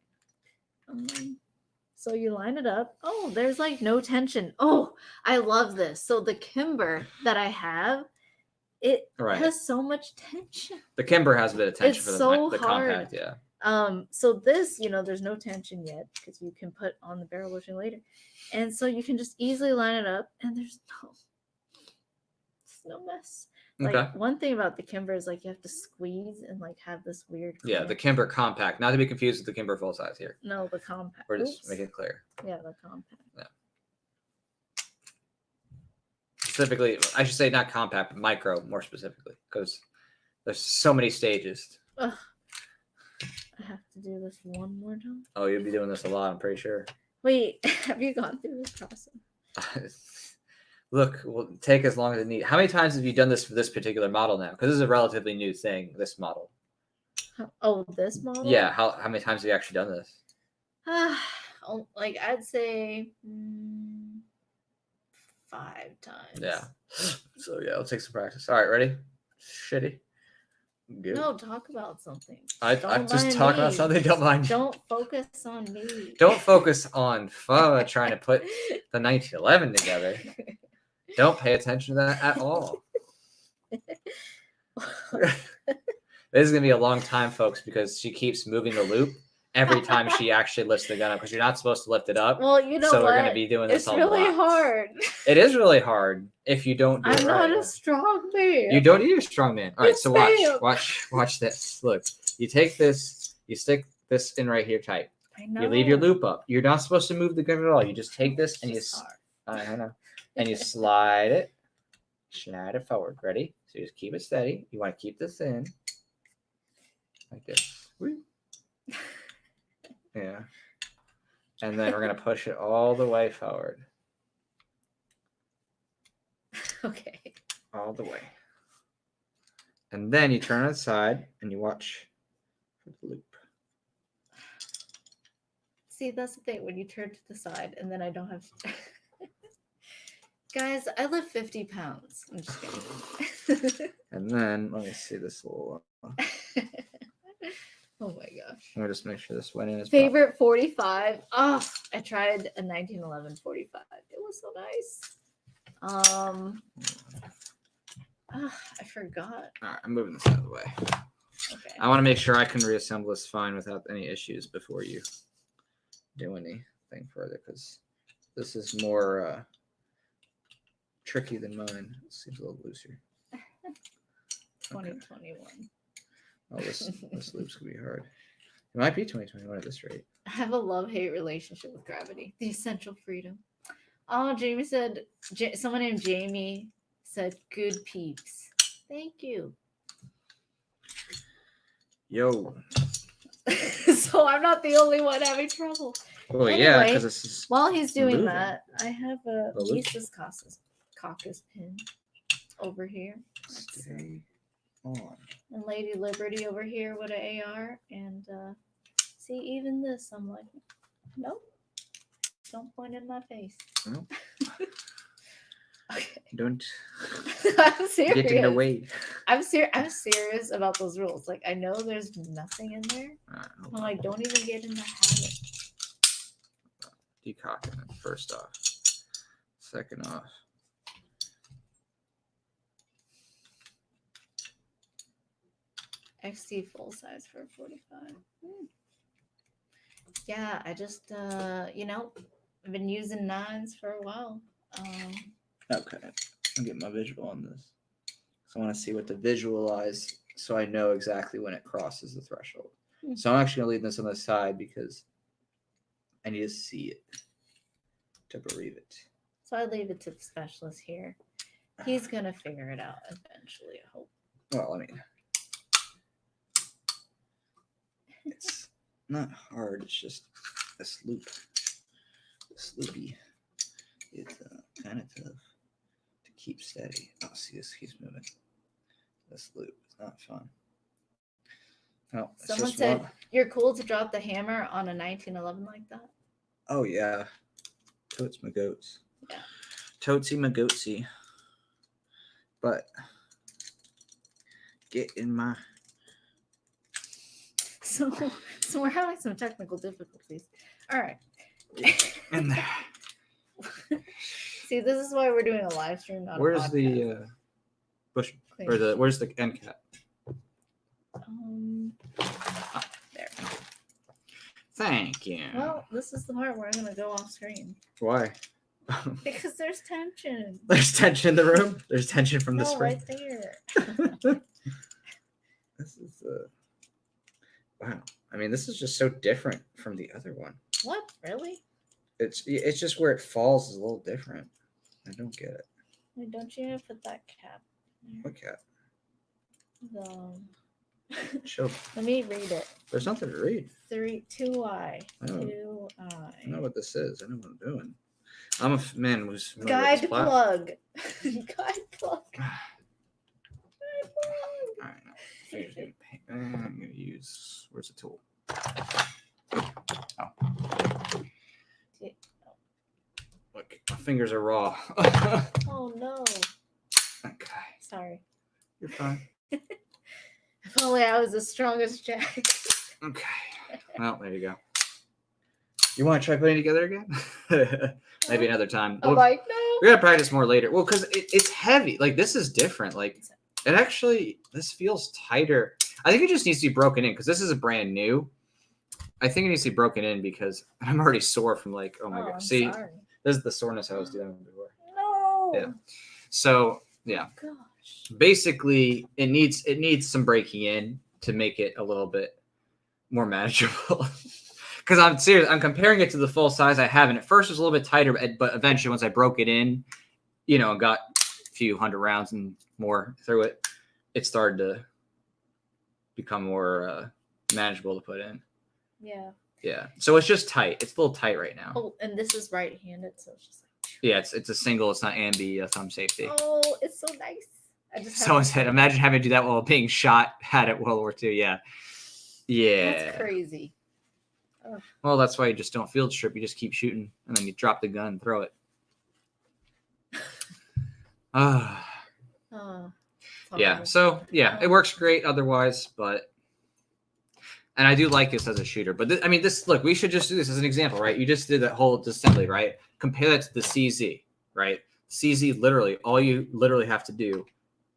S2: So you line it up. Oh, there's like no tension. Oh, I love this. So the Kimber that I have, it has so much tension.
S1: The Kimber has a bit of tension for the compact, yeah.
S2: So this, there's no tension yet because you can put on the barrel bushing later. And so you can just easily line it up and there's no mess. Like one thing about the Kimber is like you have to squeeze and like have this weird.
S1: Yeah, the Kimber compact, not to be confused with the Kimber full size here.
S2: No, the compact.
S1: We're just making it clear.
S2: Yeah, the compact.
S1: Yeah. Specifically, I should say not compact, but micro more specifically, because there's so many stages.
S2: Ugh. I have to do this one more time.
S1: Oh, you'll be doing this a lot, I'm pretty sure.
S2: Wait, have you gone through this process?
S1: Look, we'll take as long as it needs. How many times have you done this for this particular model now? Because this is a relatively new thing, this model.
S2: Oh, this model?
S1: Yeah, how many times have you actually done this?
S2: Like, I'd say 5 times.
S1: Yeah. So, yeah, it'll take some practice. All right, ready? Shitty. Good.
S2: No, talk about something.
S1: I'm just talking about something. Don't mind.
S2: Don't focus on me.
S1: Don't focus on trying to put the 1911 together. Don't pay attention to that at all. This is going to be a long time, folks, because she keeps moving the loop every time she actually lifts the gun up, because you're not supposed to lift it up.
S2: Well, you know
S1: so
S2: what?
S1: we're going to be doing this
S2: a lot. It's really hard.
S1: It is really hard if you don't do it right.
S2: I'm not a strong man.
S1: You don't need a strong man. All right, so watch this. Look, you take this, you stick this in right here tight.
S2: I know.
S1: You leave your loop up. You're not supposed to move the gun at all. You just take this and I know. And you slide it forward. Ready? So you just keep it steady. You want to keep this in like this. Yeah. And then we're going to push it all the way forward.
S2: Okay.
S1: All the way. And then you turn on its side and you watch for the loop.
S2: See, that's the thing. When you turn to the side and then I don't have to... Guys, I lift 50 pounds. I'm just kidding.
S1: And then, let me see this little...
S2: Oh my gosh.
S1: Let me just make sure this went in.
S2: Favorite 45. Oh, I tried a 1911 45. It was so nice. I forgot.
S1: All right, I'm moving this out of the way.
S2: Okay.
S1: I want to make sure I can reassemble this fine without any issues before you do anything further, because this is more tricky than mine. It seems a little looser.
S2: 2021.
S1: Okay. Oh, this loop's gonna be hard. It might be 2021 at this rate.
S2: I have a love-hate relationship with gravity. The essential freedom. Oh, Jamie said, someone named Jamie said, good peeps. Thank you.
S1: Yo.
S2: So I'm not the only one having trouble.
S1: Oh,
S2: anyway,
S1: yeah, because this is...
S2: While he's doing that, I have a Lisa's caucus pin. over here.
S1: Stay on.
S2: And Lady Liberty over here with an AR. And see, even this, I'm like, nope. Don't point in my face.
S1: Nope.
S2: Okay.
S1: Don't
S2: I'm serious.
S1: get in the way.
S2: I'm serious about those rules. Like, I know there's nothing in there. I'm like, don't even get in the habit.
S1: Decocking it first off. Second off.
S2: XT full size for 45. Yeah, I just you know, I've been using 9s for a while.
S1: Okay, I'll get my visual on this. So I want to see what to visualize so I know exactly when it crosses the threshold. So I'm actually going to leave this on the side because I need to see it to believe it.
S2: So I leave it to the specialist here. He's going to figure it out eventually, I hope.
S1: Well, I mean, it's not hard. It's just this loop. This loopy is kind of tough to keep steady. Oh, see, this keeps moving. This loop is not fun. Oh,
S2: someone said you're cool to drop the hammer on a 1911 like that.
S1: Oh yeah, totes my goats.
S2: Yeah,
S1: totesy my goatsy. But get in my.
S2: So we're having some technical difficulties. All right.
S1: In there.
S2: See, this is why we're doing a live stream. Not
S1: Where's
S2: a
S1: the bush or where's the end cap?
S2: There.
S1: Thank you.
S2: Well, this is the part where I'm gonna go off screen.
S1: Why?
S2: Because there's tension.
S1: There's tension in the room. There's tension from the screen.
S2: Right there.
S1: This is wow. I mean, this is just so different from the other one.
S2: What? Really?
S1: It's just where it falls is a little different. I don't get it.
S2: Wait, don't you have to put that cap?
S1: What cap?
S2: Show. Let me read it.
S1: There's nothing to read.
S2: 2I.
S1: I
S2: 2I.
S1: I know what this is. I know what I'm doing. I'm a man who's
S2: guide plug. Guide plug.
S1: All right. I'm going to use. Where's the tool? Oh. Look, my fingers are raw.
S2: Oh no.
S1: Okay.
S2: Sorry.
S1: You're fine.
S2: If only I was as strong as Jack.
S1: Okay. Well, there you go. You want to try putting it together again? Maybe another time.
S2: I'm like, no.
S1: We're gonna practice more later. Well, because it's heavy. Like this is different. Like it actually, this feels tighter. I think it just needs to be broken in because this is a brand new. I think it needs to be broken in because I'm already sore from like, oh my god. See,
S2: sorry.
S1: This is the soreness I was dealing with before.
S2: No.
S1: Yeah. So yeah.
S2: Oh, gosh.
S1: Basically, it needs some breaking in to make it a little bit more manageable. Because I'm serious, I'm comparing it to the full size I have, and at first it was a little bit tighter, but eventually once I broke it in, you know, and got a few hundred rounds and more through it, it started to become more manageable to put in.
S2: Yeah.
S1: Yeah. So it's just tight. It's a little tight right now.
S2: Oh, and this is right-handed, so it's just like.
S1: Yeah, it's a single. It's not ambi thumb safety.
S2: Oh, it's so nice. I just.
S1: Someone said, "Imagine having to do that while being shot at World War II." Yeah. Yeah.
S2: That's crazy. Oh.
S1: Well, that's why you just don't field strip. You just keep shooting, and then you drop the gun and throw it. Yeah. So yeah, it works great otherwise, but. And I do like this as a shooter, but this look, we should just do this as an example, right? You just did that whole assembly, right? Compare that to the CZ, right? CZ, literally, all you literally have to do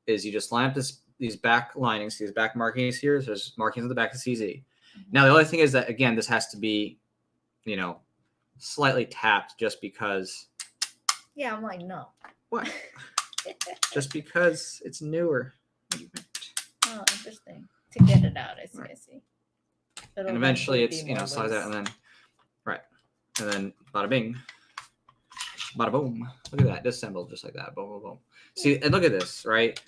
S1: is you just line up these back linings, these back markings here. So there's markings on the back of CZ. Mm-hmm. Now, the only thing is that, again, this has to be, you know, slightly tapped just because.
S2: Yeah, I'm like, no.
S1: What? Just because it's newer.
S2: Oh, interesting. To get it out, I see,
S1: right.
S2: I see.
S1: And eventually it's, you know, slides out and then, right. And then bada bing, bada boom. Look at that. Disassembled just like that. Boom, boom, boom. See, and look at this, right?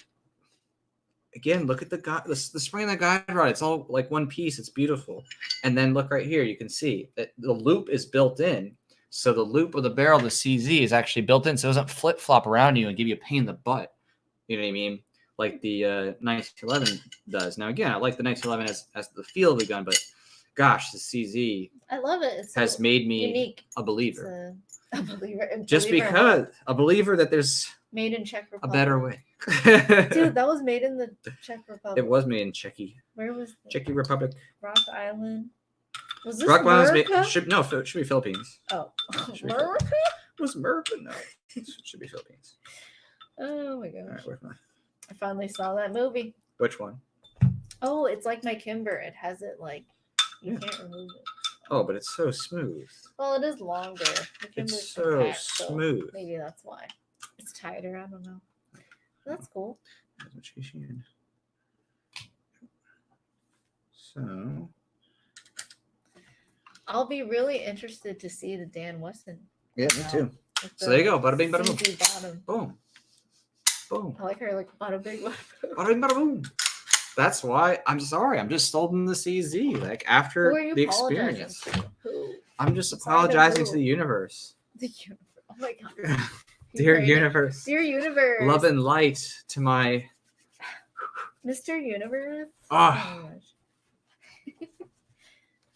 S1: Again, look at the spring of the guide rod. It's all like one piece. It's beautiful. And then look right here. You can see that the loop is built in. So the loop of the barrel of the CZ is actually built in. So it doesn't flip flop around you and give you a pain in the butt You know what I mean? Like the 1911 does. Now, again, I like the 1911 as the feel of the gun, but gosh, the CZ
S2: I love it. It's
S1: has
S2: so
S1: made me
S2: unique.
S1: a believer.
S2: A believer.
S1: Just because a believer that there's
S2: made in Czech Republic.
S1: a better way.
S2: Dude, that was made in the Czech Republic.
S1: It was made in Czechia.
S2: Where was the
S1: Czech Republic?
S2: Rock Island. Was this
S1: Rock Island
S2: America?
S1: it should be Philippines.
S2: Oh,
S1: Should be
S2: America?
S1: Was America? No, it should be Philippines.
S2: Oh my
S1: All
S2: gosh!
S1: right, where's my?
S2: I finally saw that movie.
S1: Which one?
S2: Oh, it's like my Kimber. It has it like you can't remove it.
S1: Oh, but it's so smooth.
S2: Well, it is longer. The Kimber's
S1: It's so
S2: compact,
S1: smooth.
S2: So maybe that's why. It's tighter. I don't know. That's cool.
S1: So
S2: I'll be really interested to see the Dan Weston.
S1: yeah, me too. So there you go. Bada bing, bada boom.
S2: Bottom.
S1: Boom. Boom.
S2: I like her like bada bing, bada boom.
S1: Bada bing, bada boom. That's why I'm sorry. I'm just sold in the CZ. Like after
S2: Who are you
S1: the
S2: apologizing
S1: experience,
S2: to? Who?
S1: I'm just
S2: Inside of
S1: apologizing to
S2: who?
S1: the universe.
S2: The universe. Oh my god.
S1: Dear
S2: Great.
S1: universe.
S2: Dear universe.
S1: Love and light to my
S2: Mr. Universe.
S1: Ah.
S2: Oh my gosh.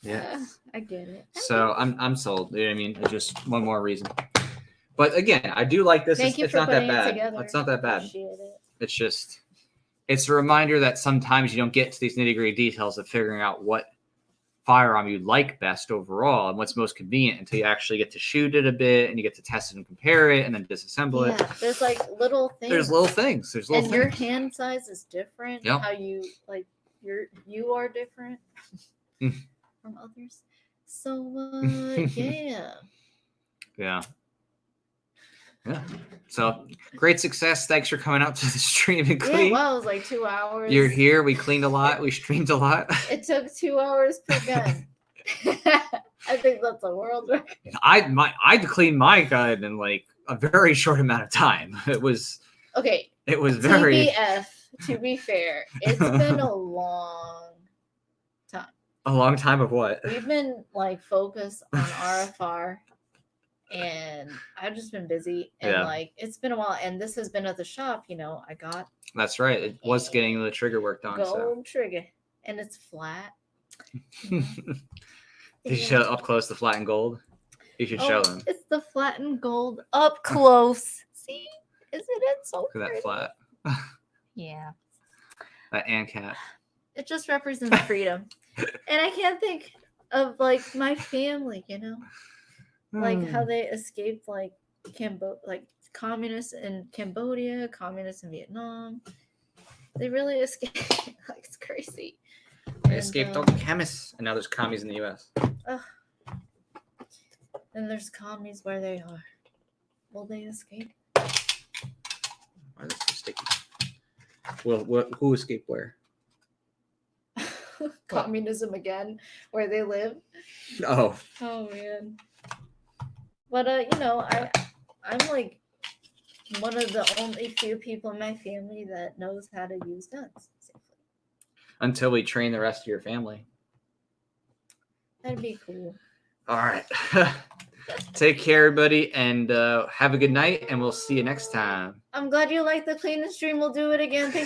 S1: yeah.
S2: I get it.
S1: So I'm sold. You know what I mean? It's just one more reason. But again, I do like this.
S2: Thank you
S1: It's
S2: for
S1: not that
S2: putting it
S1: bad.
S2: together.
S1: It's not that bad.
S2: Appreciate it.
S1: It's just it's a reminder that sometimes you don't get to these nitty-gritty details of figuring out what firearm you like best overall and what's most convenient until you actually get to shoot it a bit and you get to test it and compare it and then disassemble it.
S2: Yeah, there's like little things.
S1: There's little things. There's little
S2: and
S1: things.
S2: your hand size is different.
S1: Yep.
S2: How you like you are different
S1: Mm.
S2: from others. So yeah.
S1: Yeah. Yeah. So great success. Thanks for coming out to the stream and clean.
S2: Yeah, wow, it was like 2 hours.
S1: You're here. We cleaned a lot. We streamed a lot.
S2: It took 2 hours per gun. I think that's a world record.
S1: I'd clean my gun in like a very short amount of time. It was
S2: Okay.
S1: very
S2: TBF, to be fair, it's been a long time.
S1: a long time of what?
S2: We've been like focused on RFR and I've just been busy and
S1: Yeah.
S2: like it's been a while and this has been at the shop, you know, I got
S1: That's right. It was getting the trigger work done.
S2: gold trigger and it's flat.
S1: So. Did you show up close the flat and gold? You should show them.
S2: It's the flattened gold up close. See? Isn't it so
S1: Look at that
S2: pretty?
S1: flat.
S2: Yeah.
S1: That ANCAP.
S2: It just represents freedom. And I can't think of like my family, you know? Like how they escaped like communists in Cambodia, communists in Vietnam. They really escaped. Like it's crazy.
S1: They escaped all the chemists, and now there's commies in the U.S.
S2: And there's commies where they are. Will they escape?
S1: Why is this so sticky? Well, who escaped where?
S2: Communism again, where they live.
S1: Oh.
S2: Oh man. But you know, I'm like one of the only few people in my family that knows how to use guns safely.
S1: Until we train the rest of your family.
S2: That'd be cool.
S1: All right. Take care, everybody, and have a good night, and we'll see you next time.
S2: I'm glad you liked the clean and stream. We'll do it again. Thanks for